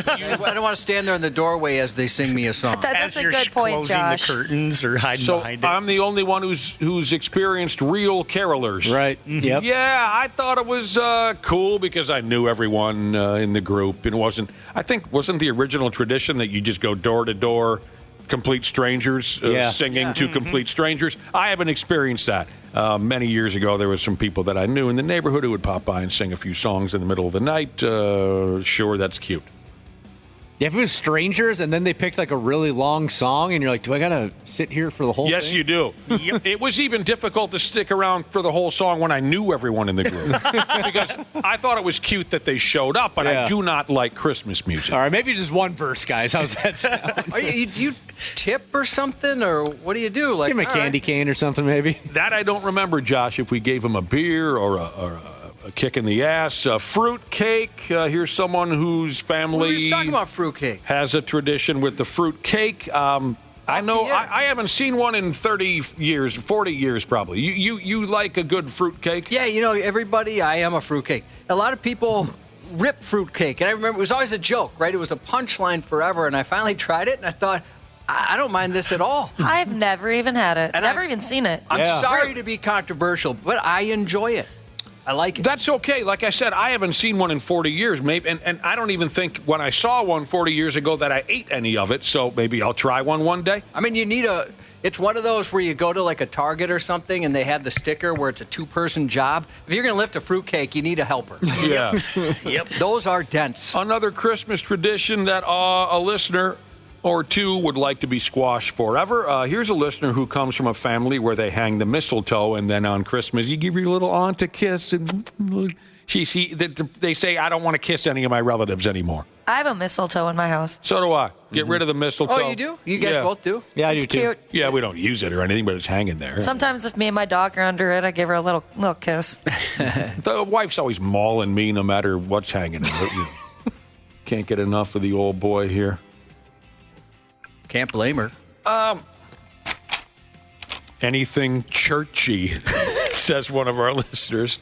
I don't want to stand there in the doorway as they sing me a song. That's As a you're good point, closing Josh. the curtains or hiding behind it. I'm the only one who's experienced real carolers. Right. Yep. Yeah, I thought it was cool because I knew everyone in the group. It wasn't the original tradition that you just go door to door, complete strangers singing to complete strangers. I haven't experienced that. Many years ago, there was some people that I knew in the neighborhood who would pop by and sing a few songs in the middle of the night. Sure, that's cute. Yeah, if it was strangers and then they picked like a really long song and you're like, do I got to sit here for the whole thing? Yes, you do. It was even difficult to stick around for the whole song when I knew everyone in the group. Because I thought it was cute that they showed up, but I do not like Christmas music. All right, maybe just one verse, guys. How's that sound? Do you tip or something, or what do you do? Like, give him a candy cane or something, maybe. That I don't remember, Josh, if we gave him a beer or a kick in the ass. Fruit cake. Here's someone whose family We were just talking about fruit cake. Has a tradition with the fruit cake. I know I haven't seen one in 30 years, 40 years probably. You like a good fruit cake? Yeah, everybody, I am a fruit cake. A lot of people rip fruit cake, and I remember it was always a joke, right? It was a punchline forever, and I finally tried it, and I thought, I don't mind this at all. I've never even had it. Never even seen it. I'm sorry to be controversial, but I enjoy it. I like it. That's okay. Like I said, I haven't seen one in 40 years, maybe, and I don't even think when I saw one 40 years ago that I ate any of it, so maybe I'll try one day. I mean, it's one of those where you go to like a Target or something and they have the sticker where it's a two-person job. If you're going to lift a fruitcake, you need a helper. Yeah. Yep. Those are dense. Another Christmas tradition that a listener or two would like to be squashed forever. Here's a listener who comes from a family where they hang the mistletoe, and then on Christmas you give your little aunt a kiss, and they say, I don't want to kiss any of my relatives anymore. I have a mistletoe in my house. So do I. Get rid of the mistletoe. Oh, you do? You guys both do? Yeah, I do It's too. cute. Yeah, we don't use it or anything, but it's hanging there. Sometimes if me and my dog are under it, I give her a little kiss. The wife's always mauling me no matter what's hanging in it. Can't get enough of the old boy here. Can't blame her. Anything churchy, says one of our listeners.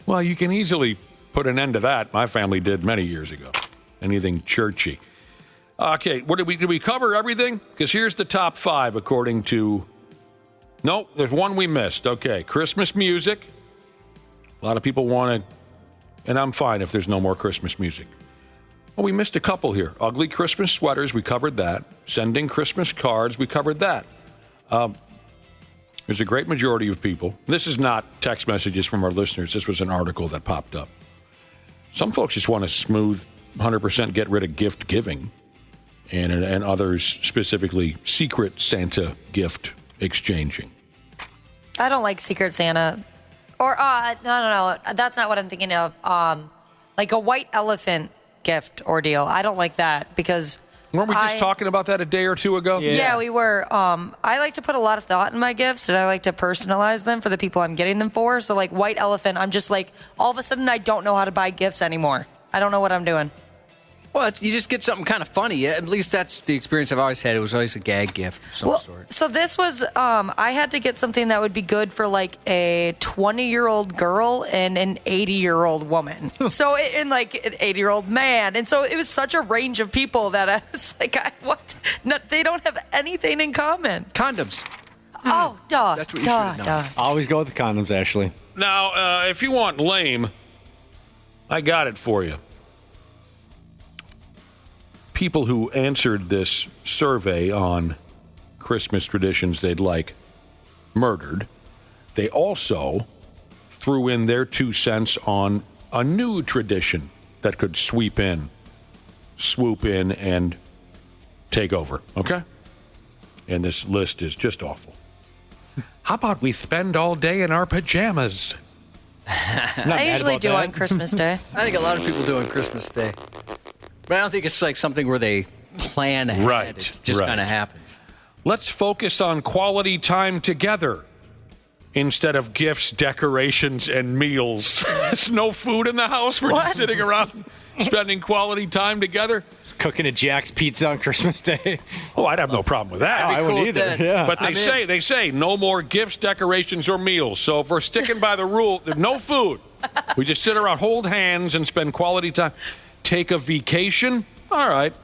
Well, you can easily put an end to that. My family did many years ago. Anything churchy. Okay, did we cover everything? Because here's the top 5 according to... Nope, there's one we missed. Okay, Christmas music. A lot of people want to... And I'm fine if there's no more Christmas music. Well, we missed a couple here. Ugly Christmas sweaters, we covered that. Sending Christmas cards, we covered that. There's a great majority of people. This is not text messages from our listeners. This was an article that popped up. Some folks just want to smooth 100% get rid of gift giving, and others specifically Secret Santa gift exchanging. I don't like Secret Santa. Or, no. That's not what I'm thinking of. Like a white elephant gift ordeal. I don't like that because... Weren't we just talking about that a day or two ago? Yeah, we were. I like to put a lot of thought in my gifts, and I like to personalize them for the people I'm getting them for. So, like, white elephant, I'm just like, all of a sudden, I don't know how to buy gifts anymore. I don't know what I'm doing. Well, you just get something kind of funny. At least that's the experience I've always had. It was always a gag gift of some sort. So this was, I had to get something that would be good for like a 20-year-old girl and an 80-year-old woman. And like an 80-year-old man. And so it was such a range of people that I was like, what? No, they don't have anything in common. Condoms. Oh, duh. That's what you should have known. Always go with the condoms, Ashley. Now, if you want lame, I got it for you. People who answered this survey on Christmas traditions they'd like murdered, they also threw in their 2 cents on a new tradition that could swoop in, and take over, okay? And this list is just awful. How about we spend all day in our pajamas? I usually do on Christmas Day. I think a lot of people do on Christmas Day. But I don't think it's like something where they plan ahead. Right. It just kind of happens. Let's focus on quality time together instead of gifts, decorations, and meals. There's no food in the house. We're just sitting around spending quality time together. Cooking a Jack's Pizza on Christmas Day. Oh, I'd have no problem with that. I wouldn't either. Yeah. But they say no more gifts, decorations, or meals. So if we're sticking by the rule, there's no food. We just sit around, hold hands, and spend quality time. Take a vacation. All right.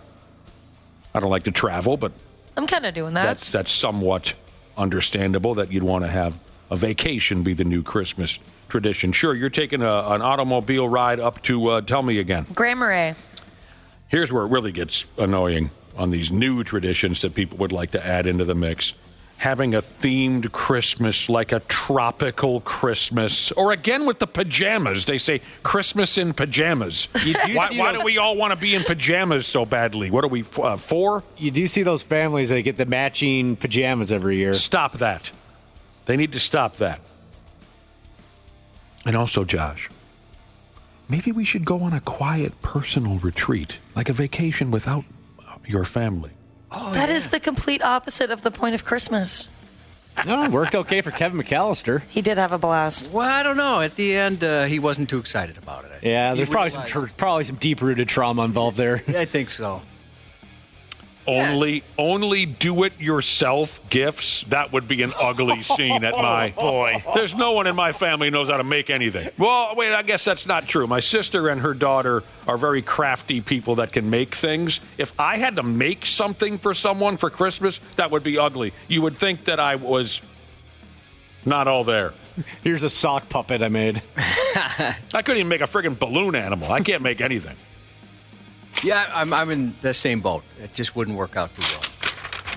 I don't like to travel, but I'm kind of doing that. that's somewhat understandable that you'd want to have a vacation be the new Christmas tradition. Sure, you're taking an automobile ride up to, tell me again. Grand Marais. Here's where it really gets annoying on these new traditions that people would like to add into the mix. Having a themed Christmas, like a tropical Christmas, or again with the pajamas. They say Christmas in pajamas. Why do we all want to be in pajamas so badly? What are we, 4? You do see those families that get the matching pajamas every year. Stop that. They need to stop that. And also, Josh, maybe we should go on a quiet personal retreat, like a vacation without your family. That is the complete opposite of the point of Christmas. No, it worked okay for Kevin McAllister. He did have a blast. Well, I don't know. At the end, he wasn't too excited about it. Yeah, there's probably some deep-rooted trauma involved there. Yeah, I think so. Only do-it-yourself gifts. That would be an ugly scene at my... Boy. There's no one in my family who knows how to make anything. Well, wait, I guess that's not true. My sister and her daughter are very crafty people that can make things. If I had to make something for someone for Christmas, that would be ugly. You would think that I was not all there. Here's a sock puppet I made. I couldn't even make a friggin' balloon animal. I can't make anything. Yeah, I'm in the same boat. It just wouldn't work out too well.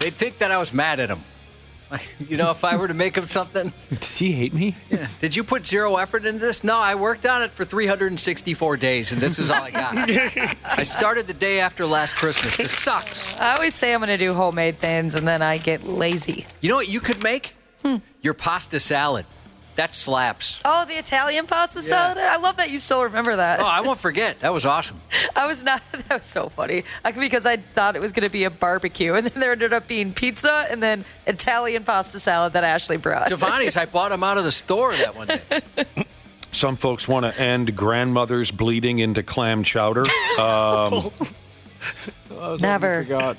They'd think that I was mad at him. You know, if I were to make him something. Does he hate me? Yeah. Did you put zero effort into this? No, I worked on it for 364 days, and this is all I got. I started the day after last Christmas. This sucks. I always say I'm going to do homemade things, and then I get lazy. You know what you could make? Your pasta salad. That slaps. Oh, the Italian pasta salad? I love that you still remember that. Oh, I won't forget. That was awesome. That was so funny. Because I thought it was going to be a barbecue, and then there ended up being pizza and then Italian pasta salad that Ashley brought. Devani's, I bought them out of the store that one day. Some folks want to end grandmothers bleeding into clam chowder. Never.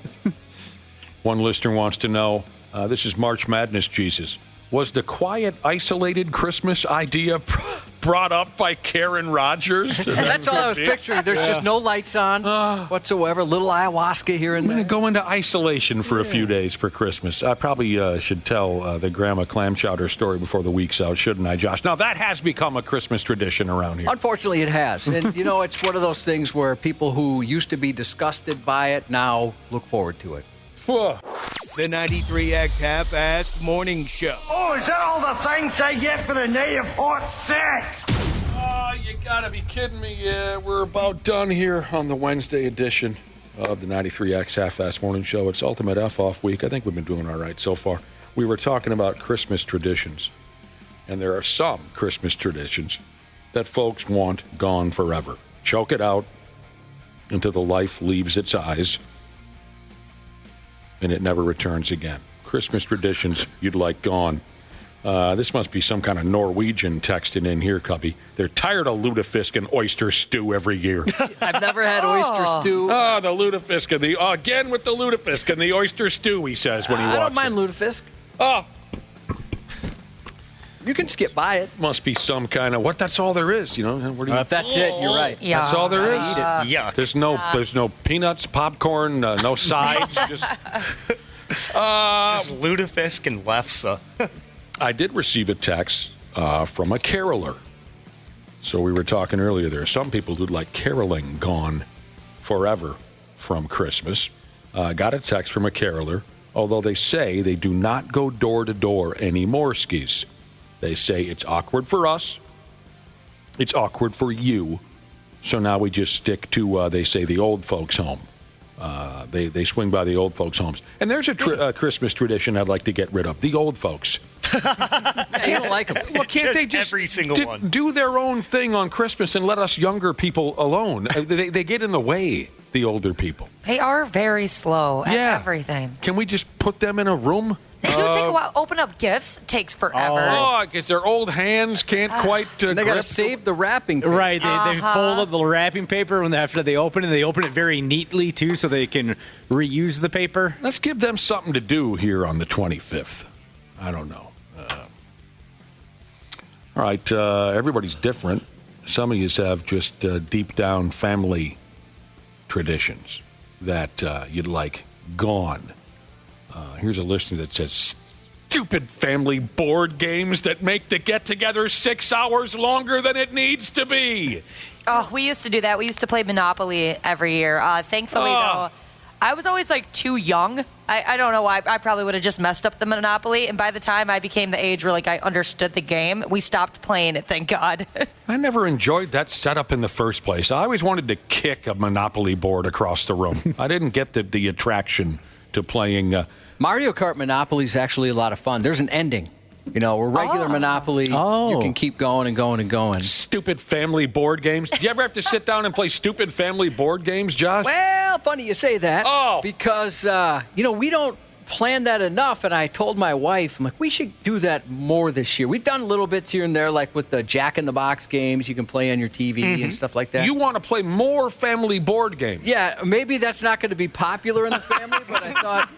One listener wants to know, this is March Madness, Jesus. Was the quiet, isolated Christmas idea brought up by Karen Rogers? That's all I was picturing. There's just no lights on whatsoever. Little ayahuasca here and there. I'm going to go into isolation for a few days for Christmas. I probably should tell the grandma clam chowder story before the week's out, shouldn't I, Josh? Now, that has become a Christmas tradition around here. Unfortunately, it has. And, you know, it's one of those things where people who used to be disgusted by it now look forward to it. The 93X Half-Assed Morning Show. Oh, is that all the thanks I get for the native hot sex? Oh, you gotta be kidding me. Yeah, we're about done here on the Wednesday edition of the 93X Half-Assed Morning Show. It's Ultimate F-Off week. I think we've been doing all right so far. We were talking about Christmas traditions, and there are some Christmas traditions that folks want gone forever. Choke it out until the life leaves its eyes, and it never returns again. Christmas traditions you'd like gone. This must be some kind of Norwegian texting in here, Cubby. They're tired of lutefisk and oyster stew every year. I've never had oyster stew. Oh, the lutefisk. Again with the lutefisk and the oyster stew, he says when he walks in. I don't mind lutefisk. Oh. You can skip by it. Must be some kind of, that's all there is, you know. If that's it, you're right. Yeah. That's all there is. Eat it. Yeah. There's no peanuts, popcorn, no sides. Just lutefisk and lefse. I did receive a text from a caroler. So we were talking earlier, there are some people who'd like caroling gone forever from Christmas. Got a text from a caroler, although they say they do not go door to door anymore, skis. They say it's awkward for us. It's awkward for you. So now we just stick to, they say, the old folks' home. They swing by the old folks' homes. And there's a Christmas tradition I'd like to get rid of, the old folks. You don't like them. Well, can't they just every single one do their own thing on Christmas and let us younger people alone? They get in the way, the older people. They are very slow at everything. Can we just put them in a room? They do take a while. Open up gifts. It takes forever. Oh, because their old hands can't quite They got to save the wrapping paper. Right. They fold up the wrapping paper after they open it. They open it very neatly, too, so they can reuse the paper. Let's give them something to do here on the 25th. I don't know. All right. Everybody's different. Some of you have just deep down family traditions. that you'd like gone. Here's a listener that says, stupid family board games that make the get-together 6 hours longer than it needs to be. Oh, we used to do that. We used to play Monopoly every year. Thankfully, though, I was always too young. I don't know why. I probably would have just messed up the Monopoly. And by the time I became the age where I understood the game, we stopped playing it. Thank God. I never enjoyed that setup in the first place. I always wanted to kick a Monopoly board across the room. I didn't get the attraction to playing. Mario Kart Monopoly is actually a lot of fun. There's an ending. Where regular Monopoly, you can keep going and going and going. Stupid family board games. Do you ever have to sit down and play stupid family board games, Josh? Well, funny you say that. Because, we don't plan that enough. And I told my wife, I'm like, we should do that more this year. We've done little bits here and there, like with the Jack-in-the-Box games you can play on your TV and stuff like that. You want to play more family board games? Yeah, maybe that's not going to be popular in the family, but I thought...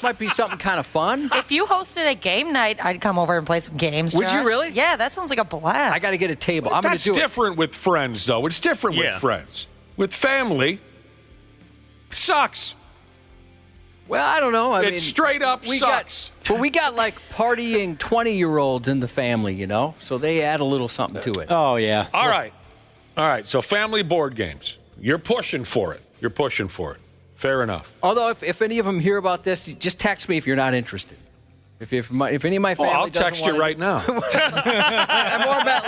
might be something kind of fun. If you hosted a game night, I'd come over and play some games. Would Josh. you really? Yeah, that sounds like a blast. I got to get a table. I'm going to That's do different with friends, though. It's different with friends. With family, sucks. Well, I don't know. I mean, straight up sucks. We got partying 20-year-olds in the family, so they add a little something to it. Oh, yeah. All right. So family board games. You're pushing for it. Fair enough. Although, if any of them hear about this, just text me if you're not interested. If any of my family I'll text you right now. I'm more about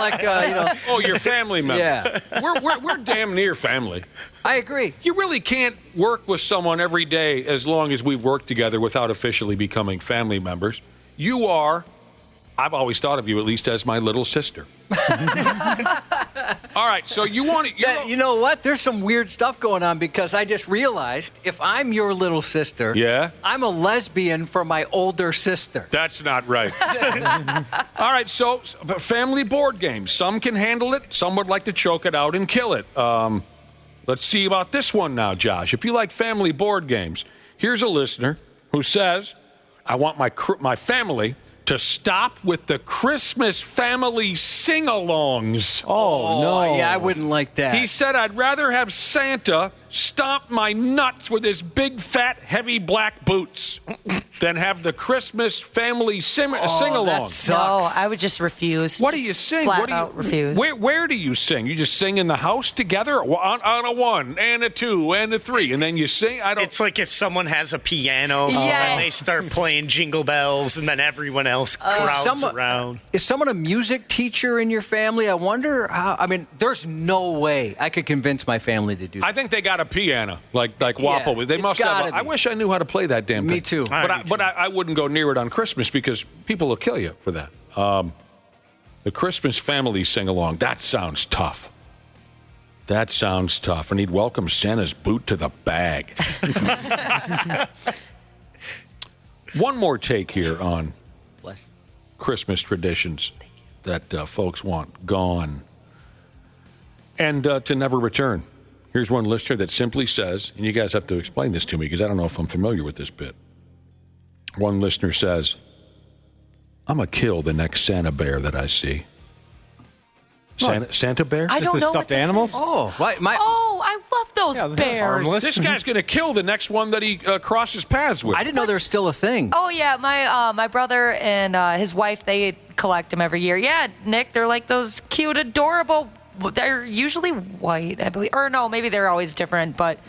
Oh, your family member. Yeah. We're damn near family. I agree. You really can't work with someone every day as long as we've worked together without officially becoming family members. You are, I've always thought of you at least as my little sister. All right, so you want to... You know what? There's some weird stuff going on because I just realized if I'm your little sister, I'm a lesbian for my older sister. That's not right. All right, so family board games. Some can handle it. Some would like to choke it out and kill it. Let's see about this one now, Josh. If you like family board games, here's a listener who says, I want my family to stop with the Christmas family sing-alongs. Oh, no. Yeah, I wouldn't like that. He said, I'd rather have Santa stomp my nuts with his big, fat, heavy black boots than have the Christmas family sing-along. That sucks. No, I would just refuse. What do you sing? Flat out refuse. Where do you sing? You just sing in the house together on a 1 and a 2 and a 3, and then you sing? It's like if someone has a piano and they start playing Jingle Bells, and then everyone else crowds around. Is someone a music teacher in your family? I wonder how. I mean, there's no way I could convince my family to do that. I think they got a piano, like Wapple. They must have. I wish I knew how to play that damn thing. Me too. But I wouldn't go near it on Christmas because people will kill you for that. The Christmas family sing-along, that sounds tough. And he'd welcome Santa's boot to the bag. One more take here on Christmas traditions that folks want gone and to never return. Here's one listener that simply says, and you guys have to explain this to me because I don't know if I'm familiar with this bit. One listener says, I'm going to kill the next Santa bear that I see. Santa bear? I don't know stuffed animals? I love those bears. This guy's going to kill the next one that he crosses paths with. I didn't know there was still a thing. Oh, yeah. My brother and his wife, they collect them every year. Yeah, Nick, they're like those cute, adorable... They're usually white, I believe. Or no, maybe they're always different, but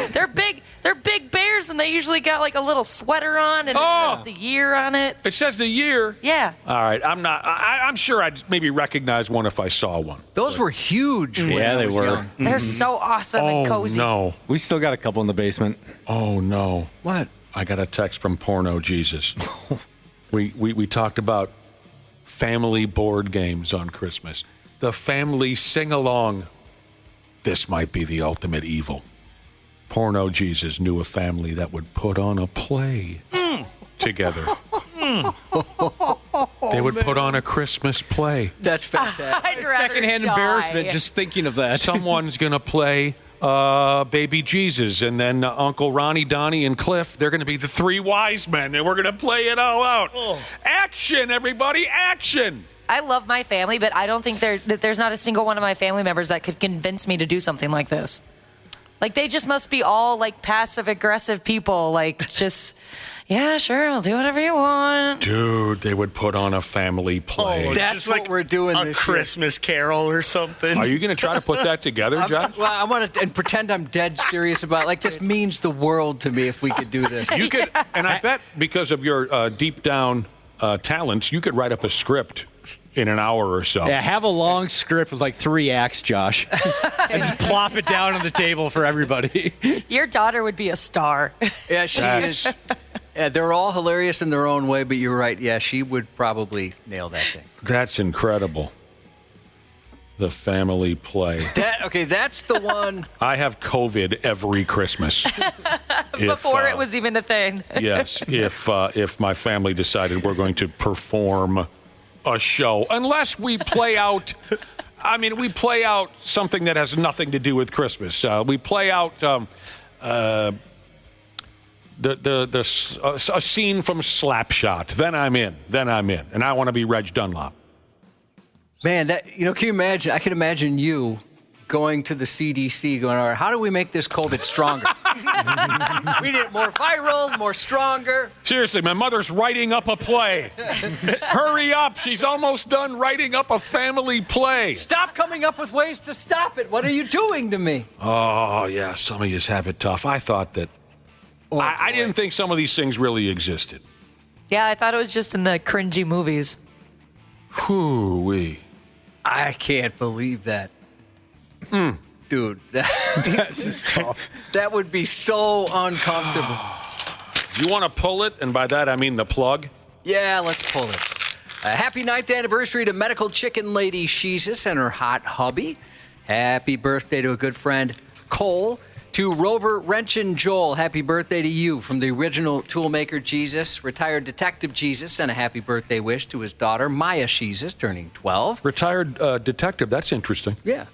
they're big. They're big bears, and they usually got like a little sweater on, and it says the year on it. It says the year? Yeah. All right, I'm sure I'd maybe recognize one if I saw one. Those were huge. Yeah, they were. Young. They're so awesome and cozy. No. We still got a couple in the basement. Oh, no. What? I got a text from Porno Jesus. we talked about family board games on Christmas. The family sing-along. This might be the ultimate evil. Porno Jesus knew a family that would put on a play together. They would put on a Christmas play. That's fantastic. Secondhand embarrassment just thinking of that. Someone's going to play Baby Jesus, and then Uncle Ronnie, Donnie, and Cliff, they're going to be the three wise men, and we're going to play it all out. Action, everybody, action! I love my family, but I don't think there's not a single one of my family members that could convince me to do something like this. Like, they just must be all, like, passive-aggressive people. Like, just, yeah, sure, I'll do whatever you want. Dude, they would put on a family play. Oh, That's what we're doing a this Christmas Carol or something. Are you going to try to put that together, John? Well, I want to and pretend I'm dead serious about it. Like, this means the world to me if we could do this. You could, and I bet because of your deep down talents, you could write up a script in an hour or so. Yeah, have a long script with like 3 acts, Josh. And just plop it down on the table for everybody. Your daughter would be a star. Yeah, she is. Yeah, they're all hilarious in their own way, but you're right. Yeah, she would probably nail that thing. That's incredible. The family play. That's the one. I have COVID every Christmas. Before it was even a thing. Yes, if my family decided we're going to perform a show, unless we play out. I mean, we play out something that has nothing to do with Christmas. We play out a scene from Slapshot. Then I'm in, and I want to be Reg Dunlop. Man, can you imagine? I can imagine you going to the CDC, going, all right, how do we make this COVID stronger? We need it more viral, more stronger. Seriously, my mother's writing up a play. Hurry up. She's almost done writing up a family play. Stop coming up with ways to stop it. What are you doing to me? Oh, yeah, some of you have it tough. I thought that. I didn't think some of these things really existed. Yeah, I thought it was just in the cringy movies. Hoo-wee. I can't believe that. Dude, that's just tough. That would be so uncomfortable. You want to pull it? And by that, I mean the plug? Yeah, let's pull it. Happy 9th anniversary to Medical Chicken Lady Sheezus and her hot hubby. Happy birthday to a good friend, Cole. To Rover Wrenchin' Joel, happy birthday to you from the original toolmaker Jesus. Retired detective Jesus, and a happy birthday wish to his daughter Maya Sheezus, turning 12. Retired detective, that's interesting. Yeah.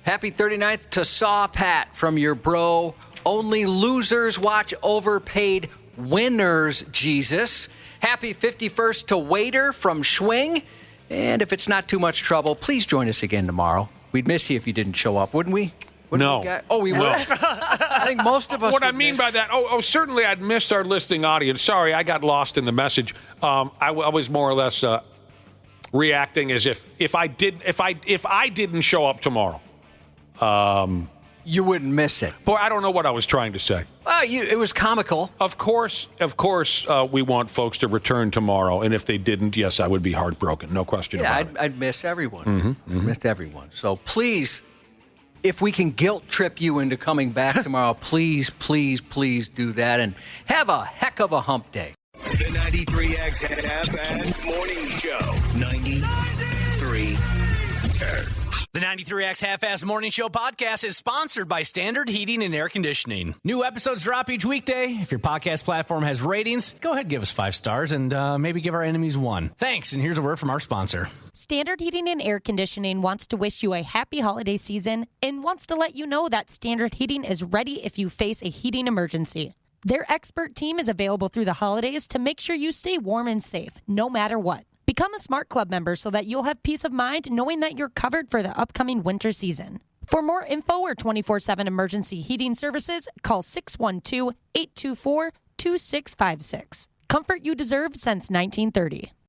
Happy 39th to Saw Pat from your bro. Only losers watch overpaid winners, Jesus. Happy 51st to Waiter from Schwing. And if it's not too much trouble, please join us again tomorrow. We'd miss you if you didn't show up, wouldn't we? No. We would. I think most of us. What I mean by that, certainly I'd missed our listening audience. Sorry, I got lost in the message. I was more or less reacting as if I didn't show up tomorrow. You wouldn't miss it. Boy, I don't know what I was trying to say. Well, it was comical. Of course, we want folks to return tomorrow, and if they didn't, yes, I would be heartbroken. No question about it. I'd miss everyone. Missed everyone. So please, if we can guilt trip you into coming back tomorrow, please, please, please do that, and have a heck of a hump day. The 93X Half-Assed Morning Show. 93. The 93X Half-Assed Morning Show podcast is sponsored by Standard Heating and Air Conditioning. New episodes drop each weekday. If your podcast platform has ratings, go ahead and give us 5 stars and maybe give our enemies 1. Thanks, and here's a word from our sponsor. Standard Heating and Air Conditioning wants to wish you a happy holiday season and wants to let you know that Standard Heating is ready if you face a heating emergency. Their expert team is available through the holidays to make sure you stay warm and safe, no matter what. Become a Smart Club member so that you'll have peace of mind knowing that you're covered for the upcoming winter season. For more info or 24/7 emergency heating services, call 612-824-2656. Comfort you deserve since 1930.